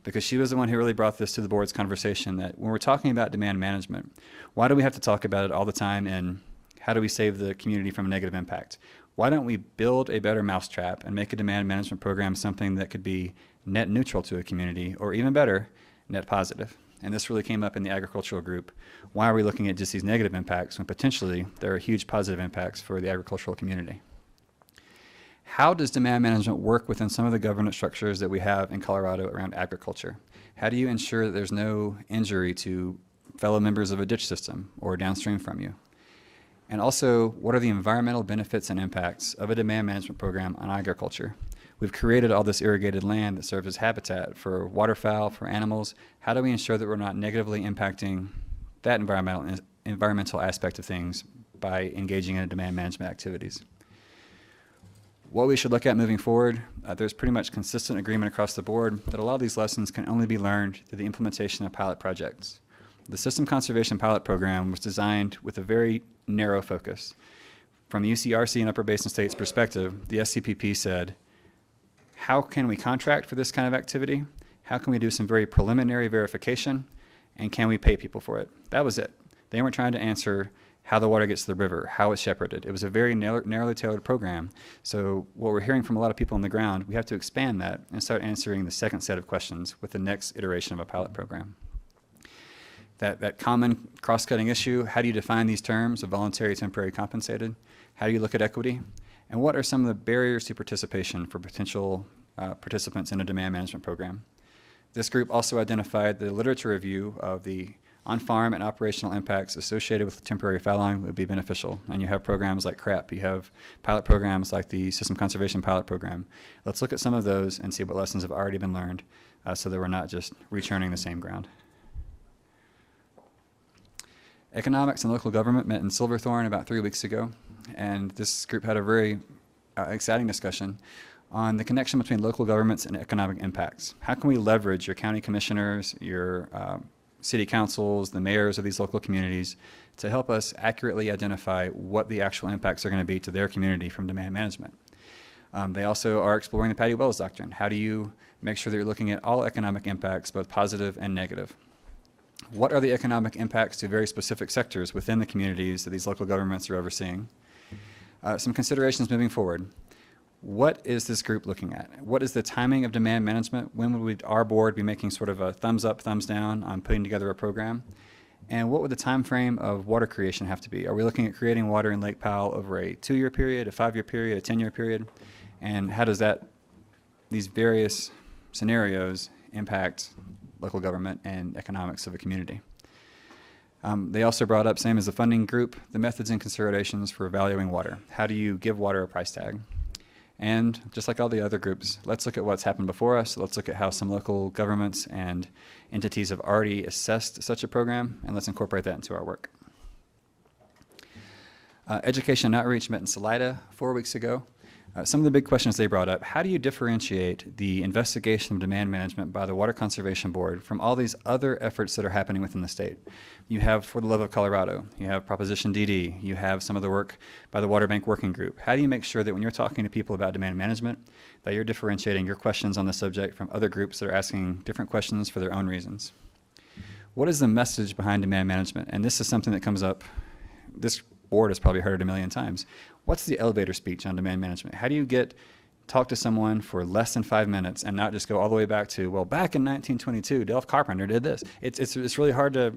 because she was the one who really brought this to the board's conversation, that when we're talking about demand management, why do we have to talk about it all the time and how do we save the community from a negative impact? Why don't we build a better mousetrap and make a demand management program something that could be net neutral to a community, or even better, net positive? And this really came up in the agricultural group. Why are we looking at just these negative impacts when potentially there are huge positive impacts for the agricultural community? How does demand management work within some of the governance structures that we have in Colorado around agriculture? How do you ensure that there's no injury to fellow members of a ditch system or downstream from you? And also, what are the environmental benefits and impacts of a demand management program on agriculture? We've created all this irrigated land that serves as habitat for waterfowl, for animals. How do we ensure that we're not negatively impacting that environmental aspect of things by engaging in demand management activities? What we should look at moving forward, there's pretty much consistent agreement across the board that a lot of these lessons can only be learned through the implementation of pilot projects. The System Conservation Pilot Program was designed with a very narrow focus. From the UCRC and Upper Basin States perspective, the SCPP said, how can we contract for this kind of activity? How can we do some very preliminary verification? And can we pay people for it? That was it. They weren't trying to answer how the water gets to the river, how it's shepherded. It was a very narrowly tailored program. So what we're hearing from a lot of people on the ground, we have to expand that and start answering the second set of questions with the next iteration of a pilot program. That common cross-cutting issue, how do you define these terms of voluntary, temporary, compensated? How do you look at equity? And what are some of the barriers to participation for potential participants in a demand management program? This group also identified the literature review of the on-farm and operational impacts associated with temporary fallowing would be beneficial. And you have programs like CRAP, you have pilot programs like the System Conservation Pilot Program. Let's look at some of those and see what lessons have already been learned so that we're not just rechurning the same ground. Economics and local government met in Silverthorne about 3 weeks ago, and this group had a very exciting discussion on the connection between local governments and economic impacts. How can we leverage your county commissioners, your city councils, the mayors of these local communities to help us accurately identify what the actual impacts are going to be to their community from demand management? They also are exploring the Patty Wells Doctrine. How do you make sure that you're looking at all economic impacts, both positive and negative? What are the economic impacts to very specific sectors within the communities that these local governments are overseeing? Some considerations moving forward. What is this group looking at? What is the timing of demand management? When would our board be making sort of a thumbs up, thumbs down on putting together a program? And what would the time frame of water creation have to be? Are we looking at creating water in Lake Powell over a 2-year period, a 5-year period, a 10-year period? And how does these various scenarios impact local government and economics of a community? They also brought up, same as the funding group, the methods and considerations for valuing water. How do you give water a price tag? And just like all the other groups, let's look at what's happened before us. Let's look at how some local governments and entities have already assessed such a program, and let's incorporate that into our work. Education and outreach met in Salida 4 weeks ago. Some of the big questions they brought up: how do you differentiate the investigation of demand management by the Water Conservation Board from all these other efforts that are happening within the state? You have For the Love of Colorado, you have Proposition DD, you have some of the work by the Water Bank Working Group. How do you make sure that when you're talking to people about demand management, that you're differentiating your questions on the subject from other groups that are asking different questions for their own reasons? What is the message behind demand management? And this is something that comes up, this board has probably heard it a million times. What's the elevator speech on demand management? How do you talk to someone for less than 5 minutes and not just go all the way back to, well, back in 1922, Delph Carpenter did this. It's really hard to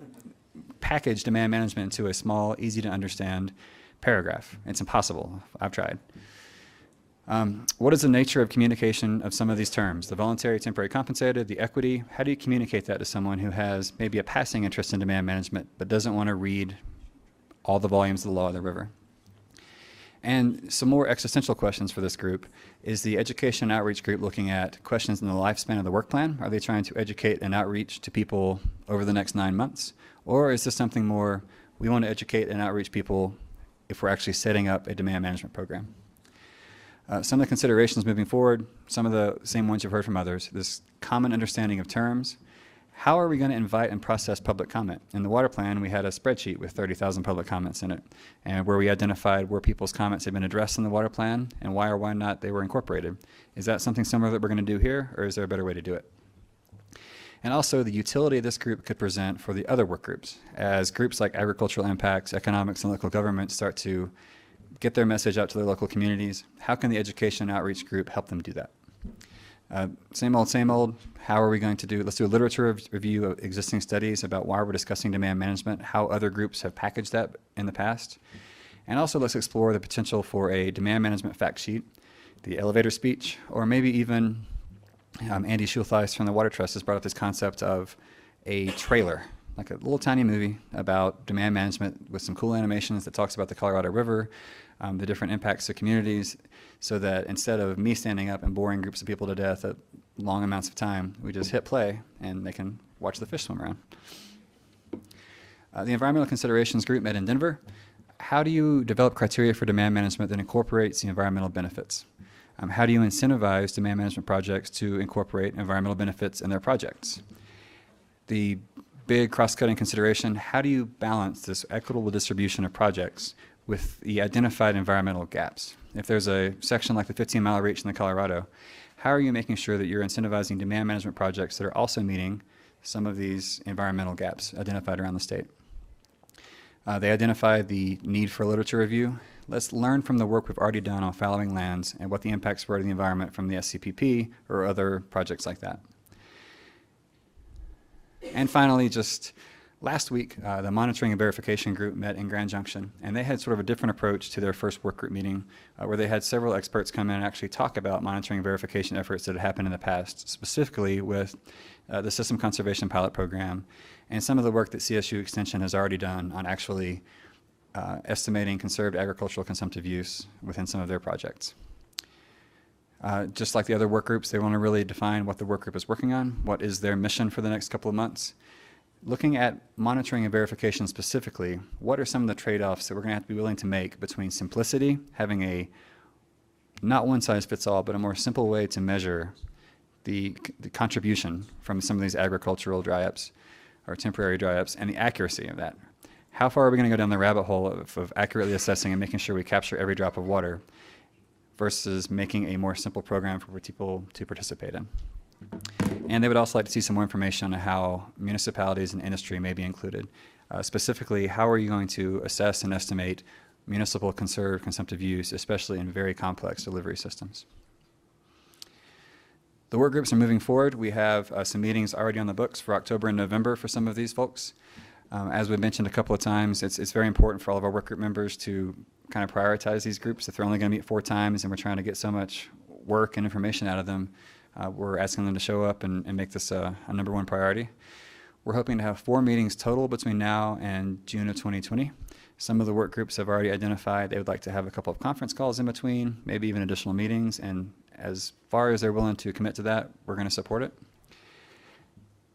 package demand management into a small, easy to understand paragraph. It's impossible. I've tried. What is the nature of communication of some of these terms? The voluntary, temporary, compensated, the equity. How do you communicate that to someone who has maybe a passing interest in demand management but doesn't want to read all the volumes of the law of the river? And some more existential questions for this group. Is the education and outreach group looking at questions in the lifespan of the work plan? Are they trying to educate and outreach to people over the next 9 months? Or is this something more, we want to educate and outreach people if we're actually setting up a demand management program? Some of the considerations moving forward, some of the same ones you've heard from others, this common understanding of terms. How are we going to invite and process public comment? In the water plan, we had a spreadsheet with 30,000 public comments in it, and where we identified where people's comments had been addressed in the water plan and why or why not they were incorporated. Is that something similar that we're going to do here, or is there a better way to do it? And also the utility this group could present for the other work groups. As groups like agricultural impacts, economics, and local government start to get their message out to their local communities, how can the education and outreach group help them do that? Same old. How are we going to do, let's do a literature review of existing studies about why we're discussing demand management, how other groups have packaged that in the past. And also let's explore the potential for a demand management fact sheet, the elevator speech, or maybe even Andy Schultheis from the Water Trust has brought up this concept of a trailer, like a little tiny movie about demand management with some cool animations that talks about the Colorado River, the different impacts to communities, so that instead of me standing up and boring groups of people to death at long amounts of time, we just hit play and they can watch the fish swim around. The Environmental Considerations Group met in Denver. How do you develop criteria for demand management that incorporates the environmental benefits? How do you incentivize demand management projects to incorporate environmental benefits in their projects? The big cross-cutting consideration, how do you balance this equitable distribution of projects with the identified environmental gaps? If there's a section like the 15-mile reach in the Colorado, how are you making sure that you're incentivizing demand management projects that are also meeting some of these environmental gaps identified around the state? They identified the need for a literature review. Let's learn from the work we've already done on fallowing lands and what the impacts were to the environment from the SCPP or other projects like that. And finally, just last week, the Monitoring and Verification Group met in Grand Junction, and they had sort of a different approach to their first work group meeting, where they had several experts come in and actually talk about monitoring and verification efforts that had happened in the past, specifically with the System Conservation Pilot Program and some of the work that CSU Extension has already done on actually estimating conserved agricultural consumptive use within some of their projects. Just like the other work groups, they want to really define what the work group is working on, what is their mission for the next couple of months. Looking at monitoring and verification specifically, what are some of the trade-offs that we're going to have to be willing to make between simplicity, having a not one-size-fits-all, but a more simple way to measure the contribution from some of these agricultural dry-ups or temporary dry-ups, and the accuracy of that. How far are we going to go down the rabbit hole of accurately assessing and making sure we capture every drop of water versus making a more simple program for people to participate in? And they would also like to see some more information on how municipalities and industry may be included. Specifically, how are you going to assess and estimate municipal conserved consumptive use, especially in very complex delivery systems? The work groups are moving forward. We have some meetings already on the books for October and November for some of these folks. As we mentioned a couple of times, it's very important for all of our work group members to kind of prioritize these groups. If they're only going to meet 4 times and we're trying to get so much work and information out of them, we're asking them to show up and make this a number 1 priority. We're hoping to have 4 meetings total between now and June of 2020. Some of the work groups have already identified they would like to have a couple of conference calls in between, maybe even additional meetings, and as far as they're willing to commit to that, we're going to support it.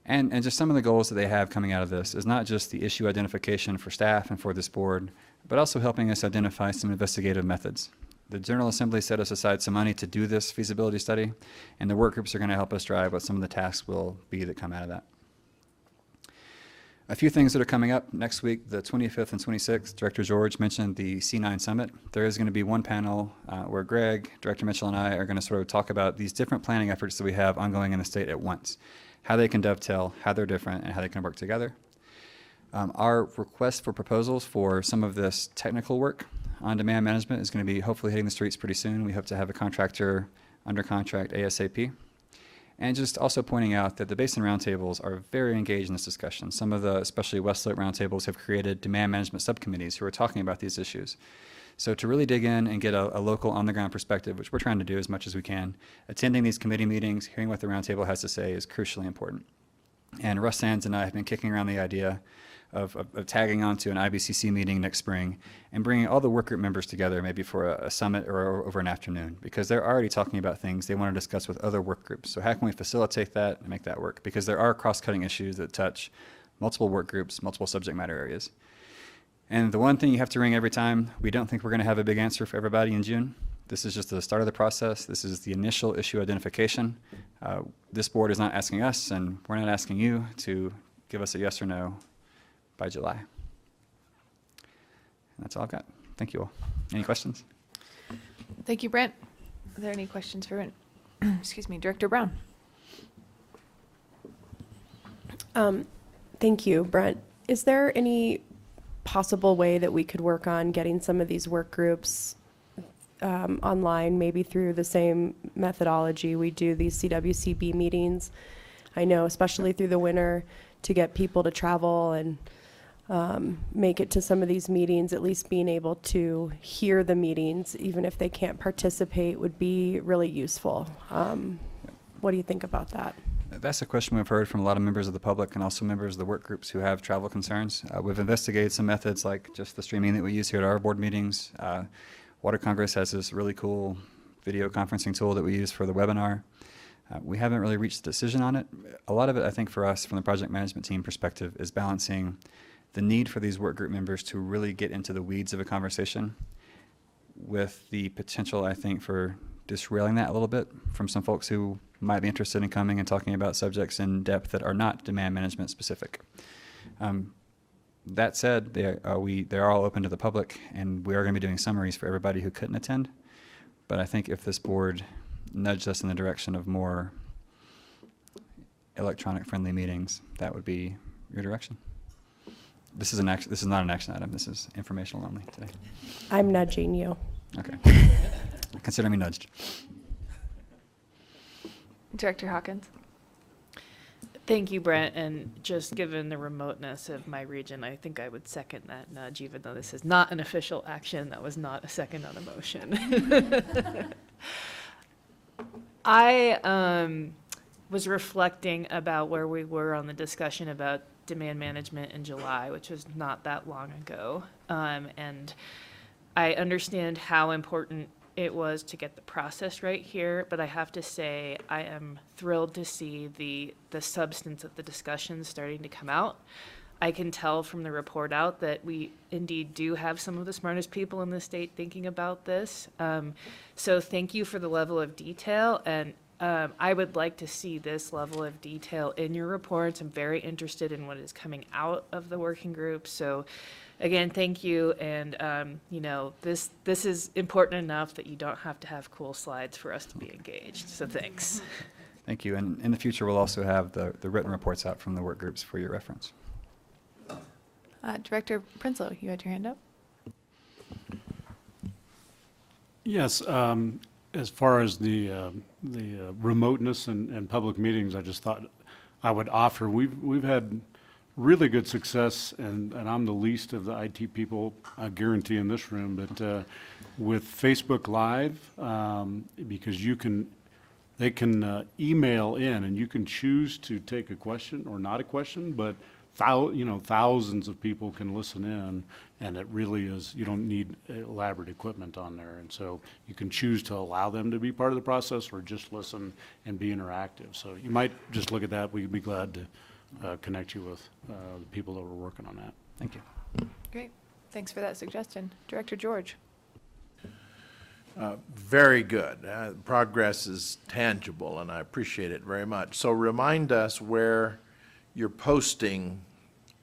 And just some of the goals that they have coming out of this is not just the issue identification for staff and for this board, but also helping us identify some investigative methods. The General Assembly set us aside some money to do this feasibility study, and the work groups are going to help us drive what some of the tasks will be that come out of that. A few things that are coming up next week, the 25th and 26th, Director George mentioned the C9 Summit. There is going to be one panel where Greg, Director Mitchell, and I are going to sort of talk about these different planning efforts that we have ongoing in the state at once, how they can dovetail, how they're different, and how they can work together. Our request for proposals for some of this technical work on demand management is going to be hopefully hitting the streets pretty soon. We hope to have a contractor under contract ASAP. And just also pointing out that the Basin Roundtables are very engaged in this discussion. Some of the, especially West Slope Roundtables, have created demand management subcommittees who are talking about these issues. So to really dig in and get a local on-the-ground perspective, which we're trying to do as much as we can, attending these committee meetings, hearing what the Roundtable has to say is crucially important. And Russ Sands and I have been kicking around the idea of tagging onto an IBCC meeting next spring and bringing all the work group members together, maybe for a summit or over an afternoon, because they're already talking about things they want to discuss with other work groups. So how can we facilitate that and make that work? Because there are cross-cutting issues that touch multiple work groups, multiple subject matter areas. And the one thing you have to ring every time, we don't think we're going to have a big answer for everybody in June. This is just the start of the process. This is the initial issue identification. This board is not asking us, and we're not asking you to give us a yes or no by July. And that's all I've got. Thank you all. Any questions? Thank you, Brent. Are there any questions for Brent? Excuse me, Director Brown. Thank you, Brent. Is there any possible way that we could work on getting some of these work groups online, maybe through the same methodology we do these CWCB meetings? I know, especially through the winter, to get people to travel and make it to some of these meetings, at least being able to hear the meetings, even if they can't participate, would be really useful. What do you think about that? That's a question we've heard from a lot of members of the public and also members of the work groups who have travel concerns. We've investigated some methods like just the streaming that we use here at our board meetings. Water Congress has this really cool video conferencing tool that we use for the webinar. We haven't really reached a decision on it. A lot of it, I think, for us from the project management team perspective is balancing the need for these work group members to really get into the weeds of a conversation with the potential, I think, for disrailing that a little bit from some folks who might be interested in coming and talking about subjects in depth that are not demand management specific. That said, they're all open to the public, and we are going to be doing summaries for everybody who couldn't attend. But I think if this board nudged us in the direction of more electronic-friendly meetings, that would be your direction. This is not an action item. This is informational only today. I'm nudging you. Okay. Consider me nudged. Director Hawkins. Thank you, Brent. And just given the remoteness of my region, I think I would second that nudge, even though this is not an official action. That was not a second on a motion. I was reflecting about where we were on the discussion about demand management in July, which was not that long ago. And I understand how important it was to get the process right here, but I have to say I am thrilled to see the substance of the discussion starting to come out. I can tell from the report out that we indeed do have some of the smartest people in the state thinking about this. So thank you for the level of detail, and I would like to see this level of detail in your reports. I'm very interested in what is coming out of the working group. So again, thank you, and you know, this is important enough that you don't have to have cool slides for us to be engaged. So thanks. Thank you. And in the future, we'll also have the written reports out from the work groups for your reference. Director Prinsloo, you had your hand up? Yes, as far as the remoteness and public meetings, I just thought I would offer, we've had really good success, and I'm the least of the IT people, I guarantee, in this room, but with Facebook Live, because they can email in, and you can choose to take a question or not a question, but thousands of people can listen in, and it really is, you don't need elaborate equipment on there. And so you can choose to allow them to be part of the process or just listen and be interactive. So you might just look at that. We'd be glad to connect you with the people that were working on that. Thank you. Great. Thanks for that suggestion. Director George? Very good. Progress is tangible, and I appreciate it very much. So remind us where you're posting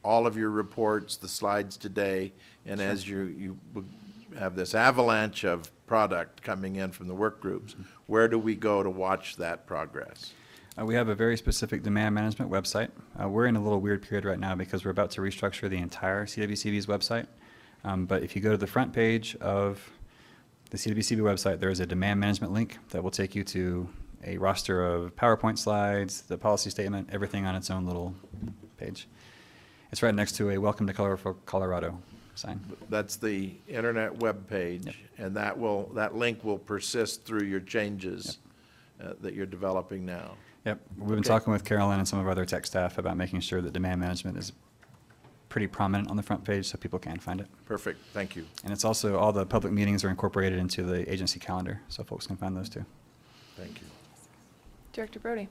all of your reports, the slides today, and as you have this avalanche of product coming in from the work groups, where do we go to watch that progress? We have a very specific demand management website. We're in a little weird period right now because we're about to restructure the entire CWCB's website. But if you go to the front page of the CWCB website, there is a demand management link that will take you to a roster of PowerPoint slides, the policy statement, everything on its own little page. It's right next to a Welcome to Colorful Colorado sign. That's the internet web page, Yep. and that link will persist through your changes that you're developing now. Yep. We've been talking with Carolyn and some of our other tech staff about making sure that demand management is pretty prominent on the front page so people can find it. Perfect. Thank you. And it's also, all the public meetings are incorporated into the agency calendar, so folks can find those too. Thank you. Director Brody?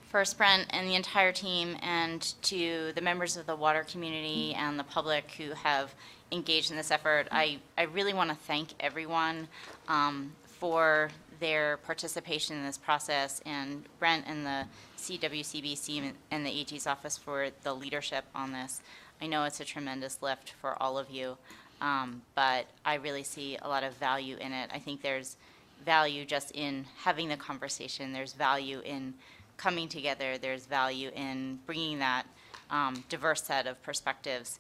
First, Brent and the entire team, and to the members of the water community and the public who have engaged in this effort, I really want to thank everyone for their participation in this process, and Brent and the CWCB team and the AG's office for the leadership on this. I know it's a tremendous lift for all of you, but I really see a lot of value in it. I think there's value just in having the conversation. There's value in coming together. There's value in bringing that diverse set of perspectives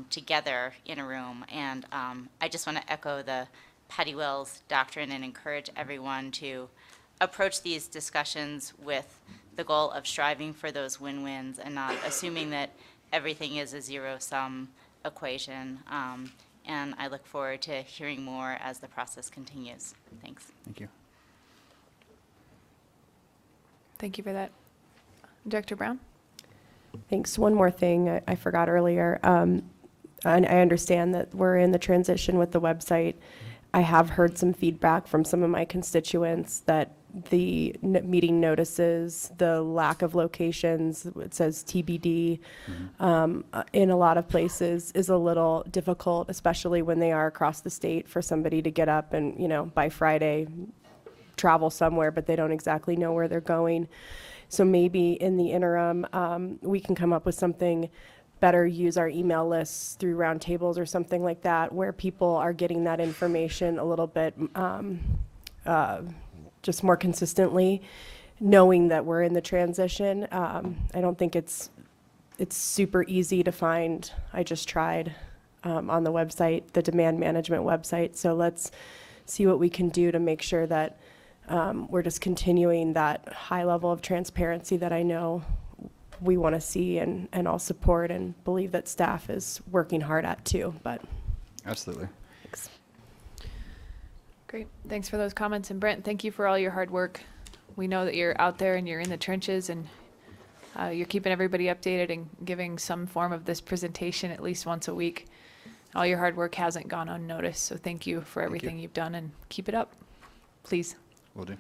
together in a room. And I just want to echo the Patty Wells doctrine and encourage everyone to approach these discussions with the goal of striving for those win-wins and not assuming that everything is a zero-sum equation. And I look forward to hearing more as the process continues. Thanks. Thank you. Thank you for that. Director Brown? Thanks. One more thing I forgot earlier. And I understand that we're in the transition with the website. I have heard some feedback from some of my constituents that the meeting notices, the lack of locations, it says TBD, in a lot of places is a little difficult, especially when they are across the state, for somebody to get up and, by Friday, travel somewhere, but they don't exactly know where they're going. So maybe in the interim, we can come up with something better, use our email lists through roundtables or something like that, where people are getting that information a little bit just more consistently, knowing that we're in the transition. I don't think it's super easy to find. I just tried on the website, the demand management website. So let's see what we can do to make sure that we're just continuing that high level of transparency that I know we want to see and all support and believe that staff is working hard at too. But Absolutely. thanks. Great. Thanks for those comments. And Brent, thank you for all your hard work we know that you're out there and you're in the trenches and you're keeping everybody updated and giving some form of this presentation at least once a week. All your hard work hasn't gone unnoticed, so thank you for everything you've done, and keep it up, please. Will do.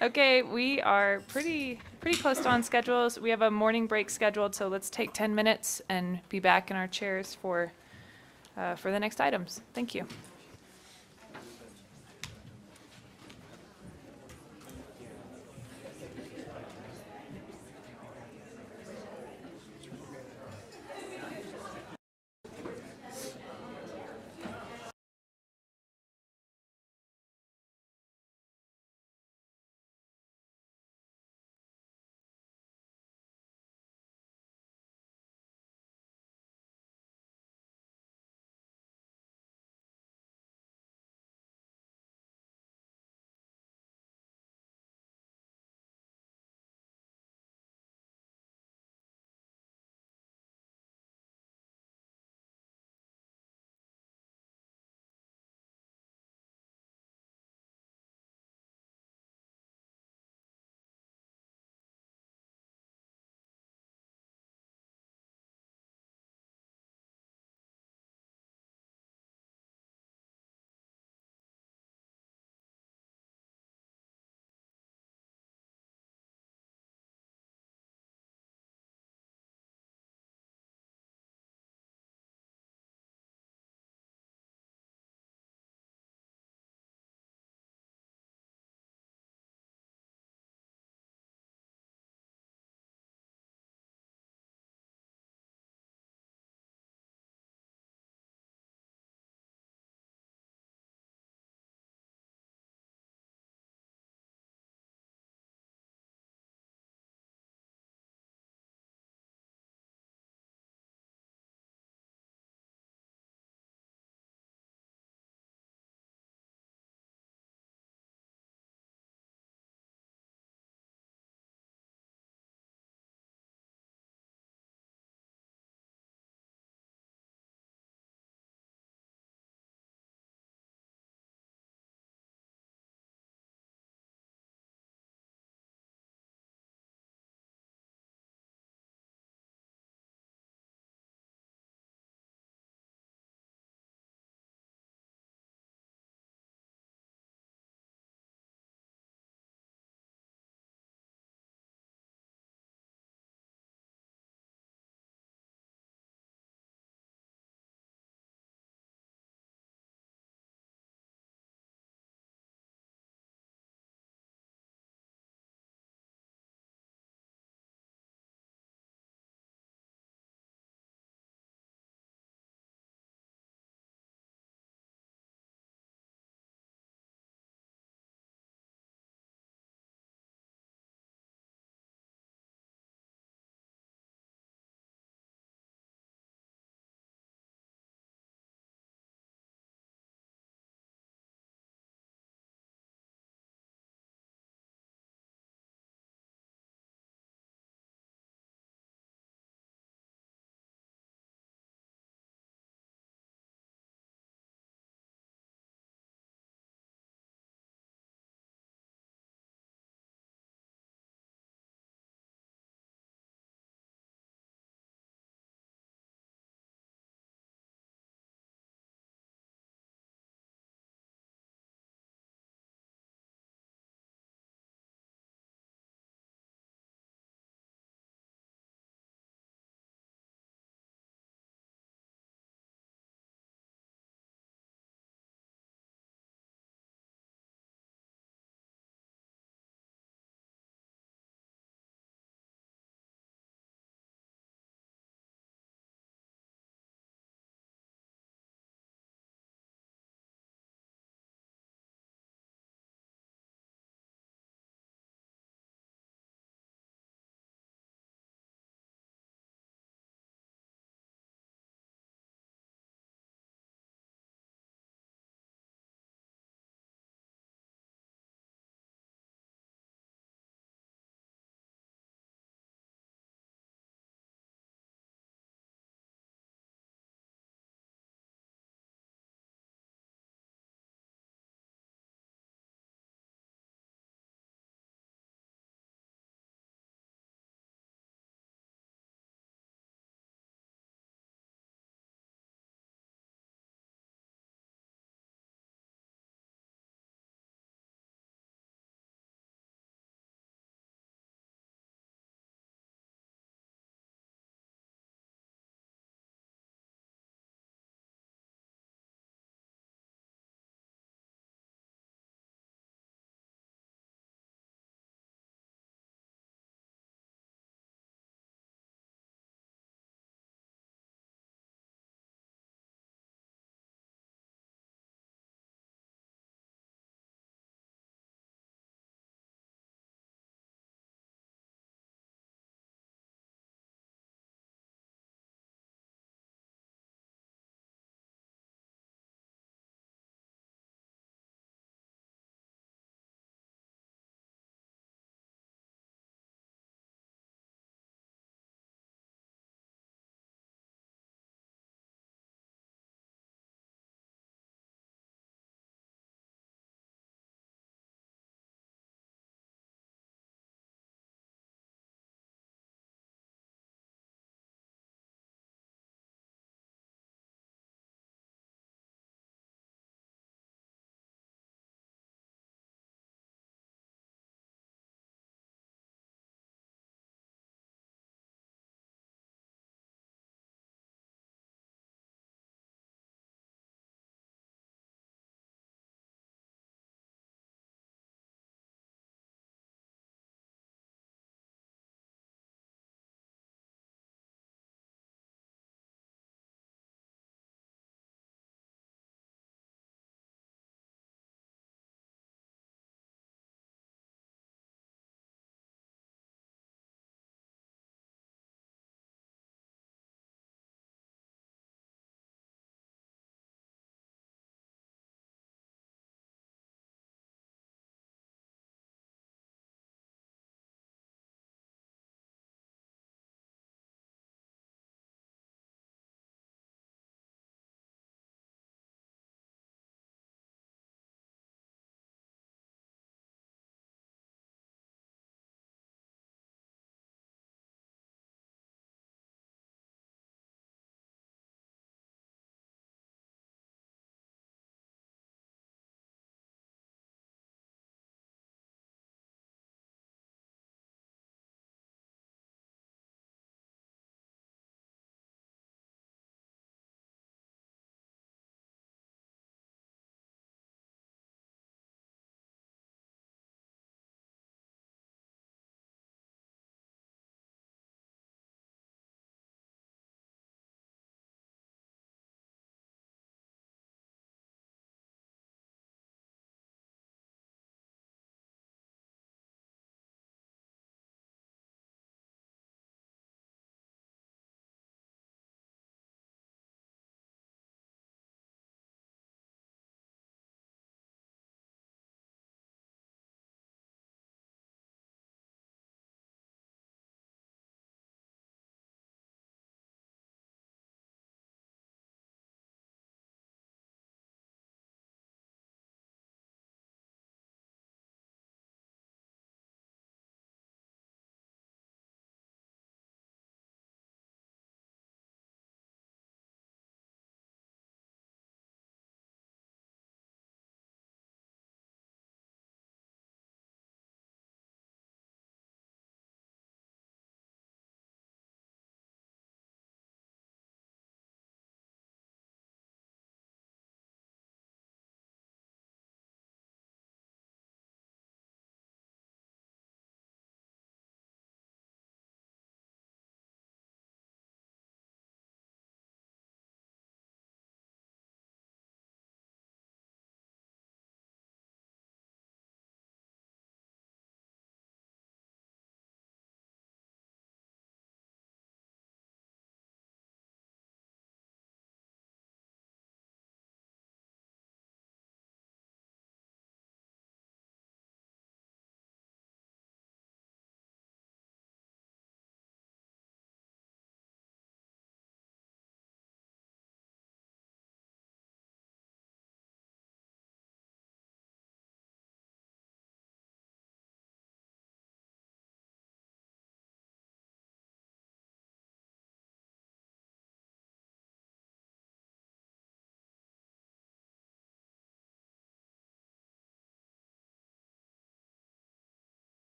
Okay, we are pretty close to on schedules. We have a morning break scheduled, so let's take 10 minutes and be back in our chairs for the next items. Thank you.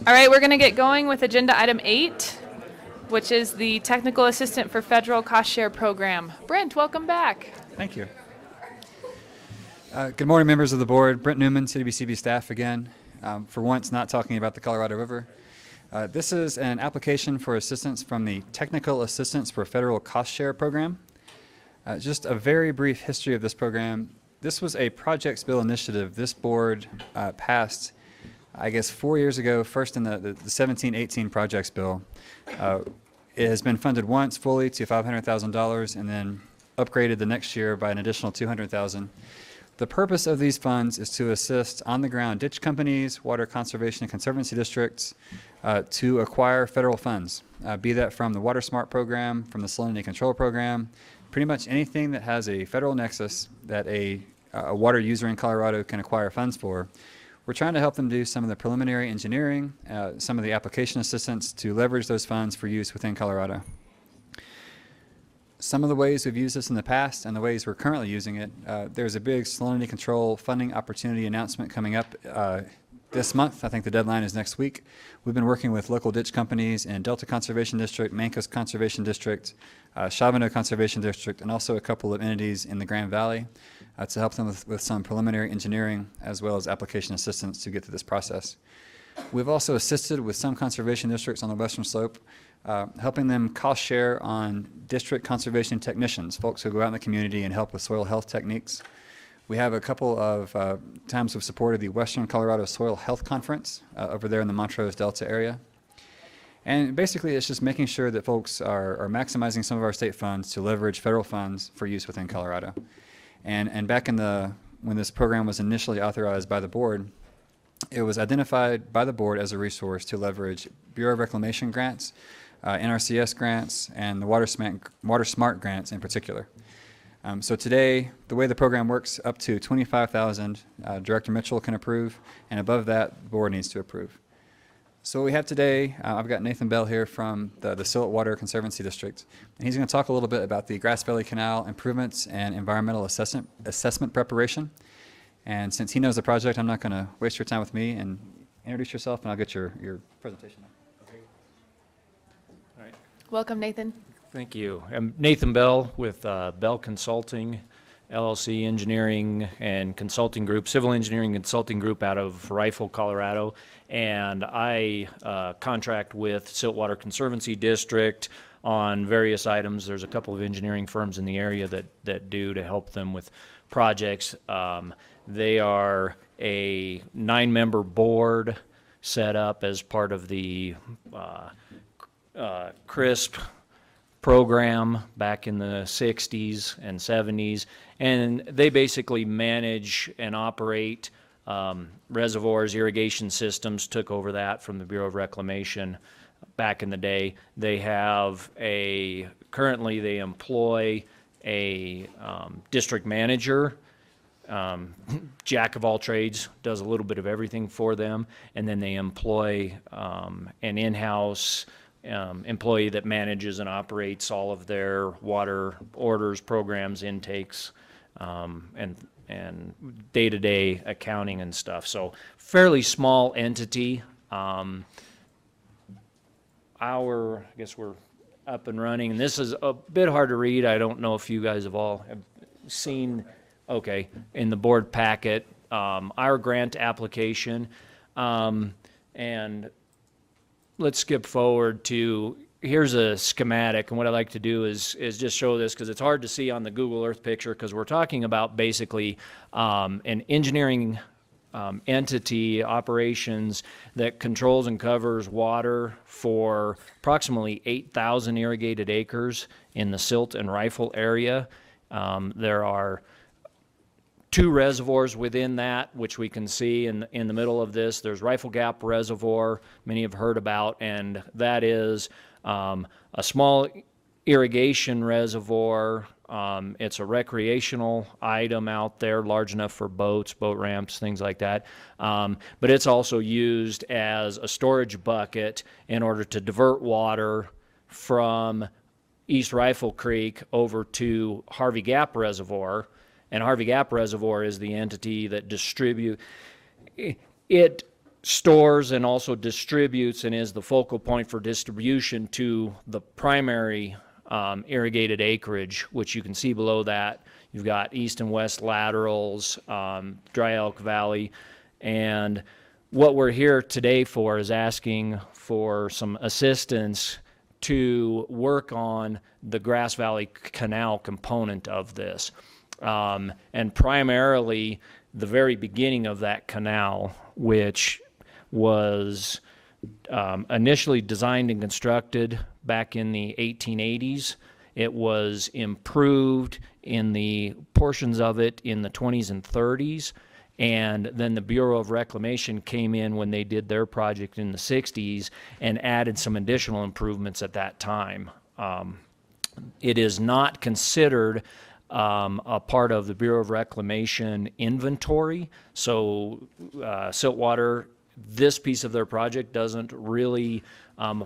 All right, we're going to get going with agenda item 8, which is the Technical Assistant for Federal Cost Share Program. Brent, welcome back. Thank you. Good morning, members of the board. Brent Newman, CWCB staff again. For once, not talking about the Colorado River. This is an application for assistance from the Technical Assistance for Federal Cost Share Program. Just a very brief history of this program. This was a projects bill initiative this board passed, I guess, 4 years ago, first in the 17-18 projects bill. It has been funded once fully to $500,000 and then upgraded the next year by an additional $200,000. The purpose of these funds is to assist on-the-ground ditch companies, water conservation and conservancy districts to acquire federal funds, be that from the Water Smart program, from the Salinity Control program, pretty much anything that has a federal nexus that a water user in Colorado can acquire funds for. We're trying to help them do some of the preliminary engineering, some of the application assistance to leverage those funds for use within Colorado. Some of the ways we've used this in the past and the ways we're currently using it, there's a big salinity control funding opportunity announcement coming up this month. I think the deadline is next week. We've been working with local ditch companies in Delta Conservation District, Mancos Conservation District, Chavano Conservation District, and also a couple of entities in the Grand Valley to help them with some preliminary engineering as well as application assistance to get through this process. We've also assisted with some conservation districts on the western slope, helping them cost share on district conservation technicians, folks who go out in the community and help with soil health techniques. We have a couple of times we've supported the Western Colorado Soil Health Conference over there in the Montrose Delta area. And basically it's just making sure that folks are maximizing some of our state funds to leverage federal funds for use within Colorado. And back in when this program was initially authorized by the board, it was identified by the board as a resource to leverage Bureau of Reclamation grants, NRCS grants, and the Water Smart grants in particular. So today, the way the program works, up to $25,000, Director Mitchell can approve, and above that, the board needs to approve. So what we have today, I've got Nathan Bell here from the Siltwater Conservancy District, and he's going to talk a little bit about the Grass Valley Canal improvements and environmental assessment preparation. And since he knows the project, I'm not going to waste your time with me, and introduce yourself, and I'll get your presentation. All right. Welcome, Nathan. Thank you. I'm Nathan Bell with Bell Consulting, LLC Engineering and Consulting Group, Civil Engineering Consulting Group out of Rifle, Colorado. And I contract with Siltwater Conservancy District on various items. There's a couple of engineering firms in the area that do to help them with projects. They are a 9-member board set up as part of the CRISP program back in the 60s and 70s, and they basically manage and operate reservoirs, irrigation systems, took over that from the Bureau of Reclamation back in the day. They have currently they employ a district manager, jack of all trades, does a little bit of everything for them, and then they employ an in-house employee that manages and operates all of their water orders, programs, intakes, and day-to-day accounting and stuff. So fairly small entity. I guess we're up and running, and this is a bit hard to read. I don't know if you guys have all seen, okay, in the board packet, our grant application, and let's skip forward to, here's a schematic, and what I like to do is just show this because it's hard to see on the Google Earth picture, because we're talking about basically an engineering entity, operations, that controls and covers water for approximately 8,000 irrigated acres in the Silt and Rifle area. There are 2 reservoirs within that, which we can see in the middle of this. There's Rifle Gap Reservoir, many have heard about, and that is a small irrigation reservoir. It's a recreational item out there, large enough for boats, boat ramps, things like that. But it's also used as a storage bucket in order to divert water from East Rifle Creek over to Harvey Gap Reservoir. And Harvey Gap Reservoir is the entity that it stores and also distributes and is the focal point for distribution to the primary irrigated acreage, which you can see below that. You've got east and west laterals, Dry Elk Valley, and what we're here today for is asking for some assistance to work on the Grass Valley Canal component of this. And primarily the very beginning of that canal, which was initially designed and constructed back in the 1880s. It was improved in the portions of it in the 20s and 30s. And then the Bureau of Reclamation came in when they did their project in the 60s and added some additional improvements at that time. It is not considered a part of the Bureau of Reclamation inventory. So Siltwater, this piece of their project doesn't really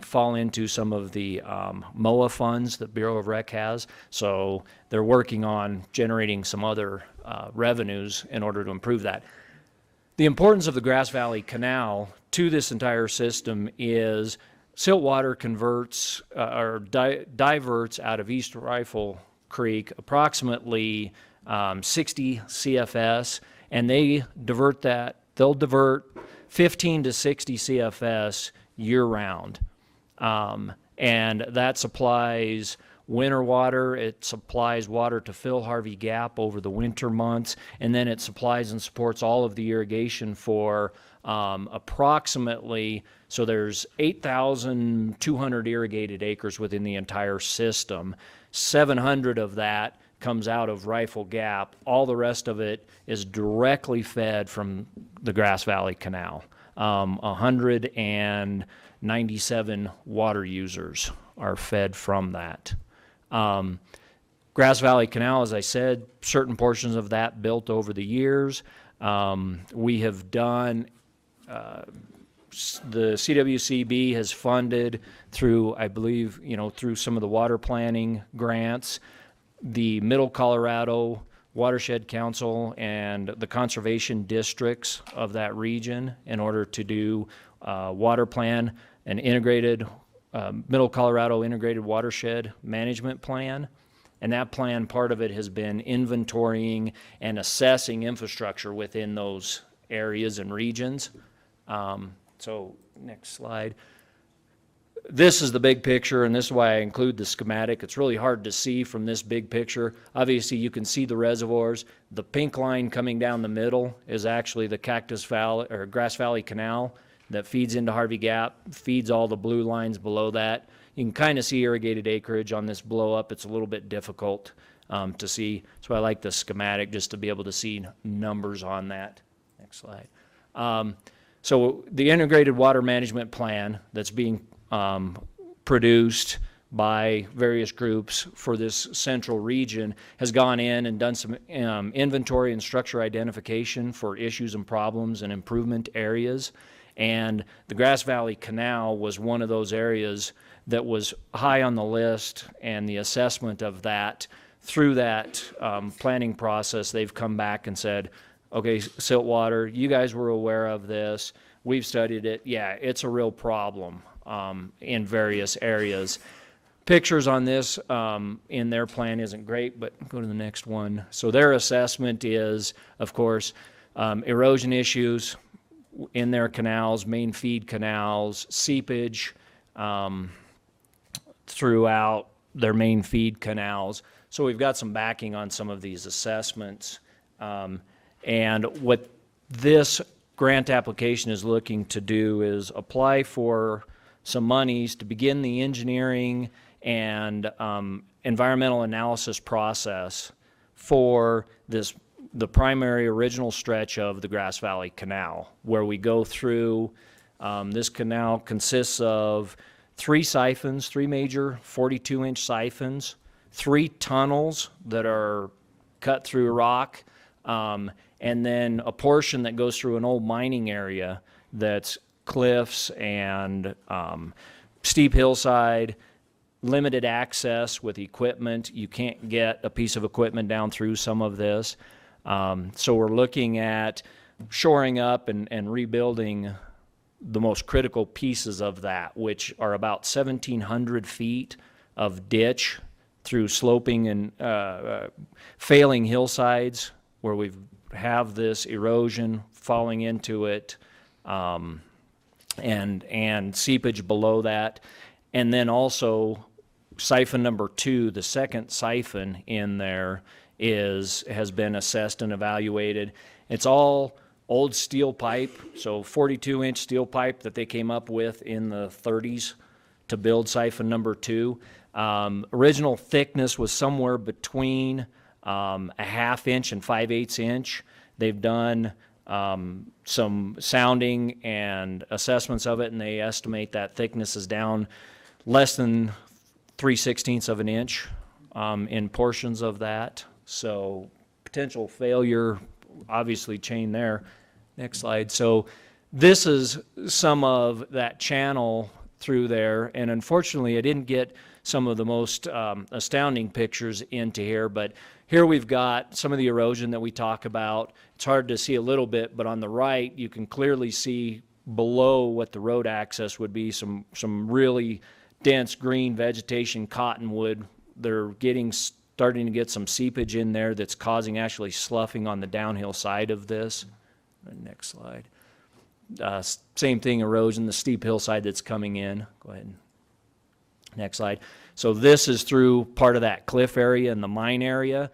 fall into some of the MOA funds that Bureau of Rec has. So they're working on generating some other revenues in order to improve that. The importance of the Grass Valley Canal to this entire system is Siltwater converts or diverts out of East Rifle Creek approximately 60 CFS, and they'll divert 15 to 60 CFS year-round. And that supplies winter water, it supplies water to fill Harvey Gap over the winter months, and then it supplies and supports all of the irrigation for approximately, so there's 8,200 irrigated acres within the entire system. 700 of that comes out of Rifle Gap. All the rest of it is directly fed from the Grass Valley Canal. 197 water users are fed from that. Grass Valley Canal, as I said, certain portions of that built over the years. We have done, the CWCB has funded through, I believe, through some of the water planning grants, the Middle Colorado Watershed Council and the conservation districts of that region in order to do water plan, an integrated Middle Colorado Integrated Watershed Management Plan. And that plan, part of it has been inventorying and assessing infrastructure within those areas and regions. So next slide. This is the big picture, and this is why I include the schematic. It's really hard to see from this big picture. Obviously, you can see the reservoirs. The pink line coming down the middle is actually the Cactus Valley or Grass Valley Canal that feeds into Harvey Gap, feeds all the blue lines below that. You can kind of see irrigated acreage on this blow up. It's a little bit difficult to see. So I like the schematic just to be able to see numbers on that. Next slide. So the integrated water management plan that's being produced by various groups for this central region has gone in and done some inventory and structure identification for issues and problems and improvement areas. And the Grass Valley Canal was one of those areas that was high on the list, and the assessment of that through that planning process, they've come back and said, okay, Siltwater, you guys were aware of this. We've studied it. Yeah, it's a real problem in various areas. Pictures on this in their plan isn't great, but go to the next one. So their assessment is, of course, erosion issues in their canals, main feed canals, seepage throughout their main feed canals. So we've got some backing on some of these assessments. And what this grant application is looking to do is apply for some monies to begin the engineering and environmental analysis process for the primary original stretch of the Grass Valley Canal, where we go through, this canal consists of 3 siphons, 3 major 42-inch siphons, 3 tunnels that are cut through rock, and then a portion that goes through an old mining area that's cliffs and steep hillside, limited access with equipment. You can't get a piece of equipment down through some of this. So we're looking at shoring up and rebuilding the most critical pieces of that, which are about 1,700 feet of ditch through sloping and failing hillsides where we have this erosion falling into it, and seepage below that. And then also siphon number 2, the second siphon in there has been assessed and evaluated. It's all old steel pipe, so 42-inch steel pipe that they came up with in the 30s to build siphon number 2. Original thickness was somewhere between a 1/2 inch and 5/8 inch. They've done some sounding and assessments of it, and they estimate that thickness is down less than 3/16 of an inch in portions of that. So potential failure, obviously chain there. Next slide. So this is some of that channel through there, and unfortunately I didn't get some of the most astounding pictures into here, but here we've got some of the erosion that we talk about. It's hard to see a little bit, but on the right you can clearly see below what the road access would be some really dense green vegetation, cottonwood. They're starting to get some seepage in there that's causing actually sloughing on the downhill side of this. Next slide. Same thing, erosion, the steep hillside that's coming in. Go ahead. Next slide. So this is through part of that cliff area and the mine area.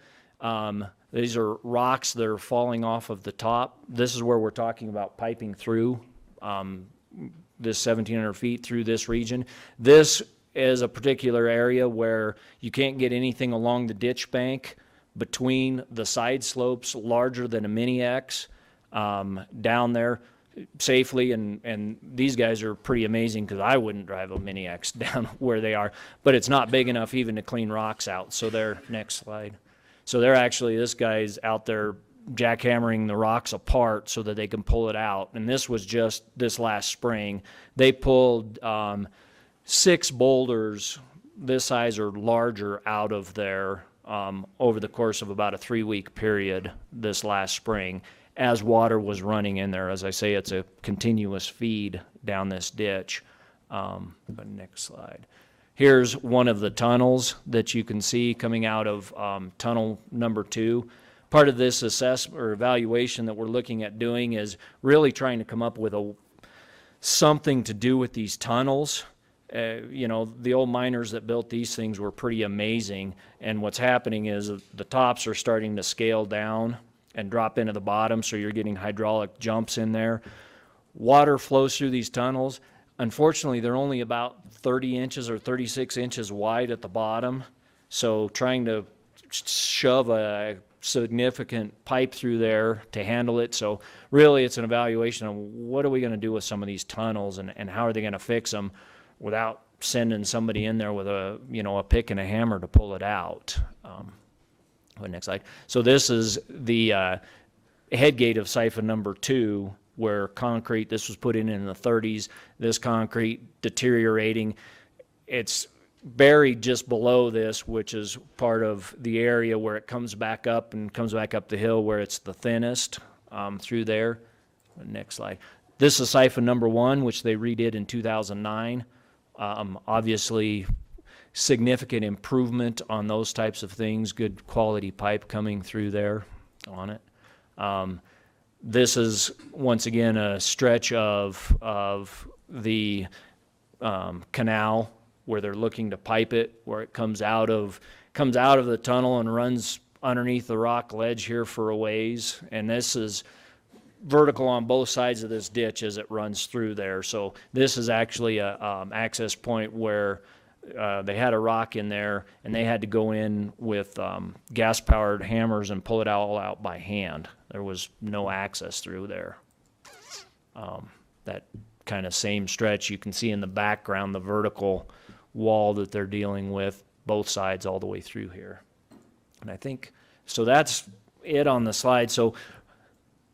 These are rocks that are falling off of the top. This is where we're talking about piping through this 1,700 feet through this region. This is a particular area where you can't get anything along the ditch bank between the side slopes larger than a Mini X down there safely, and these guys are pretty amazing because I wouldn't drive a Mini X down where they are, but it's not big enough even to clean rocks out. So next slide. So they're actually, this guy's out there jackhammering the rocks apart so that they can pull it out. And this was just this last spring. They pulled 6 boulders this size or larger out of there over the course of about a 3-week period this last spring as water was running in there. As I say, it's a continuous feed down this ditch. But next slide. Here's one of the tunnels that you can see coming out of tunnel number 2. Part of this assessment or evaluation that we're looking at doing is really trying to come up with something to do with these tunnels. You know, the old miners that built these things were pretty amazing, and what's happening is the tops are starting to scale down and drop into the bottom, so you're getting hydraulic jumps in there. Water flows through these tunnels. Unfortunately, they're only about 30 inches or 36 inches wide at the bottom, so trying to shove a significant pipe through there to handle it. So really it's an evaluation of what are we going to do with some of these tunnels, and how are they going to fix them without sending somebody in there with a pick and a hammer to pull it out. Next slide. So this is the head gate of siphon number 2, where concrete, this was put in the 30s, this concrete deteriorating. It's buried just below this, which is part of the area where it comes back up the hill where it's the thinnest through there. Next slide. This is siphon number 1, which they redid in 2009. Obviously, significant improvement on those types of things, good quality pipe coming through there on it. This is, once again, a stretch of the canal where they're looking to pipe it, where it comes out of the tunnel and runs underneath the rock ledge here for a ways. And this is vertical on both sides of this ditch as it runs through there. So this is actually a access point where they had a rock in there, and they had to go in with gas-powered hammers and pull it all out by hand. There was no access through there. That kind of same stretch. You can see in the background the vertical wall that they're dealing with, both sides all the way through here. And I think, so that's it on the slide. So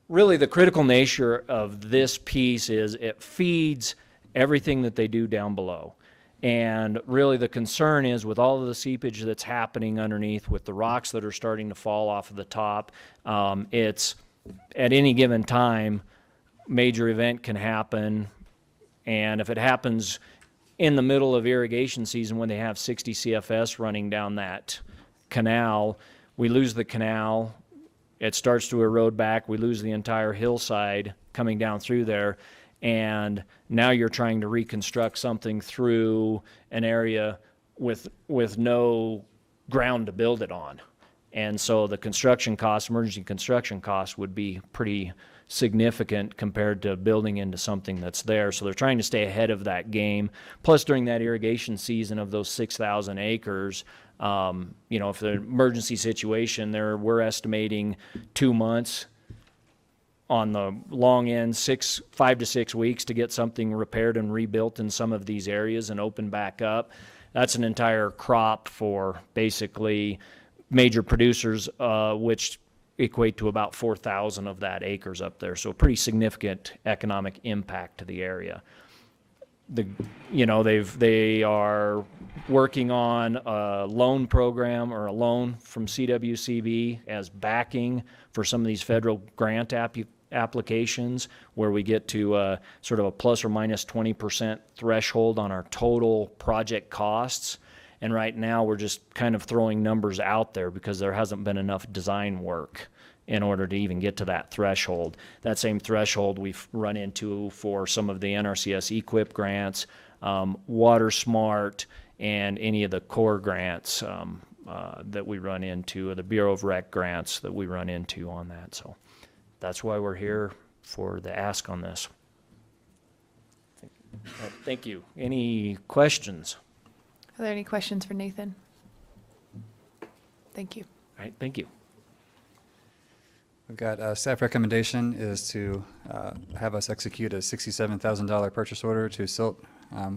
really the critical nature of this piece is it feeds everything that they do down below. And really the concern is with all of the seepage that's happening underneath, with the rocks that are starting to fall off of the top, it's at any given time, major event can happen. And if it happens in the middle of irrigation season when they have 60 CFS running down that canal, we lose the canal, it starts to erode back, we lose the entire hillside coming down through there, and now you're trying to reconstruct something through an area with no ground to build it on. And so the construction costs, emergency construction costs, would be pretty significant compared to building into something that's there. So they're trying to stay ahead of that game. Plus, during that irrigation season of those 6,000 acres, if the emergency situation there, we're estimating 2 months. On the long end, 5 to 6 weeks to get something repaired and rebuilt in some of these areas and open back up. That's an entire crop for basically major producers, which equate to about 4,000 of that acres up there. So a pretty significant economic impact to the area. They are working on a loan program or a loan from CWCB as backing for some of these federal grant applications, where we get to sort of a plus or minus 20% threshold on our total project costs. And right now we're just kind of throwing numbers out there because there hasn't been enough design work in order to even get to that threshold. That same threshold we've run into for some of the NRCS EQIP grants, Water Smart, and any of the core grants that we run into, or the Bureau of Rec grants that we run into on that. So that's why we're here for the ask on this. Thank you. Any questions? Are there any questions for Nathan? Thank you. All right, thank you. We've got a staff recommendation is to have us execute a $67,000 purchase order to SILT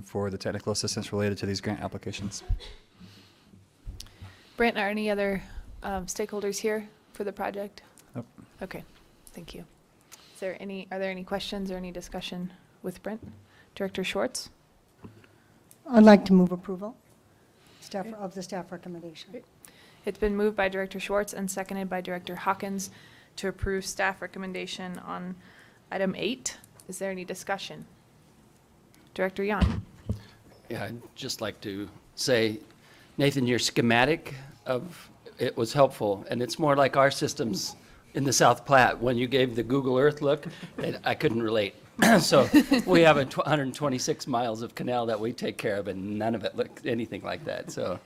for the technical assistance related to these grant applications. Brent, are any other stakeholders here for the project? Nope. Okay, thank you. Are there any questions or any discussion with Brent? Director Schwartz? I'd like to move approval of the staff recommendation. It's been moved by Director Schwartz and seconded by Director Hawkins to approve staff recommendation on item 8. Is there any discussion? Director Yan? Yeah, I'd just like to say, Nathan, your schematic of it was helpful, and it's more like our systems in the South Platte. When you gave the Google Earth look, I couldn't relate. So we have 126 miles of canal that we take care of, and none of it looked anything like that. So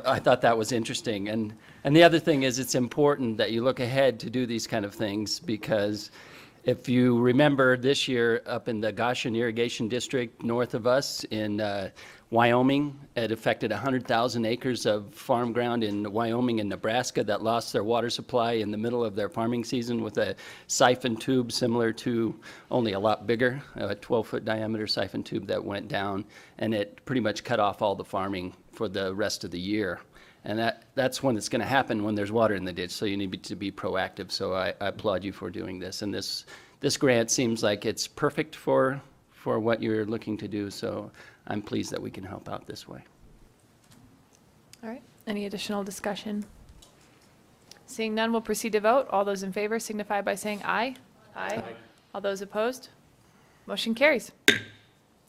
I thought that was interesting. And the other thing is, it's important that you look ahead to do these kind of things, because if you remember this year up in the Goshen Irrigation District north of us in Wyoming, it affected 100,000 acres of farm ground in Wyoming and Nebraska that lost their water supply in the middle of their farming season with a siphon tube similar to, only a lot bigger, a 12-foot diameter siphon tube that went down, and it pretty much cut off all the farming for the rest of the year. And that's when it's going to happen, when there's water in the ditch, so you need to be proactive. So I applaud you for doing this. And this grant seems like it's perfect for what you're looking to do, so I'm pleased that we can help out this way. All right, any additional discussion? Seeing none, we'll proceed to vote. All those in favor signify by saying aye. Aye. All those opposed? Motion carries.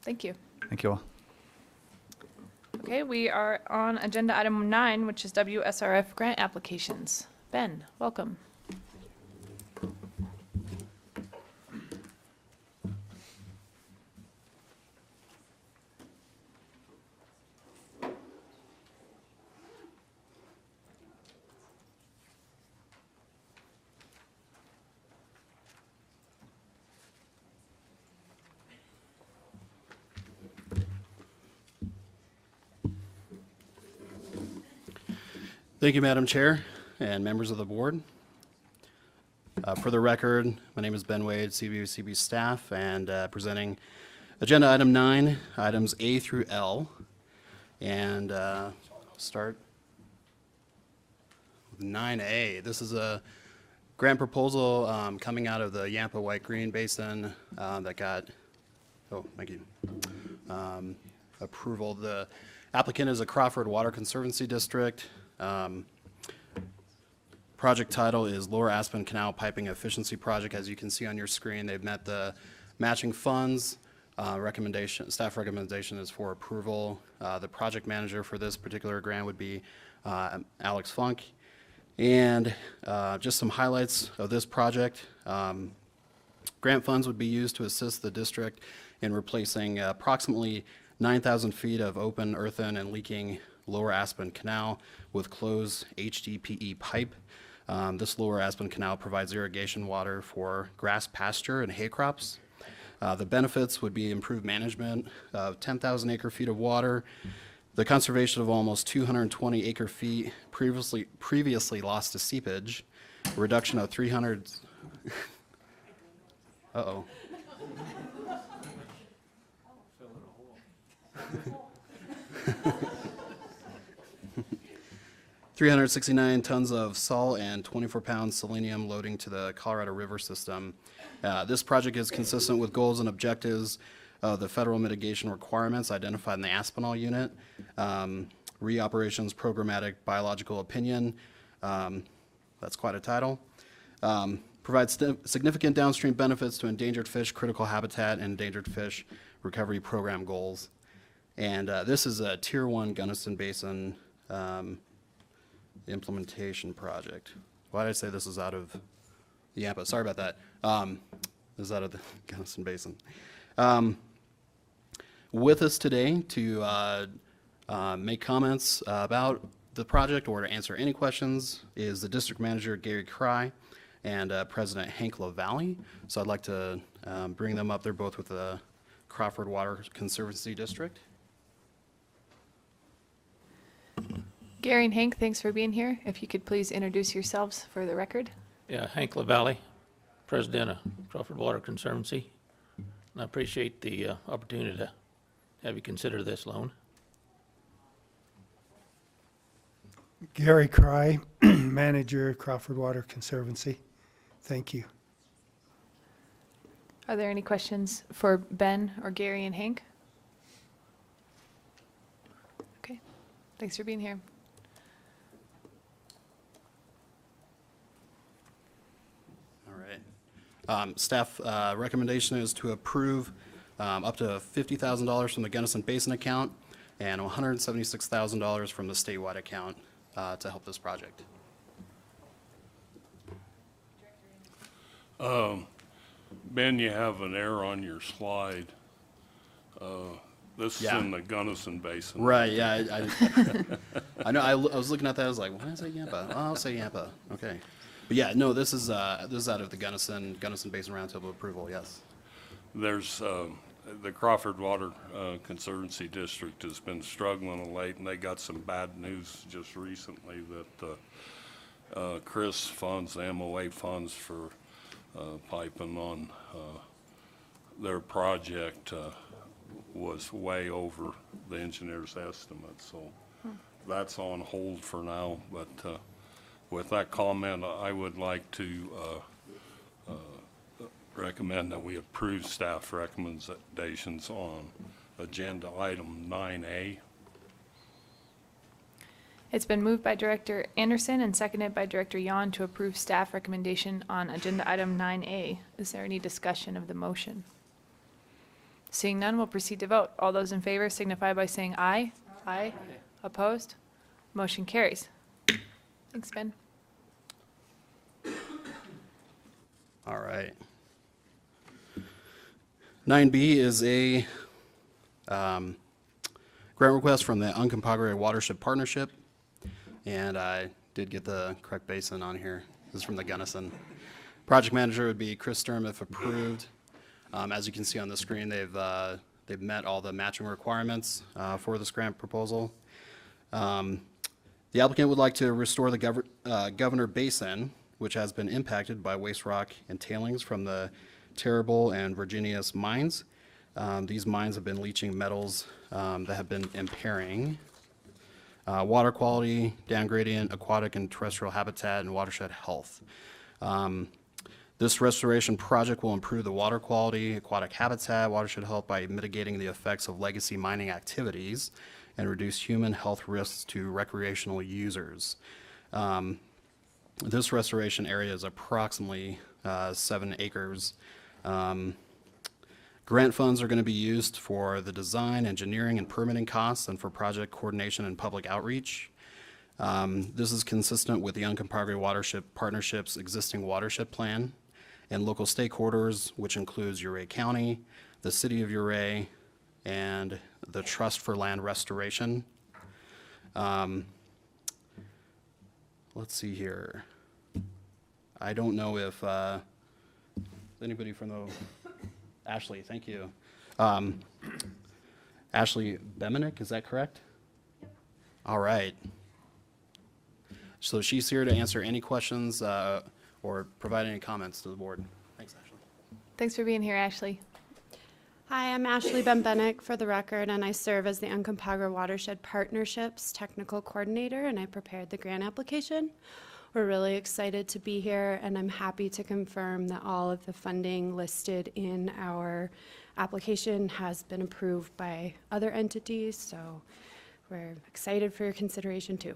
Thank you. Thank you all. Okay, we are on agenda item 9, which is WSRF grant applications. Ben, welcome. Thank you, Madam Chair and members of the board. For the record, my name is Ben Wade, CWCB staff, and presenting agenda item 9, items A through L. And I'll start with 9A. This is a grant proposal coming out of the Yampa White Green Basin that got, thank you, approval. The applicant is a Crawford Water Conservancy District. Project title is Lower Aspen Canal Piping Efficiency Project. As you can see on your screen, they've met the matching funds. Staff recommendation is for approval. The project manager for this particular grant would be Alex Funk. And just some highlights of this project. Grant funds would be used to assist the district in replacing approximately 9,000 feet of open, earthen, and leaking Lower Aspen Canal with closed HDPE pipe. This Lower Aspen Canal provides irrigation water for grass pasture and hay crops. The benefits would be improved management of 10,000 acre feet of water, the conservation of almost 220 acre feet previously lost to seepage, a reduction of 300. Uh-oh. 369 tons of salt and 24 pounds selenium loading to the Colorado River system. This project is consistent with goals and objectives of the federal mitigation requirements identified in the Aspinall unit. Reoperations Programmatic Biological Opinion, that's quite a title. Provides significant downstream benefits to endangered fish, critical habitat, and endangered fish recovery program goals. And this is a Tier 1 Gunnison Basin implementation project. Why did I say this is out of Yampa? Sorry about that. This is out of the Gunnison Basin. With us today to make comments about the project or to answer any questions is the district manager, Gary Cry, and President Hank LaValle. So I'd like to bring them up. They're both with the Crawford Water Conservancy District. Gary and Hank, thanks for being here. If you could please introduce yourselves for the record. Yeah, Hank LaValle, President of Crawford Water Conservancy. And I appreciate the opportunity to have you consider this loan. Gary Cry, Manager, Crawford Water Conservancy. Thank you. Are there any questions for Ben or Gary and Hank? Okay, thanks for being here. Staff recommendation is to approve up to $50,000 from the Gunnison Basin account and $176,000 from the statewide account to help this project. Ben, you have an error on your slide. This is Yeah. in the Gunnison Basin. Right, yeah. I know, I was looking at that, I was like, why did I say Yampa? Oh, I'll say Yampa, okay. But yeah, no, this is out of the Gunnison Basin Roundtable approval, yes. There's, the Crawford Water Conservancy District has been struggling of late, and they got some bad news just recently that CRIS funds, the MOA funds for piping on their project was way over the engineer's estimate, so that's on hold for now, but with that comment, I would like to recommend that we approve staff recommendations on agenda item 9A. It's been moved by Director Anderson and seconded by Director Yon to approve staff recommendation on agenda item 9A. Is there any discussion of the motion? Seeing none, we'll proceed to vote. All those in favor signify by saying aye. Aye. Opposed? Motion carries. Thanks, Ben. All right. 9B is a grant request from the Uncompahgre Watershed Partnership, and I did get the correct basin on here. This is from the Gunnison. Project manager would be Chris Sturm if approved. As you can see on the screen, they've met all the matching requirements for this grant proposal. The applicant would like to restore the Governor Basin, which has been impacted by waste rock and tailings from the Terrible and Virginius mines. These mines have been leaching metals that have been impairing water quality, down gradient, aquatic and terrestrial habitat, and watershed health. This restoration project will improve the water quality, aquatic habitat, watershed health by mitigating the effects of legacy mining activities and reduce human health risks to recreational users. This restoration area is approximately 7 acres. Grant funds are going to be used for the design, engineering, and permitting costs and for project coordination and public outreach. This is consistent with the Uncompahgre Watershed Partnership's existing watershed plan and local stakeholders, which includes Ouray County, the City of Ouray, and the Trust for Land Restoration. Let's see here. I don't know if anybody from the, Ashley, thank you. Ashley Bemenick, is that correct? All right. So she's here to answer any questions or provide any comments to the board. Thanks, Ashley. Thanks for being here, Ashley. Hi, I'm Ashley Bembenek for the record, and I serve as the Uncompahgre Watershed Partnerships Technical Coordinator, and I prepared the grant application. We're really excited to be here, and I'm happy to confirm that all of the funding listed in our application has been approved by other entities, so we're excited for your consideration too.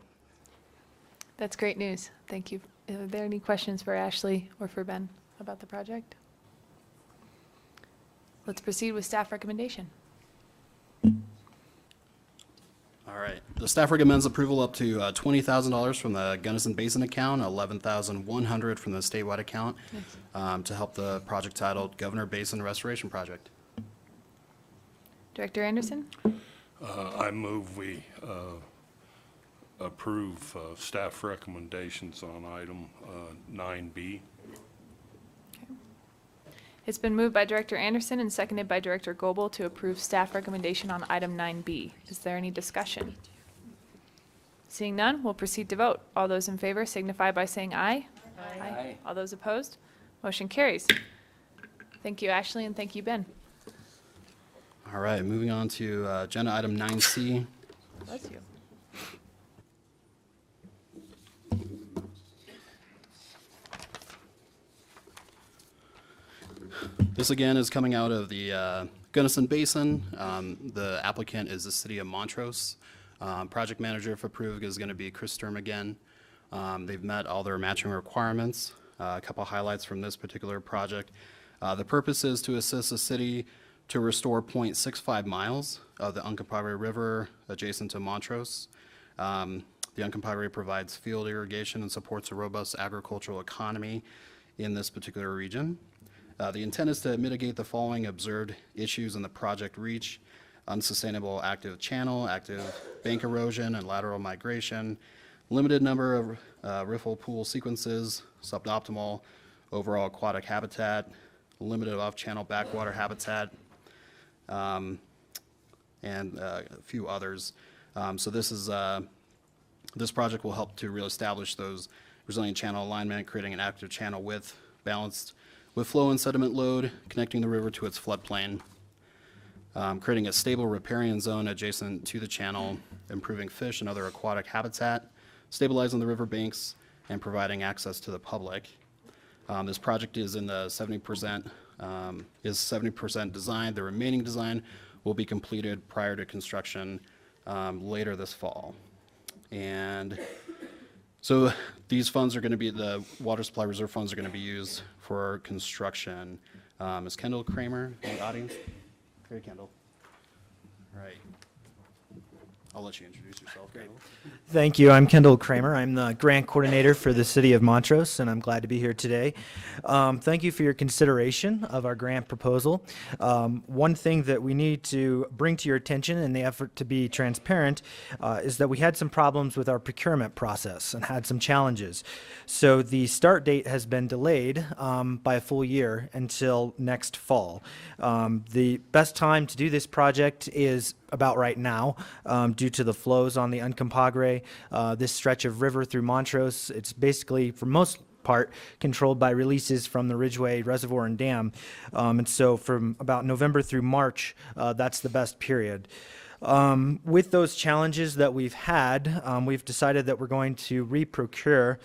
That's great news. Thank you. Are there any questions for Ashley or for Ben about the project? Let's proceed with staff recommendation. All right. The staff recommends approval up to $20,000 from the Gunnison Basin account, $11,100 from the statewide account to help the project titled Governor Basin Restoration Project. Director Anderson? I move we approve staff recommendations on item 9B. It's been moved by Director Anderson and seconded by Director Goebel to approve staff recommendation on item 9B. Is there any discussion? Seeing none, we'll proceed to vote. All those in favor signify by saying aye. Aye. All those opposed? Motion carries. Thank you, Ashley, and thank you, Ben. All right, moving on to agenda item 9C. Bless you. This again is coming out of the Gunnison Basin. The applicant is the City of Montrose. Project manager, if approved, is going to be Chris Sturm again. They've met all their matching requirements. A couple highlights from this particular project. The purpose is to assist the city to restore 0.65 miles of the Uncompahgre River adjacent to Montrose. The Uncompahgre provides field irrigation and supports a robust agricultural economy in this particular region. The intent is to mitigate the following observed issues in the project reach: unsustainable active channel, active bank erosion and lateral migration, limited number of riffle pool sequences, suboptimal overall aquatic habitat, limited off-channel backwater habitat, and a few others. So this project will help to reestablish those resilient channel alignment, creating an active channel width balanced with flow and sediment load, connecting the river to its floodplain, creating a stable riparian zone adjacent to the channel, improving fish and other aquatic habitat, stabilizing the river banks, and providing access to the public. This project is in the 70% designed. The remaining design will be completed prior to construction later this fall. And so these funds are going to be, the water supply reserve funds are going to be used for construction. Is Kendall Kramer in the audience? Here, Kendall. All right. I'll let you introduce yourself, Kendall. Thank you. I'm Kendall Kramer. I'm the grant coordinator for the City of Montrose, and I'm glad to be here today. Thank you for your consideration of our grant proposal. One thing that we need to bring to your attention in the effort to be transparent is that we had some problems with our procurement process and had some challenges. So the start date has been delayed by a full year until next fall. The best time to do this project is about right now due to the flows on the Uncompahgre, this stretch of river through Montrose. It's basically, for most part controlled by releases from the Ridgeway Reservoir and Dam. And so from about November through March, that's the best period. With those challenges that we've had, we've decided that we're going to reprocure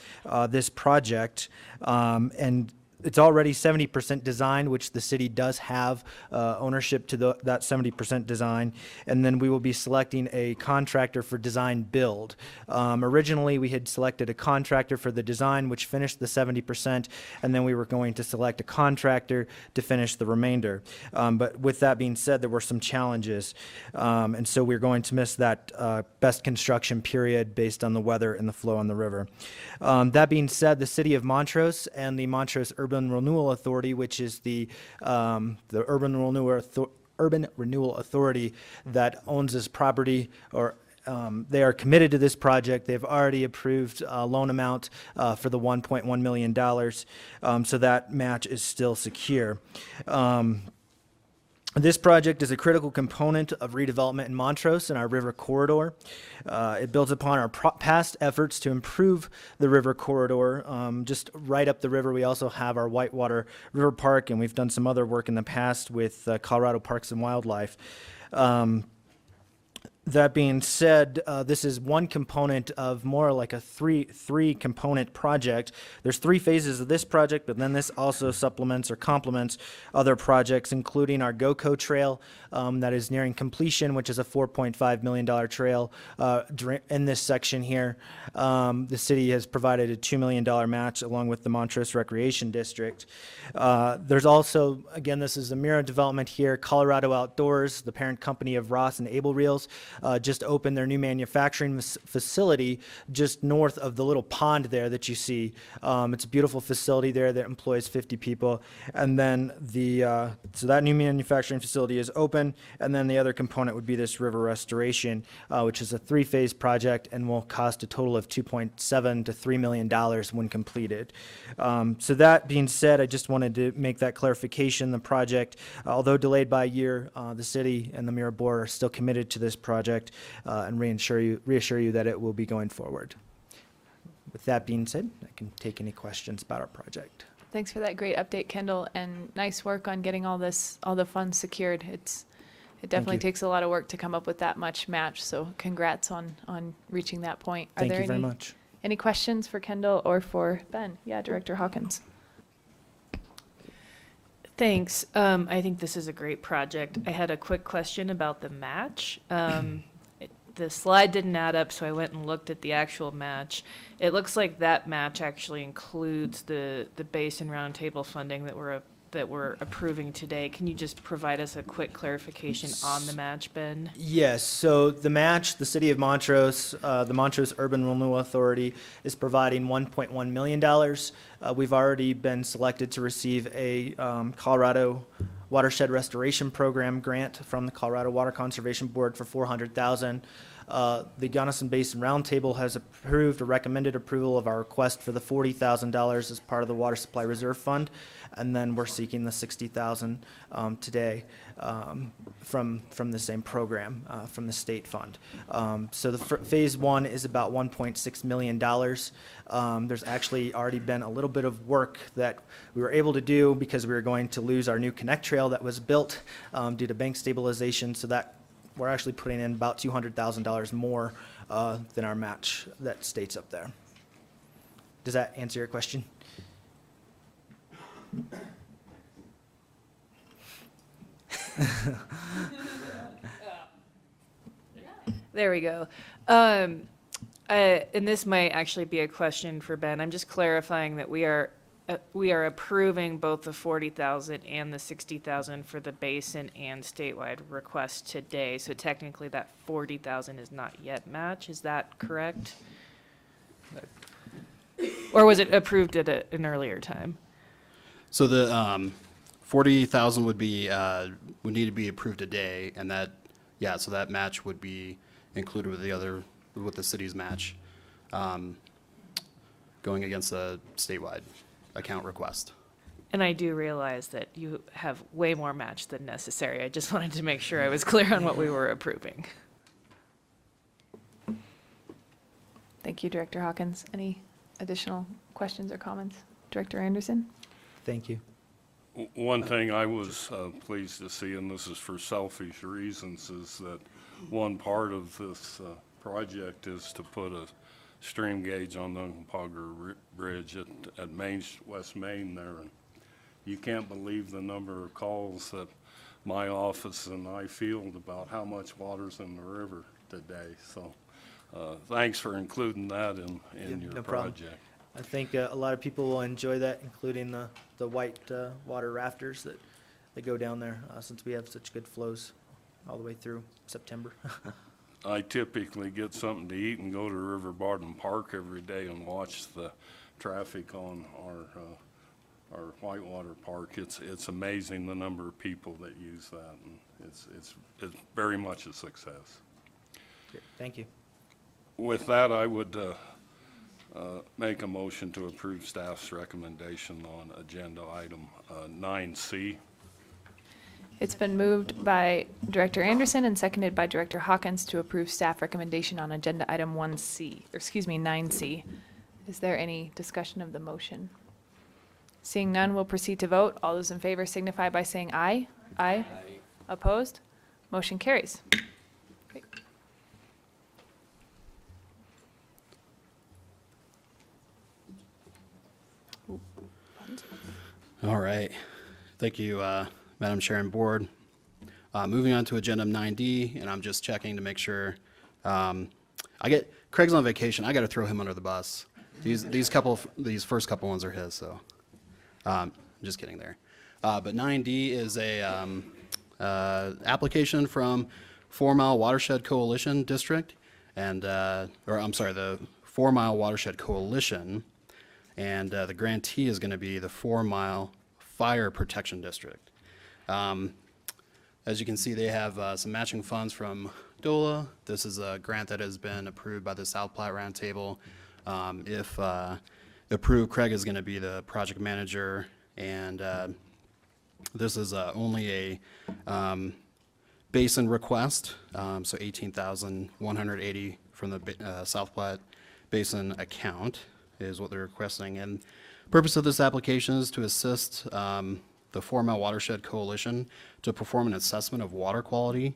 this project, and it's already 70% designed, which the city does have ownership to that 70% design. And then we will be selecting a contractor for design build. Originally, we had selected a contractor for the design, which finished the 70%, and then we were going to select a contractor to finish the remainder. But with that being said, there were some challenges. And so we're going to miss that best construction period based on the weather and the flow on the river. That being said, the city of Montrose and the Montrose Urban Renewal Authority, which is the urban renewal authority that owns this property, or they are committed to this project. They've already approved a loan amount for the $1.1 million, so that match is still secure. This project is a critical component of redevelopment in Montrose and our river corridor. It builds upon our past efforts to improve the river corridor. Just right up the river, we also have our Whitewater River Park, and we've done some other work in the past with Colorado Parks and Wildlife. That being said, this is one component of more like a three component project. There's 3 phases of this project, but then this also supplements or complements other projects, including our GoCo Trail that is nearing completion, which is a $4.5 million trail in this section here. The city has provided a $2 million match along with the Montrose Recreation District. There's also, again, this is a Mira development here, Colorado Outdoors, the parent company of Ross and Able Reels, just opened their new manufacturing facility just north of the little pond there that you see. It's a beautiful facility there that employs 50 people. And then so that new manufacturing facility is open. And then the other component would be this river restoration, which is a 3-phase project and will cost a total of $2.7 to $3 million when completed. So that being said, I just wanted to make that clarification. The project, although delayed by a year, the city and the Mira Board are still committed to this project and reassure you that it will be going forward. With that being said, I can take any questions about our project. Thanks for that great update, Kendall, and nice work on getting all the funds secured. It definitely takes a lot of work to come up with that much match, so congrats on reaching that point. Thank you very much. Any questions for Kendall or for Ben? Yeah, Director Hawkins. Thanks. I think this is a great project. I had a quick question about the match. The slide didn't add up, so I went and looked at the actual match. It looks like that match actually includes the base and roundtable funding that we're approving today. Can you just provide us a quick clarification on the match, Ben? Yes, so the match, the City of Montrose, the Montrose Urban Renewal Authority is providing $1.1 million. We've already been selected to receive a Colorado Watershed Restoration Program grant from the Colorado Water Conservation Board for $400,000. The Gunnison Basin Roundtable has approved or recommended approval of our request for the $40,000 as part of the Water Supply Reserve Fund, and then we're seeking the $60,000 today from the same program, from the state fund. So the phase 1 is about $1.6 million. There's actually already been a little bit of work that we were able to do because we were going to lose our new Connect Trail that was built due to bank stabilization, so that we're actually putting in about $200,000 more than our match that states up there. Does that answer your question? There we go. And this might actually be a question for Ben. I'm just clarifying that we are approving both the 40,000 and the 60,000 for the basin and statewide request today. So technically that 40,000 is not yet match. Is that correct? Or was it approved at an earlier time? So the 40,000 would need to be approved today, and so that match would be included with the city's match, going against the statewide account request. And I do realize that you have way more match than necessary. I just wanted to make sure I was clear on what we were approving. Thank you, Director Hawkins. Any additional questions or comments? Director Anderson? Thank you. One thing I was pleased to see, and this is for selfish reasons, is that one part of this project is to put a stream gauge on the Uncompahgre Bridge at West Main there. And you can't believe the number of calls that my office and I field about how much water's in the river today. So thanks for including that in your no problem. project. I think a lot of people will enjoy that, including the white water rafters that go down there, since we have such good flows all the way through September. I typically get something to eat and go to River Barton Park every day and watch the traffic on our Whitewater Park. It's amazing the number of people that use that, and it's very much a success. Great. Thank you. With that, I would make a motion to approve staff's recommendation on agenda item 9C. It's been moved by Director Anderson and seconded by Director Hawkins to approve staff recommendation on agenda item 9C. Is there any discussion of the motion? Seeing none, we'll proceed to vote. All those in favor signify by saying aye. Aye. Opposed? Motion carries. Great. All right. Thank you, Madam Chair and Board. Moving on to agenda 9D, and I'm just checking to make sure. Craig's on vacation. I got to throw him under the bus. These first couple ones are his, so I'm just kidding there. But 9D is a application from 4 Mile Watershed Coalition District, and the 4 Mile Watershed Coalition, and the grantee is going to be the 4 Mile Fire Protection District. As you can see, they have some matching funds from DOLA. This is a grant that has been approved by the South Platte Roundtable. If approved, Craig is going to be the project manager, and this is only a basin request, so $18,180 from the South Platte Basin account is what they're requesting. And purpose of this application is to assist the 4 Mile Watershed Coalition to perform an assessment of water quality,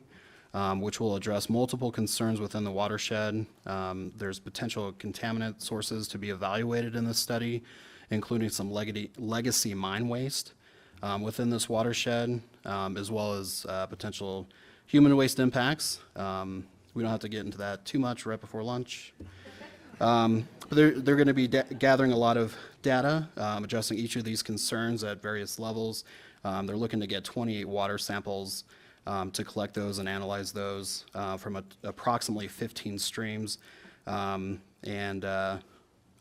which will address multiple concerns within the watershed. There's potential contaminant sources to be evaluated in this study, including some legacy mine waste within this watershed, as well as potential human waste impacts. We don't have to get into that too much right before lunch. But they're going to be gathering a lot of data, addressing each of these concerns at various levels. They're looking to get 28 water samples to collect those and analyze those from approximately 15 streams. And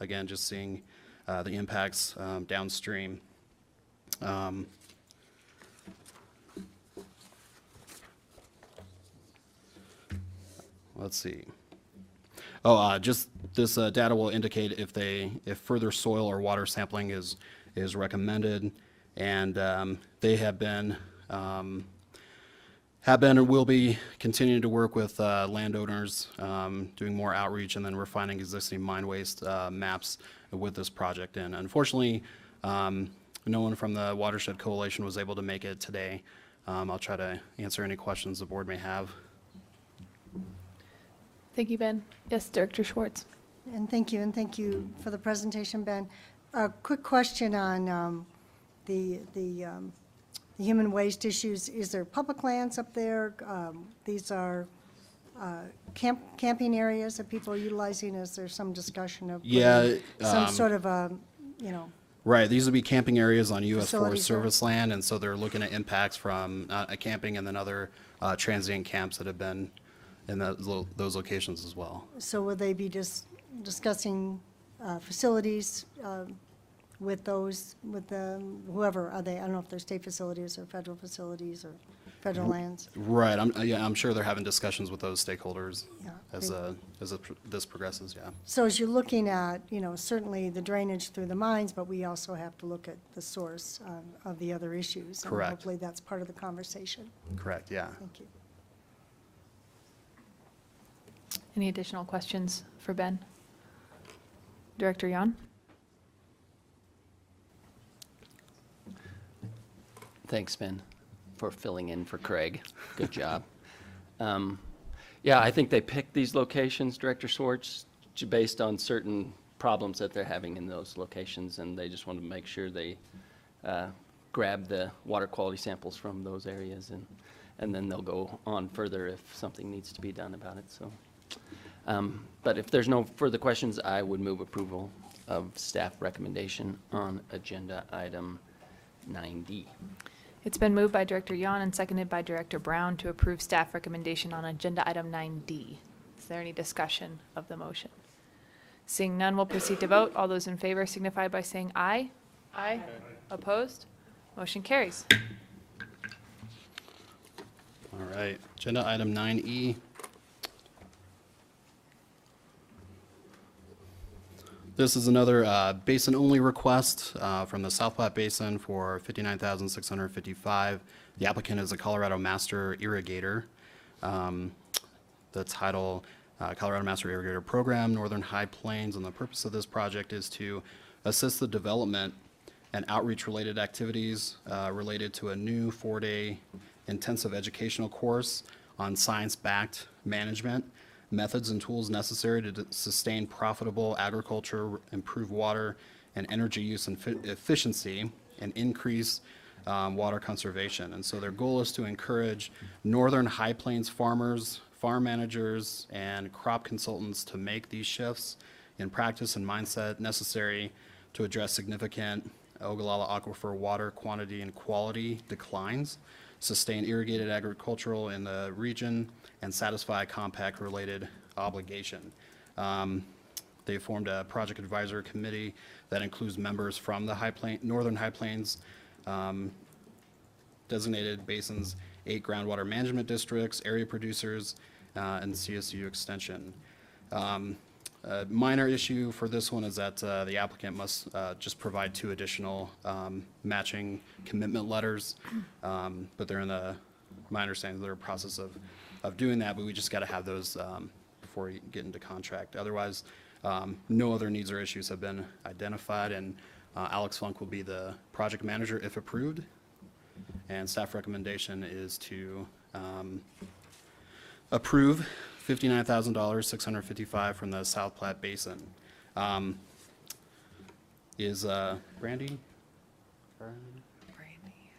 again, just seeing the impacts downstream. Let's see. Just this data will indicate if further soil or water sampling is recommended, and they have been and will be continuing to work with landowners, doing more outreach, and then refining existing mine waste maps with this project. And unfortunately, no one from the Watershed Coalition was able to make it today. I'll try to answer any questions the board may have. Thank you, Ben. Yes, Director Schwartz. And thank you for the presentation, Ben. A quick question on the human waste issues. Is there public lands up there? These are camping areas that people are utilizing. Is there some discussion of some sort of a, Right, these would be camping areas on U.S. Facilities Forest Service land, and so they're looking at impacts from camping and then other transient camps that have been in those locations as well. So will they be just discussing facilities with whoever are they? I don't know if they're state facilities or federal facilities or federal lands. Right, I'm sure they're having discussions with those stakeholders Yeah, as this progresses, yeah. So as you're looking at, certainly the drainage through the mines, but we also have to look at the source of the other issues. And Correct. hopefully that's part of the conversation. Correct, yeah. Thank you. Any additional questions for Ben? Director Yon? Thanks, Ben, for filling in for Craig. Good job. Yeah, I think they picked these locations, Director Schwartz, based on certain problems that they're having in those locations, and they just wanted to make sure they grab the water quality samples from those areas, and then they'll go on further if something needs to be done about it. So, but if there's no further questions, I would move approval of staff recommendation on agenda item 9D. It's been moved by Director Yon and seconded by Director Brown to approve staff recommendation on agenda item 9D. Is there any discussion of the motion? Seeing none, we'll proceed to vote. All those in favor signify by saying aye. Aye. Opposed? Motion carries. All right, agenda item 9E. This is another basin-only request from the South Platte Basin for $59,655. The applicant is a Colorado Master Irrigator. The title, Colorado Master Irrigator Program, Northern High Plains, and the purpose of this project is to assist the development and outreach-related activities related to a new 4-day intensive educational course on science-backed management, methods and tools necessary to sustain profitable agriculture, improve water and energy use and efficiency, and increase water conservation. And so their goal is to encourage northern High Plains farmers, farm managers, and crop consultants to make these shifts in practice and mindset necessary to address significant Ogallala aquifer water quantity and quality declines, sustain irrigated agricultural in the region, and satisfy a compact-related obligation. They formed a project advisory committee that includes members from the Northern High Plains designated basins, 8 groundwater management districts, area producers, and CSU Extension. A minor issue for this one is that the applicant must just provide 2 additional matching commitment letters, but they're in my understanding they're in the process of doing that, but we just got to have those before we get into contract. Otherwise, no other needs or issues have been identified, and Alex Funk will be the project manager if approved, and staff recommendation is to approve $59,655 from the South Platte Basin. Is Brandy? I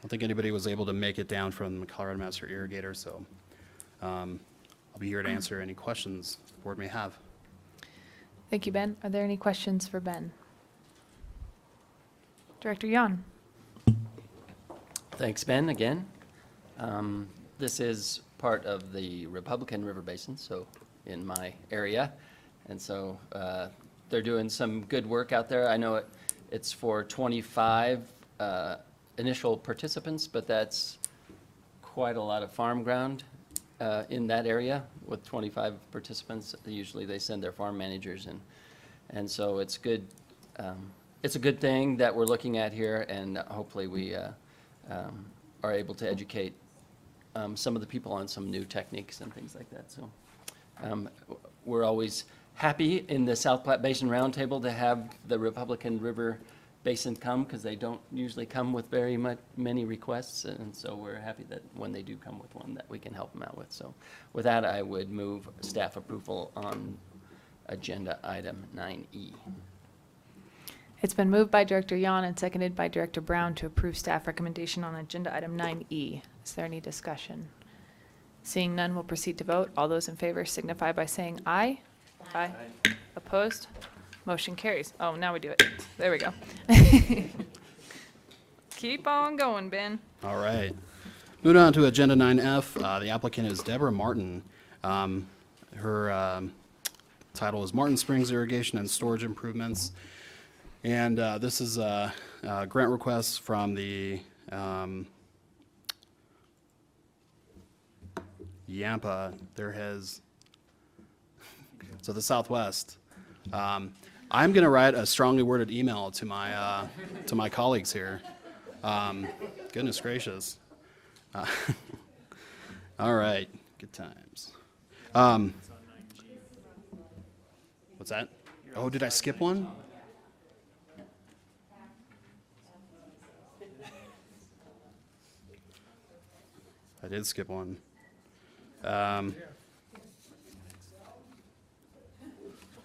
don't think anybody was able to make it down from the Colorado Master Irrigator, so I'll be here to answer any questions the board may have. Thank you, Ben. Are there any questions for Ben? Director Yon. Thanks, Ben, again. This is part of the Republican River Basin, so in my area. And so they're doing some good work out there. I know it's for 25 initial participants, but that's quite a lot of farm ground in that area with 25 participants. Usually they send their farm managers, and so it's good. It's a good thing that we're looking at here, and hopefully we are able to educate some of the people on some new techniques and things like that. So we're always happy in the South Platte Basin Roundtable to have the Republican River Basin come, because they don't usually come with very many requests, and so we're happy that when they do come with one that we can help them out with. So with that, I would move staff approval on agenda item 9E. It's been moved by Director Yon and seconded by Director Brown to approve staff recommendation on agenda item 9E. Is there any discussion? Seeing none, we'll proceed to vote. All those in favor signify by saying aye. Aye. Opposed? Motion carries. Oh, now we do it. There we go. Keep on going, Ben. All right. Moving on to agenda 9F, the applicant is Deborah Martin. Her title is Martin Springs Irrigation and Storage Improvements. And this is a grant request from the Yampa. So the Southwest. I'm going to write a strongly worded email to my colleagues here. Goodness gracious. All right, good times. What's that? Oh, did I skip one? I did skip one. Hang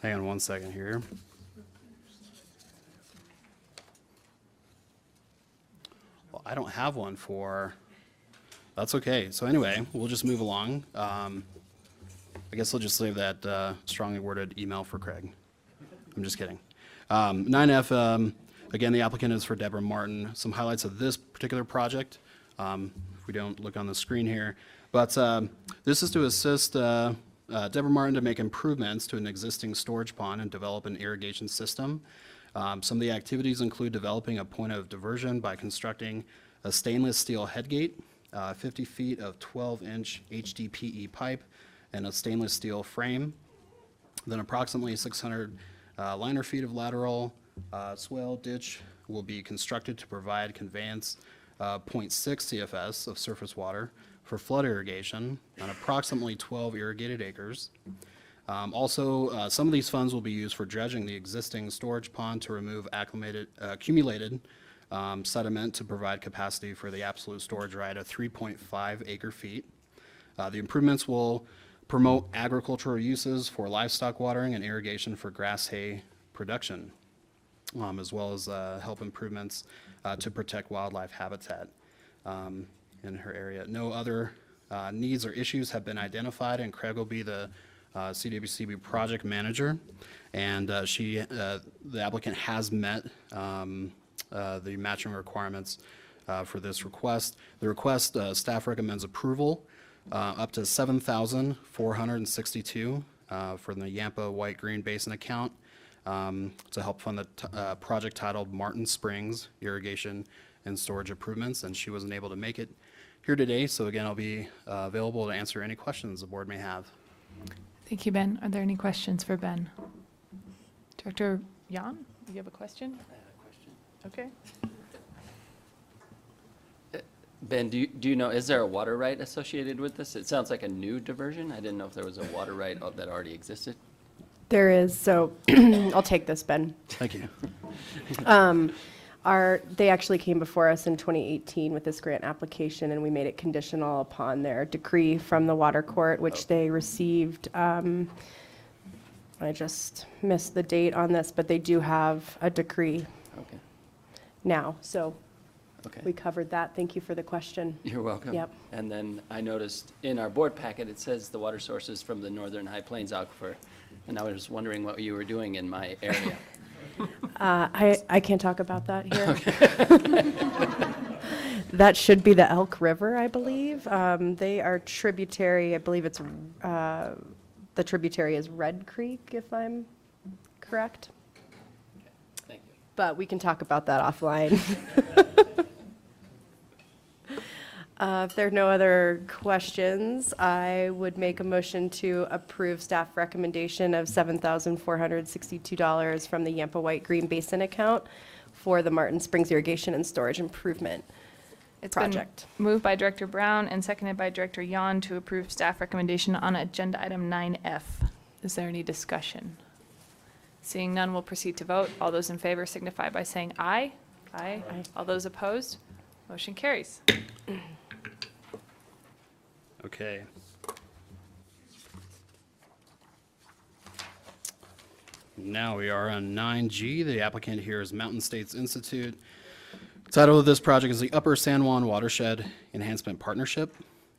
on one second here. Well, I don't have one for, that's okay. So anyway, we'll just move along. I guess I'll just leave that strongly worded email for Craig. I'm just kidding. 9F, again, the applicant is for Deborah Martin. Some highlights of this particular project, if we don't look on the screen here. But this is to assist Deborah Martin to make improvements to an existing storage pond and develop an irrigation system. Some of the activities include developing a point of diversion by constructing a stainless steel headgate, 50 feet of 12-inch HDPE pipe, and a stainless steel frame. Then approximately 600 liner feet of lateral swale ditch will be constructed to provide conveyance 0.6 CFS of surface water for flood irrigation on approximately 12 irrigated acres. Also, some of these funds will be used for dredging the existing storage pond to remove accumulated sediment to provide capacity for the absolute storage right of 3.5 acre feet. The improvements will promote agricultural uses for livestock watering and irrigation for grass hay production, as well as help improvements to protect wildlife habitat in her area. No other needs or issues have been identified, and Craig will be the CWCB project manager, and the applicant has met the matching requirements for this request. The request, staff recommends approval up to $7,462 for the Yampa White Green Basin account to help fund the project titled Martin Springs Irrigation and Storage Improvements, and she wasn't able to make it here today, so again, I'll be available to answer any questions the board may have. Thank you, Ben. Are there any questions for Ben? Director Jan, do you have a question? I have a question. Okay. Ben, do you know, is there a water right associated with this? It sounds like a new diversion. I didn't know if there was a water right that already existed. There is, so I'll take this, Ben. Thank you. They actually came before us in 2018 with this grant application, and we made it conditional upon their decree from the water court, which they received. I just missed the date on this, but they do have a decree now, so we covered that. Thank you for the question. You're welcome. Yep. And then I noticed in our board packet, it says the water sources from the Northern High Plains Aquifer, and I was wondering what you were doing in my area. I can't talk about that here. That should be the Elk River, I believe. They are tributary, I believe it's, the tributary is Red Creek, if I'm correct. Thank you. But we can talk about that offline. If there are no other questions, I would make a motion to approve staff recommendation of $7,462 from the Yampa White Green Basin account for the Martin Springs Irrigation and Storage Improvement Project. Been moved by Director Brown and seconded by Director Yon to approve staff recommendation on agenda item 9F. Is there any discussion? Seeing none, we'll proceed to vote. All those in favor signify by saying aye. Aye. All those opposed? Motion carries. Okay. Now we are on 9G. The applicant here is Mountain States Institute. The title of this project is the Upper San Juan Watershed Enhancement Partnership,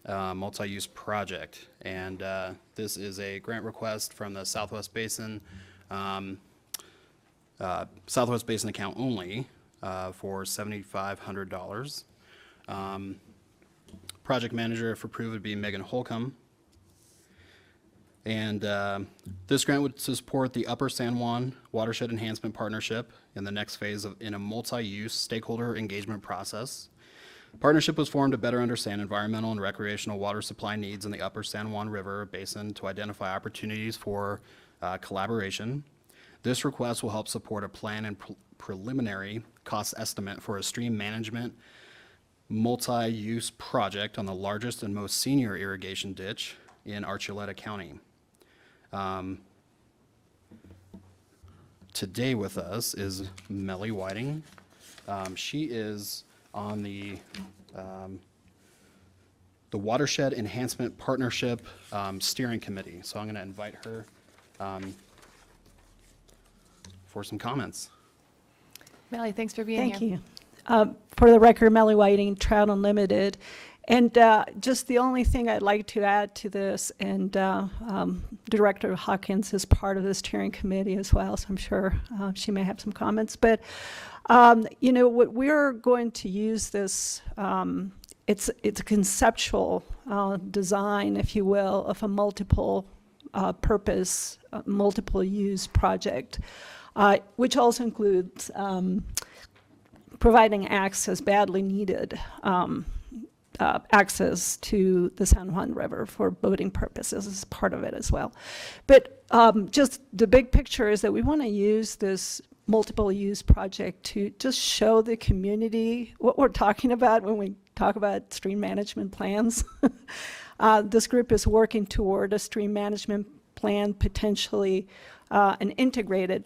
multi-use project. And this is a grant request from the Southwest Basin account only for $7,500. Project manager, if approved, would be Megan Holcomb. And this grant would support the Upper San Juan Watershed Enhancement Partnership in the next phase in a multi-use stakeholder engagement process. Partnership was formed to better understand environmental and recreational water supply needs in the Upper San Juan River Basin to identify opportunities for collaboration. This request will help support a plan and preliminary cost estimate for a stream management multi-use project on the largest and most senior irrigation ditch in Archuleta County. Today with us is Melly Whiting. She is on the the Watershed Enhancement Partnership Steering Committee. So I'm going to invite her for some comments. Melly, thanks for being here. Thank you. For the record, Melly Whiting, Trout Unlimited. And just the only thing I'd like to add to this, and Director Hawkins is part of the steering committee as well, so I'm sure she may have some comments. But, you know, what we're going to use this, it's a conceptual design, if you will, of a multiple purpose, multiple use project, which also includes providing access, badly needed access to the San Juan River for boating purposes is part of it as well. But just the big picture is that we want to use this multiple use project to just show the community what we're talking about when we talk about stream management plans. This group is working toward a stream management plan, potentially an integrated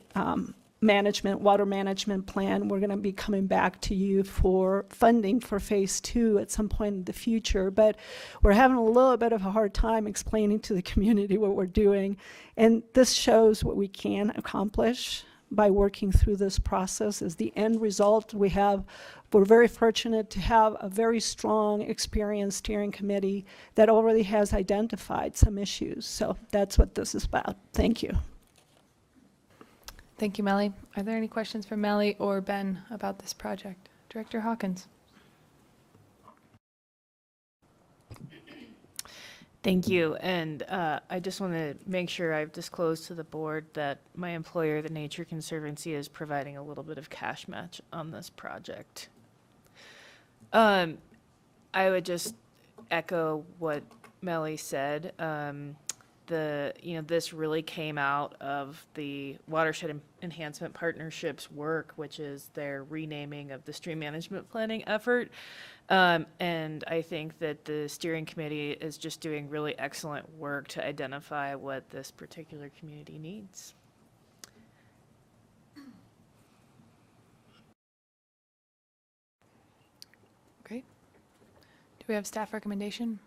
water management plan. We're going to be coming back to you for funding for phase 2 at some point in the future, but we're having a little bit of a hard time explaining to the community what we're doing. And this shows what we can accomplish by working through this process. As the end result, we're very fortunate to have a very strong, experienced steering committee that already has identified some issues. So that's what this is about. Thank you. Thank you, Melly. Are there any questions for Melly or Ben about this project? Director Hawkins. Thank you. And I just want to make sure I've disclosed to the board that my employer, the Nature Conservancy, is providing a little bit of cash match on this project. I would just echo what Melly said. This really came out of the Watershed Enhancement Partnerships work, which is their renaming of the stream management planning effort. And I think that the steering committee is just doing really excellent work to identify what this particular community needs. Great. Do we have staff recommendation?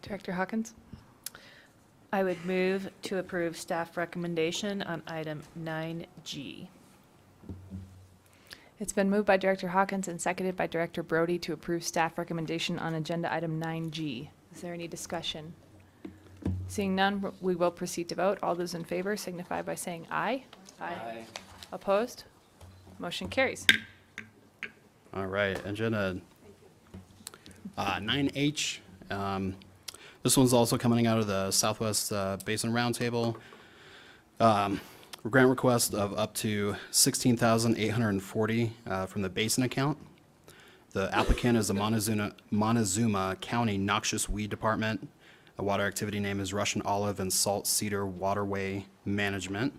Director Hawkins? I would move to approve staff recommendation on item 9G. It's been moved by Director Hawkins and seconded by Director Brody to approve staff recommendation on agenda item 9G. Is there any discussion? Seeing none, we will proceed to vote. All those in favor signify by saying aye. Aye. Opposed? Motion carries. All right, agenda 9H. This one's also coming out of the Southwest Basin Roundtable. Grant request of up to $16,840 from the Basin account. The applicant is the Montezuma County Noxious Weed Department. The water activity name is Russian Olive and Salt Cedar Waterway Management.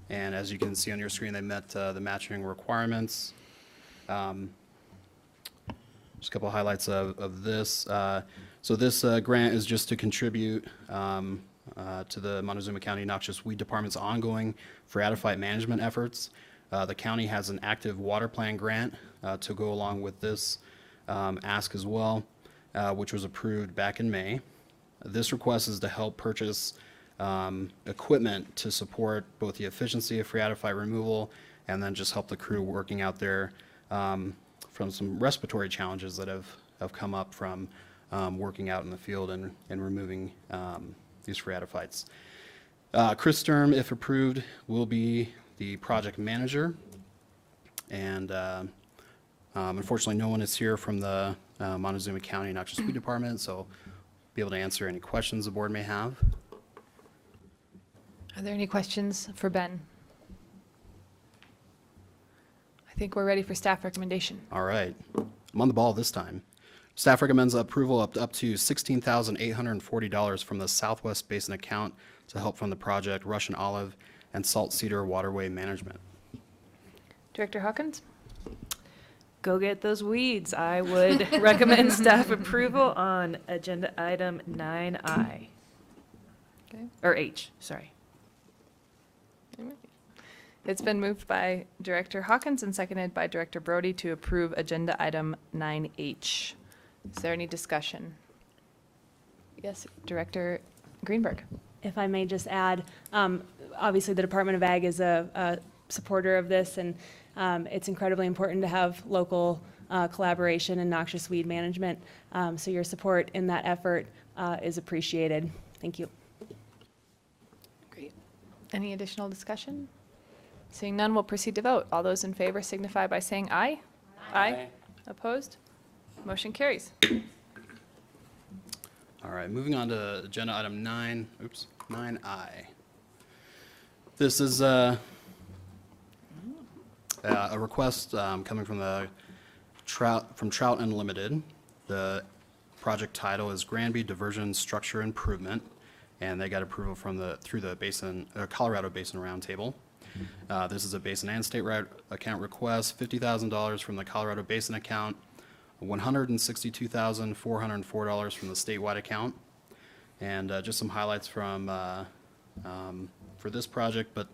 And as you can see on your screen, they met the matching requirements. Just a couple of highlights of this. So this grant is just to contribute to the Montezuma County Noxious Weed Department's ongoing pharatophyte management efforts. The county has an active water plan grant to go along with this ask as well, which was approved back in May. This request is to help purchase equipment to support both the efficiency of pharatophyte removal and then just help the crew working out there from some respiratory challenges that have come up from working out in the field and removing these pharatophytes. Chris Sturm, if approved, will be the project manager. And unfortunately, no one is here from the Montezuma County Noxious Weed Department, so be able to answer any questions the board may have. Are there any questions for Ben? I think we're ready for staff recommendation. All right, I'm on the ball this time. Staff recommends approval up to $16,840 from the Southwest Basin account to help fund the project Russian Olive and Salt Cedar Waterway Management. Director Hawkins? Go get those weeds. I would recommend staff approval on agenda item 9I. Okay. Or H, sorry. It's been moved by Director Hawkins and seconded by Director Brody to approve agenda item 9H. Is there any discussion? Yes, Director Greenberg. If I may just add, obviously the Department of Ag is a supporter of this, and it's incredibly important to have local collaboration in noxious weed management. So your support in that effort is appreciated. Thank you. Great. Any additional discussion? Seeing none, we'll proceed to vote. All those in favor signify by saying aye. Aye. Opposed? Motion carries. All right, moving on to agenda item 9I. This is a request coming from Trout Unlimited. The project title is Granby Diversion Structure Improvement, and they got approval through the Colorado Basin Roundtable. This is a basin and state account request, $50,000 from the Colorado Basin account, $162,404 from the statewide account, and just some highlights for this project. But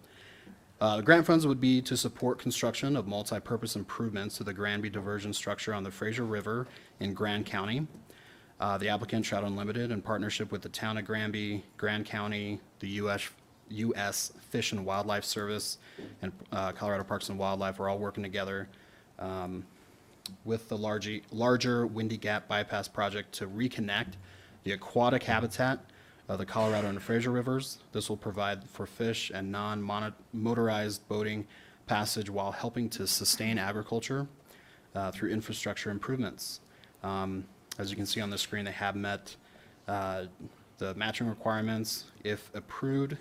the grant funds would be to support construction of multi-purpose improvements to the Granby diversion structure on the Fraser River in Grand County. The applicant, Trout Unlimited, in partnership with the town of Granby, Grand County, the U.S. Fish and Wildlife Service, and Colorado Parks and Wildlife, are all working together with the larger Windy Gap Bypass project to reconnect the aquatic habitat of the Colorado and Fraser Rivers. This will provide for fish and non-motorized boating passage while helping to sustain agriculture through infrastructure improvements. As you can see on the screen, they have met the matching requirements. If approved,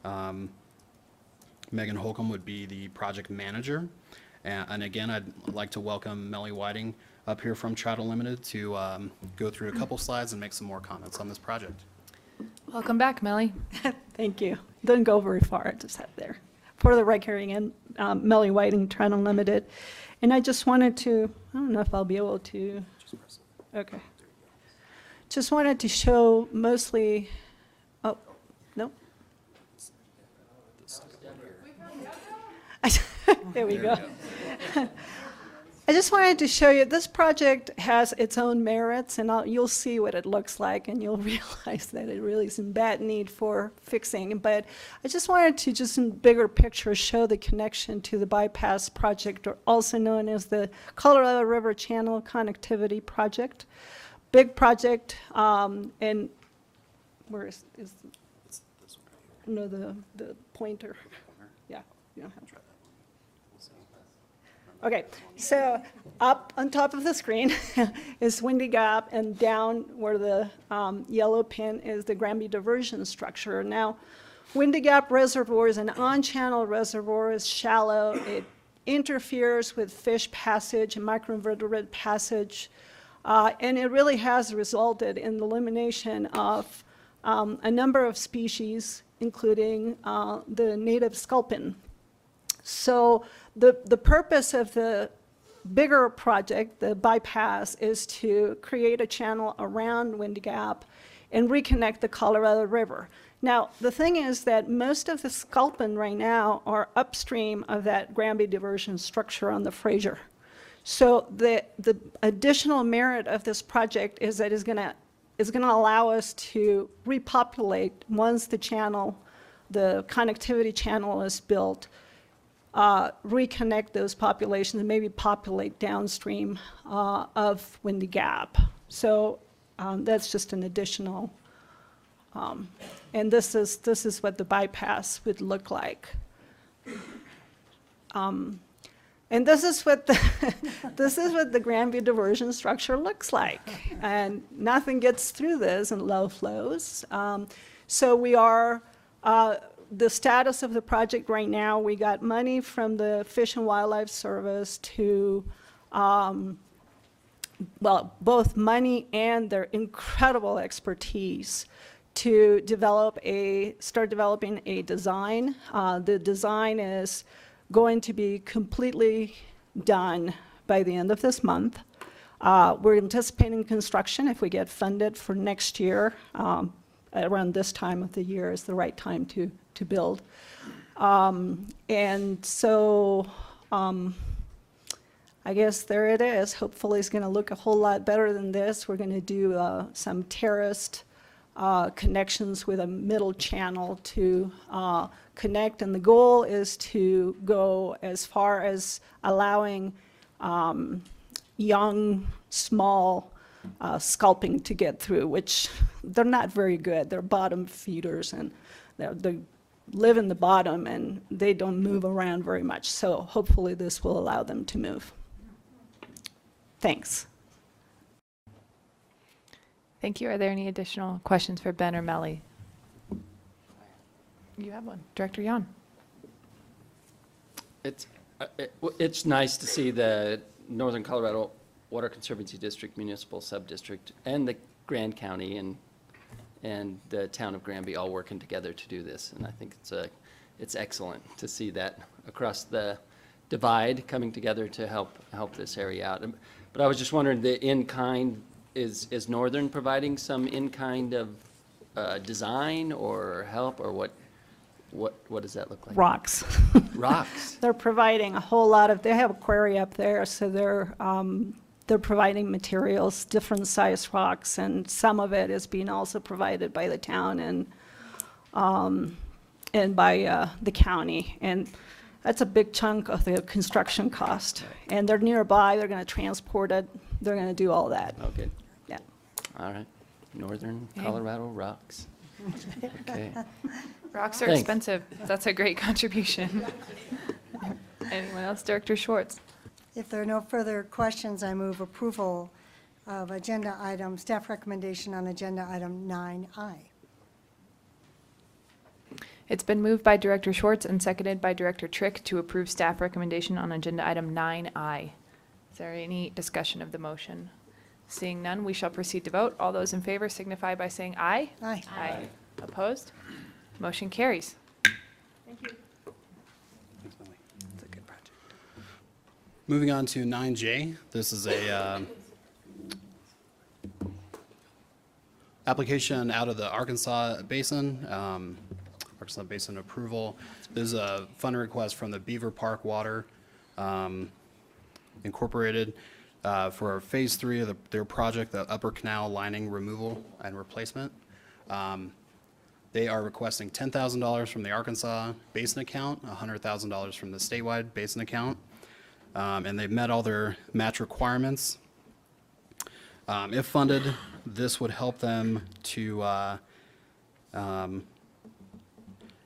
Megan Holcomb would be the project manager. And again, I'd like to welcome Melly Whiting up here from Trout Unlimited to go through a couple slides and make some more comments on this project. Welcome back, Melly. Thank you. Didn't go very far, I just sat there. For the record, again, Melly Whiting, Trout Unlimited. And I just wanted to, I don't know if I'll be able to, okay. Just wanted to show mostly, oh, no. There we go. I just wanted to show you, this project has its own merits, and you'll see what it looks like, and you'll realize that it really is in bad need for fixing. But I just wanted to, just in bigger picture, show the connection to the bypass project, or also known as the Colorado River Channel Connectivity Project. Big project, and where is no, the pointer? Yeah, you don't have. Okay, so up on top of the screen is Windy Gap, and down where the yellow pin is the Granby diversion structure. Now, Windy Gap Reservoir is an on-channel reservoir, is shallow. It interferes with fish passage and microinvertebrate passage, and it really has resulted in the elimination of a number of species, including the native sculpin. So the purpose of the bigger project, the bypass, is to create a channel around Windy Gap and reconnect the Colorado River. Now, the thing is that most of the sculpin right now are upstream of that Granby diversion structure on the Fraser. So the additional merit of this project is that it's gonna allow us to repopulate once the channel, the connectivity channel is built, reconnect those populations and maybe populate downstream of Windy Gap. So that's just an additional, and this is what the bypass would look like. And this is what the Granby diversion structure looks like, and nothing gets through this in low flows. So we are. The status of the project right now, we got money from the Fish and Wildlife Service to well, both money and their incredible expertise to start developing a design. The design is going to be completely done by the end of this month. We're anticipating construction, if we get funded for next year, around this time of the year is the right time to build. And so I guess there it is. Hopefully it's going to look a whole lot better than this. We're going to do some terraced connections with a middle channel to connect, and the goal is to go as far as allowing young, small sculping to get through, which they're not very good. They're bottom feeders, and they live in the bottom, and they don't move around very much. So hopefully this will allow them to move. Thanks. Thank you. Are there any additional questions for Ben or Melly? You have one. Director Yon. It's nice to see the Northern Colorado Water Conservancy District Municipal Subdistrict and the Grand County and the town of Granby all working together to do this. And I think it's excellent to see that across the divide coming together to help this area out. But I was just wondering, the in-kind, is Northern providing some in-kind of design or help, or what does that look like? Rocks. Rocks. They're providing a whole lot of, they have a quarry up there, so they're providing materials, different size rocks, and some of it is being also provided by the town and by the county. And that's a big chunk of the construction cost. And they're nearby, they're going to transport it, they're going to do all that. Oh, good. Yeah. All right. Northern Colorado rocks. Okay. Rocks are Thanks. expensive. That's a great contribution. Anyone else? Director Schwartz. If there are no further questions, I move approval of agenda item, staff recommendation on agenda item 9I. It's been moved by Director Schwartz and seconded by Director Trick to approve staff recommendation on agenda item 9I. Is there any discussion of the motion? Seeing none, we shall proceed to vote. All those in favor signify by saying aye. Aye. Aye. Opposed? Motion carries. Thanks, Millie. Moving on to 9J, this is a application out of the Arkansas Basin, Arkansas Basin approval. This is a fund request from the Beaver Park Water Incorporated for phase 3 of their project, the Upper Canal lining removal and replacement. They are requesting $10,000 from the Arkansas Basin account, $100,000 from the statewide basin account. And they've met all their match requirements. If funded, this would help them to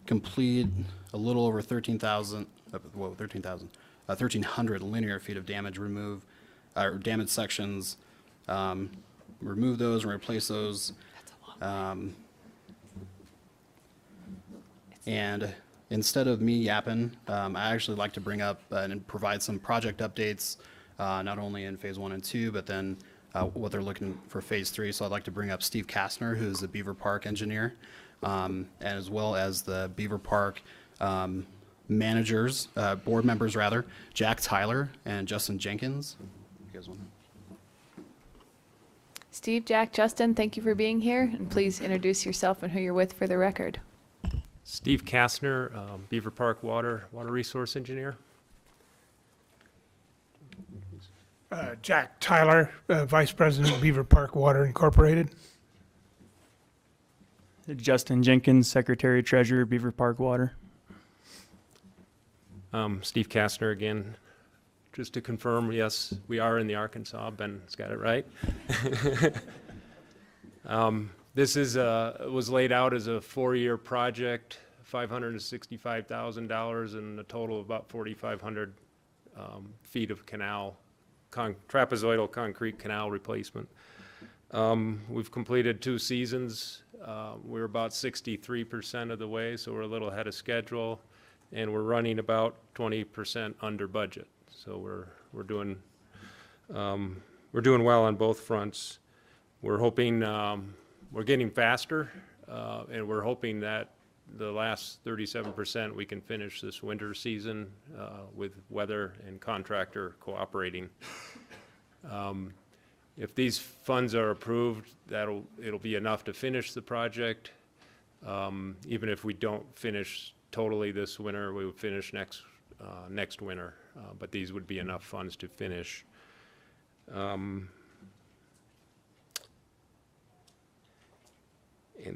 complete a little over 1,300 linear feet of damage damaged sections, remove those and replace those. And instead of me yapping, I actually like to bring up and provide some project updates, not only in phase 1 and 2, but then what they're looking for phase 3. So I'd like to bring up Steve Kastner, who's the Beaver Park engineer, as well as the Beaver Park managers, board members rather, Jack Tyler and Justin Jenkins. You guys want to? Steve, Jack, Justin, thank you for being here, and please introduce yourself and who you're with for the record. Steve Kastner, Beaver Park Water Resource Engineer. Jack Tyler, Vice President, Beaver Park Water Incorporated. Justin Jenkins, Secretary Treasurer, Beaver Park Water. Steve Kastner again. Just to confirm, yes, we are in the Arkansas. Ben's got it right. This was laid out as a 4-year project, $565,000 and a total of about 4,500 feet of canal, trapezoidal concrete canal replacement. We've completed 2 seasons. We're about 63% of the way, so we're a little ahead of schedule, and we're running about 20% under budget. So we're doing we're doing well on both fronts. We're hoping, we're getting faster, and we're hoping that the last 37% we can finish this winter season with weather and contractor cooperating. If these funds are approved, it'll be enough to finish the project. Even if we don't finish totally this winter, we would finish next winter, but these would be enough funds to finish. And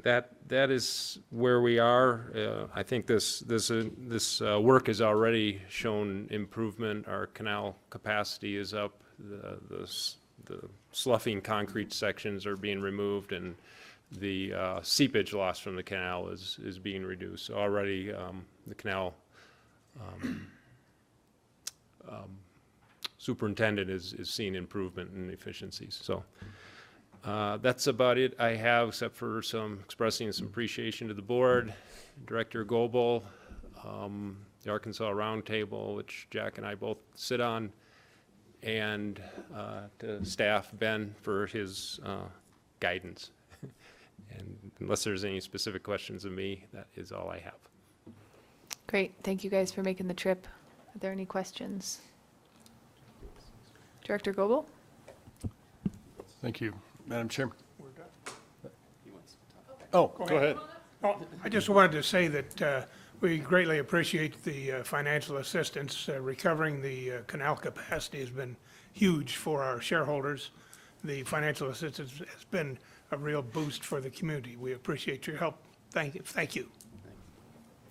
that is where we are. I think this work has already shown improvement. Our canal capacity is up. The sloughing concrete sections are being removed, and the seepage loss from the canal is being reduced. So already the canal superintendent is seeing improvement in efficiencies. So that's about it I have, except for expressing some appreciation to the board, Director Goebel, the Arkansas Roundtable, which Jack and I both sit on, and to staff, Ben, for his guidance. And unless there's any specific questions of me, that is all I have. Great. Thank you guys for making the trip. Are there any questions? Director Goebel? Thank you, Madam Chairman. Oh, go ahead. Oh, I just wanted to say that we greatly appreciate the financial assistance. Recovering the canal capacity has been huge for our shareholders. The financial assistance has been a real boost for the community. We appreciate your help. Thank you. Thank you.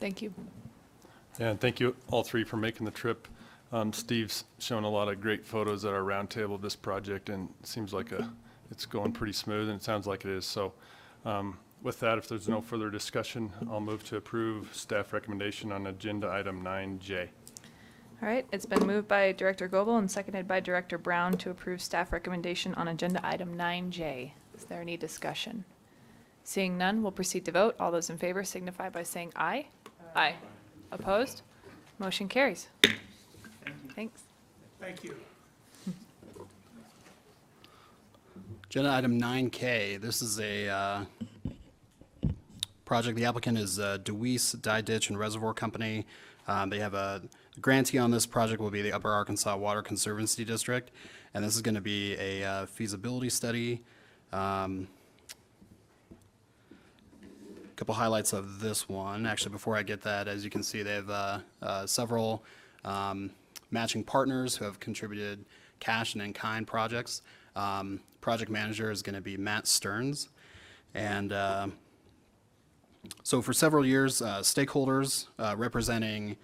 Thank you. Yeah, and thank you all three for making the trip. Steve's shown a lot of great photos at our roundtable of this project, and it seems like it's going pretty smooth, and it sounds like it is. So with that, if there's no further discussion, I'll move to approve staff recommendation on agenda item 9J. All right, it's been moved by Director Goebel and seconded by Director Brown to approve staff recommendation on agenda item 9J. Is there any discussion? Seeing none, we'll proceed to vote. All those in favor signify by saying aye. Aye. Opposed? Motion carries. Thanks. Thank you. Agenda item 9K, this is a project. The applicant is DeWeese Dye Ditch and Reservoir Company. They have a grantee on this project will be the Upper Arkansas Water Conservancy District, and this is going to be a feasibility study. Couple highlights of this one. Actually, before I get that, as you can see, they have several matching partners who have contributed cash and in-kind projects. Project manager is going to be Matt Stearns. And so for several years, stakeholders representing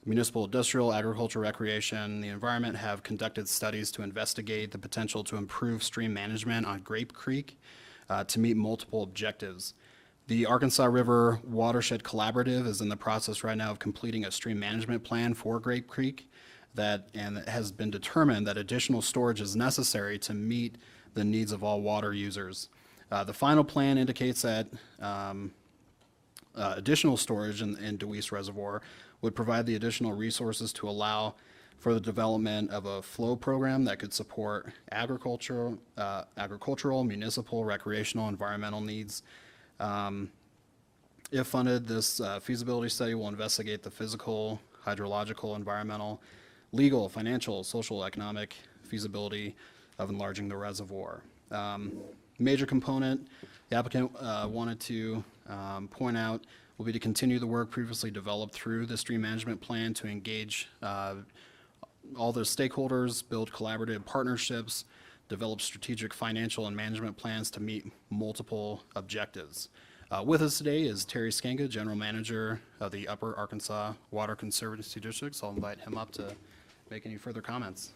municipal, industrial, agriculture, recreation, the environment have conducted studies to investigate the potential to improve stream management on Grape Creek to meet multiple objectives. The Arkansas River Watershed Collaborative is in the process right now of completing a stream management plan for Grape Creek, and it has been determined that additional storage is necessary to meet the needs of all water users. The final plan indicates that additional storage in DeWeese Reservoir would provide the additional resources to allow for the development of a flow program that could support agricultural, municipal, recreational, environmental needs. If funded, this feasibility study will investigate the physical, hydrological, environmental, legal, financial, social, economic feasibility of enlarging the reservoir. Major component the applicant wanted to point out will be to continue the work previously developed through the stream management plan to engage all the stakeholders, build collaborative partnerships, develop strategic financial and management plans to meet multiple objectives. With us today is Terry Skanka, General Manager of the Upper Arkansas Water Conservancy District. So I'll invite him up to make any further comments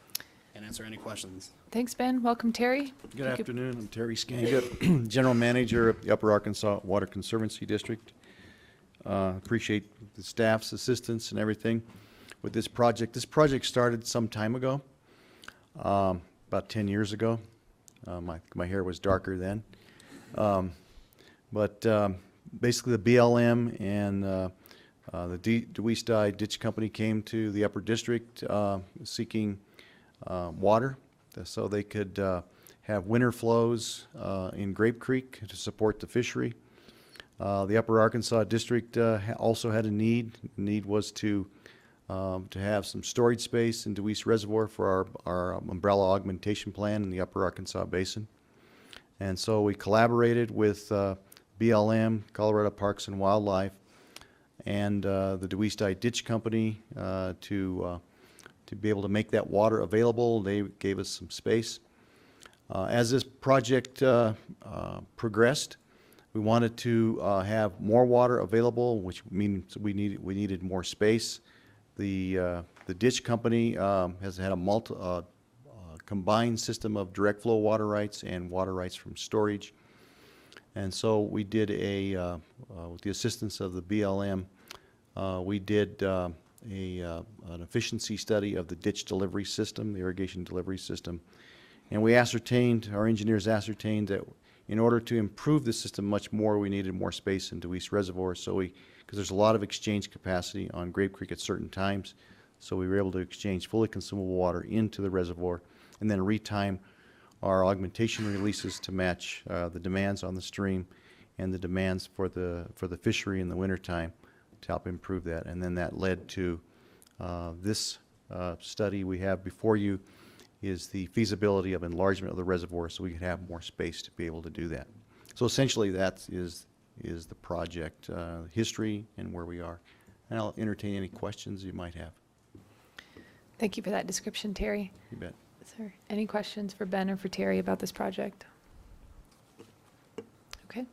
and answer any questions. Thanks, Ben. Welcome, Terry. Good afternoon. I'm Terry Skanka, General Manager of the Upper Arkansas Water Conservancy District. Appreciate the staff's assistance and everything with this project. This project started some time ago, about 10 years ago. My hair was darker then. But basically the BLM and the DeWeese Dye Ditch Company came to the Upper District seeking water so they could have winter flows in Grape Creek to support the fishery. The Upper Arkansas District also had a need. The need was to have some storage space in Deweese Reservoir for our umbrella augmentation plan in the Upper Arkansas Basin. And so we collaborated with BLM, Colorado Parks and Wildlife, and the Deweese Ditch Company to be able to make that water available. They gave us some space. As this project progressed, we wanted to have more water available, which means we needed more space. The ditch company has had a combined system of direct flow water rights and water rights from storage. And so we did with the assistance of the BLM, we did an efficiency study of the ditch delivery system, the irrigation delivery system. And our engineers ascertained that in order to improve the system much more, we needed more space in Deweese Reservoir. Because there's a lot of exchange capacity on Grape Creek at certain times. So we were able to exchange fully consumable water into the reservoir and then retime our augmentation releases to match the demands on the stream and the demands for the fishery in the wintertime to help improve that. And then that led to this study we have before you is the feasibility of enlargement of the reservoir so we could have more space to be able to do that. So essentially that is the project history and where we are. And I'll entertain any questions you might have. Thank you for that description, Terry. You bet. Is there any questions for Ben or for Terry about this project? Okay.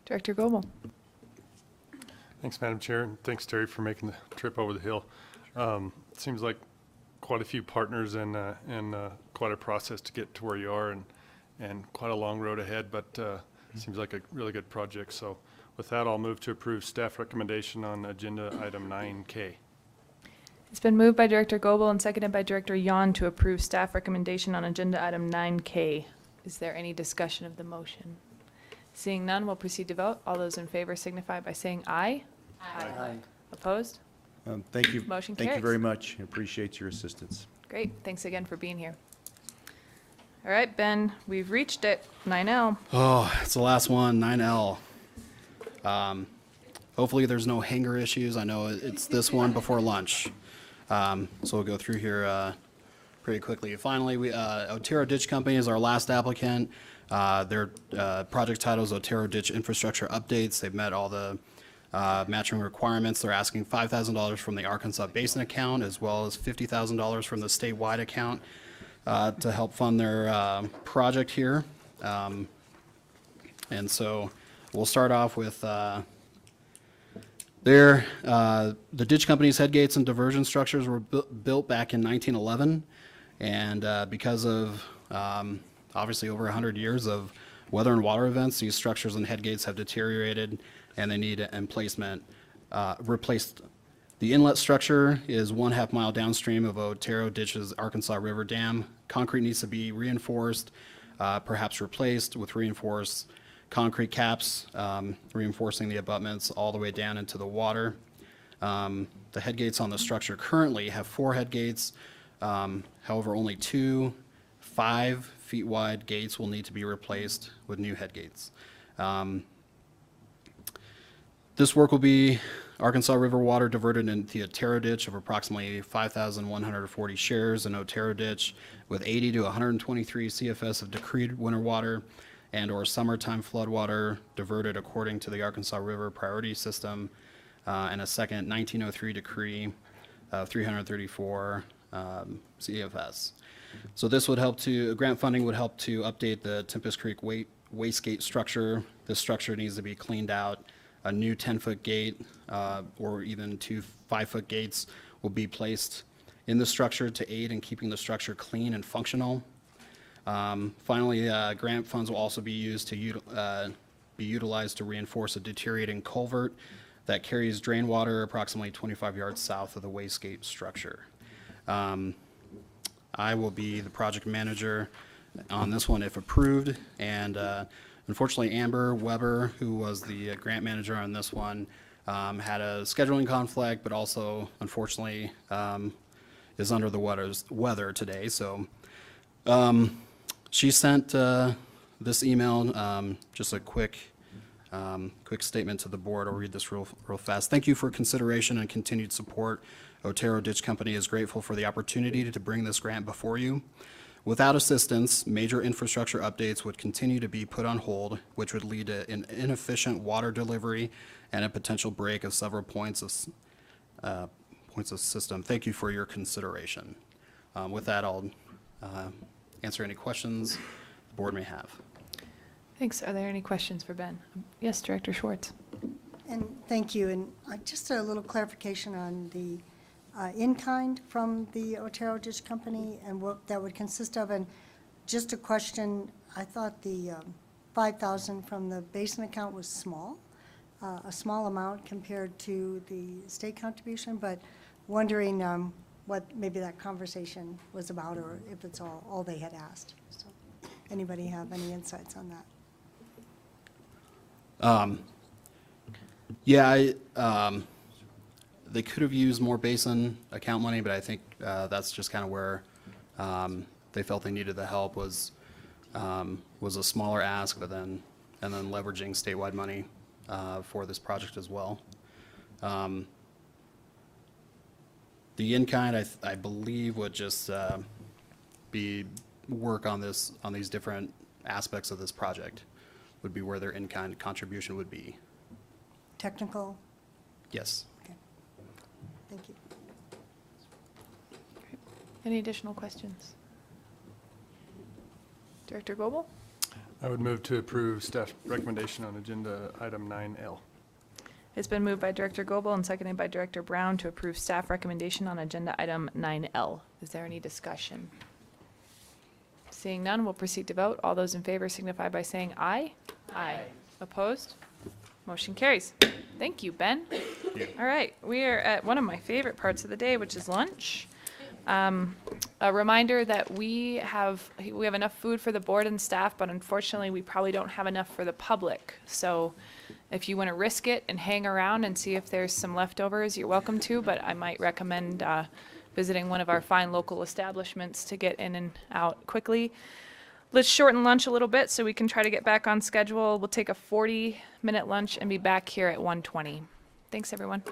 Director Goebel. Thanks, Madam Chair, and thanks, Terry, for making the trip over the hill. It seems like quite a few partners and quite a process to get to where you are, and quite a long road ahead, but it seems like a really good project. So with that, I'll move to approve staff recommendation on agenda item 9K. It's been moved by Director Goebel and seconded by Director Yon to approve staff recommendation on agenda item 9K. Is there any discussion of the motion? Seeing none, we'll proceed to vote. All those in favor signify by saying aye. Aye. Opposed? Thank you. Motion Thank you carries. very much. I appreciate your assistance. Great. Thanks again for being here. All right, Ben, we've reached it. 9L. Oh, it's the last one, 9L. Hopefully there's no hanger issues. I know it's this one before lunch. So we'll go through here pretty quickly. Finally, Otero Ditch Company is our last applicant. Their project title is Otero Ditch Infrastructure Updates. They've met all the matching requirements. They're asking $5,000 from the Arkansas Basin account as well as $50,000 from the statewide account to help fund their project here. And so we'll start off with the ditch company's head gates and diversion structures were built back in 1911, and because of obviously over 100 years of weather and water events, these structures and head gates have deteriorated and they need replaced. The inlet structure is 1/2 mile downstream of Otero Ditch's Arkansas River Dam. Concrete needs to be reinforced, perhaps replaced with reinforced concrete caps, reinforcing the abutments all the way down into the water. The head gates on the structure currently have 4 head gates. However, only 2 5-feet wide gates will need to be replaced with new head gates. This work will be Arkansas River water diverted into the Otero Ditch of approximately 5,140 shares in Otero Ditch with 80 to 123 CFS of decreed winter water and or summertime flood water diverted according to the Arkansas River Priority System and a second 1903 decree of 334 CFS. So this would help grant funding would help to update the Tempest Creek wastegate structure. This structure needs to be cleaned out. A new 10-foot gate or even 2 5-foot gates will be placed in the structure to aid in keeping the structure clean and functional. Finally, grant funds will also be used to utilized to reinforce a deteriorating culvert that carries drain water approximately 25 yards south of the wastegate structure. I will be the project manager on this one if approved, and unfortunately, Amber Weber, who was the grant manager on this one, had a scheduling conflict, but also, unfortunately, is under the weather today. So She sent this email, just a quick statement to the board. I'll read this real fast. Thank you for consideration and continued support. Otero Ditch Company is grateful for the opportunity to bring this grant before you. Without assistance, major infrastructure updates would continue to be put on hold, which would lead to an inefficient water delivery and a potential break of several points of system. Thank you for your consideration. With that, I'll answer any questions the board may have. Thanks. Are there any questions for Ben? Yes, Director Schwartz. And thank you. And just a little clarification on the in-kind from the Otero Ditch Company and what that would consist of. And just a question, I thought the $5,000 from the basin account was small, a small amount compared to the state contribution, but wondering what maybe that conversation was about, or if it's all they had asked. So anybody have any insights on that? Yeah, they could have used more basin account money, but I think that's just kind of where they felt they needed the help was a smaller ask, but then leveraging statewide money for this project as well. The in-kind, I believe, would just be work on these different aspects of this project, would be where their in-kind contribution would be. Technical? Yes. Okay. Thank you. Any additional questions? Director Goebel? I would move to approve staff recommendation on agenda item 9L. It's been moved by Director Goebel and seconded by Director Brown to approve staff recommendation on agenda item 9L. Is there any discussion? Seeing none, we'll proceed to vote. All those in favor signify by saying aye. Aye. Opposed? Motion carries. Thank you, Ben. All right, we are at one of my favorite parts of the day, which is lunch. A reminder that we have enough food for the board and staff, but unfortunately, we probably don't have enough for the public. So if you want to risk it and hang around and see if there's some leftovers, you're welcome to, but I might recommend visiting one of our fine local establishments to get in and out quickly. Let's shorten lunch a little bit so we can try to get back on schedule. We'll take a 40-minute lunch and be back here at 1:20. Thanks, everyone.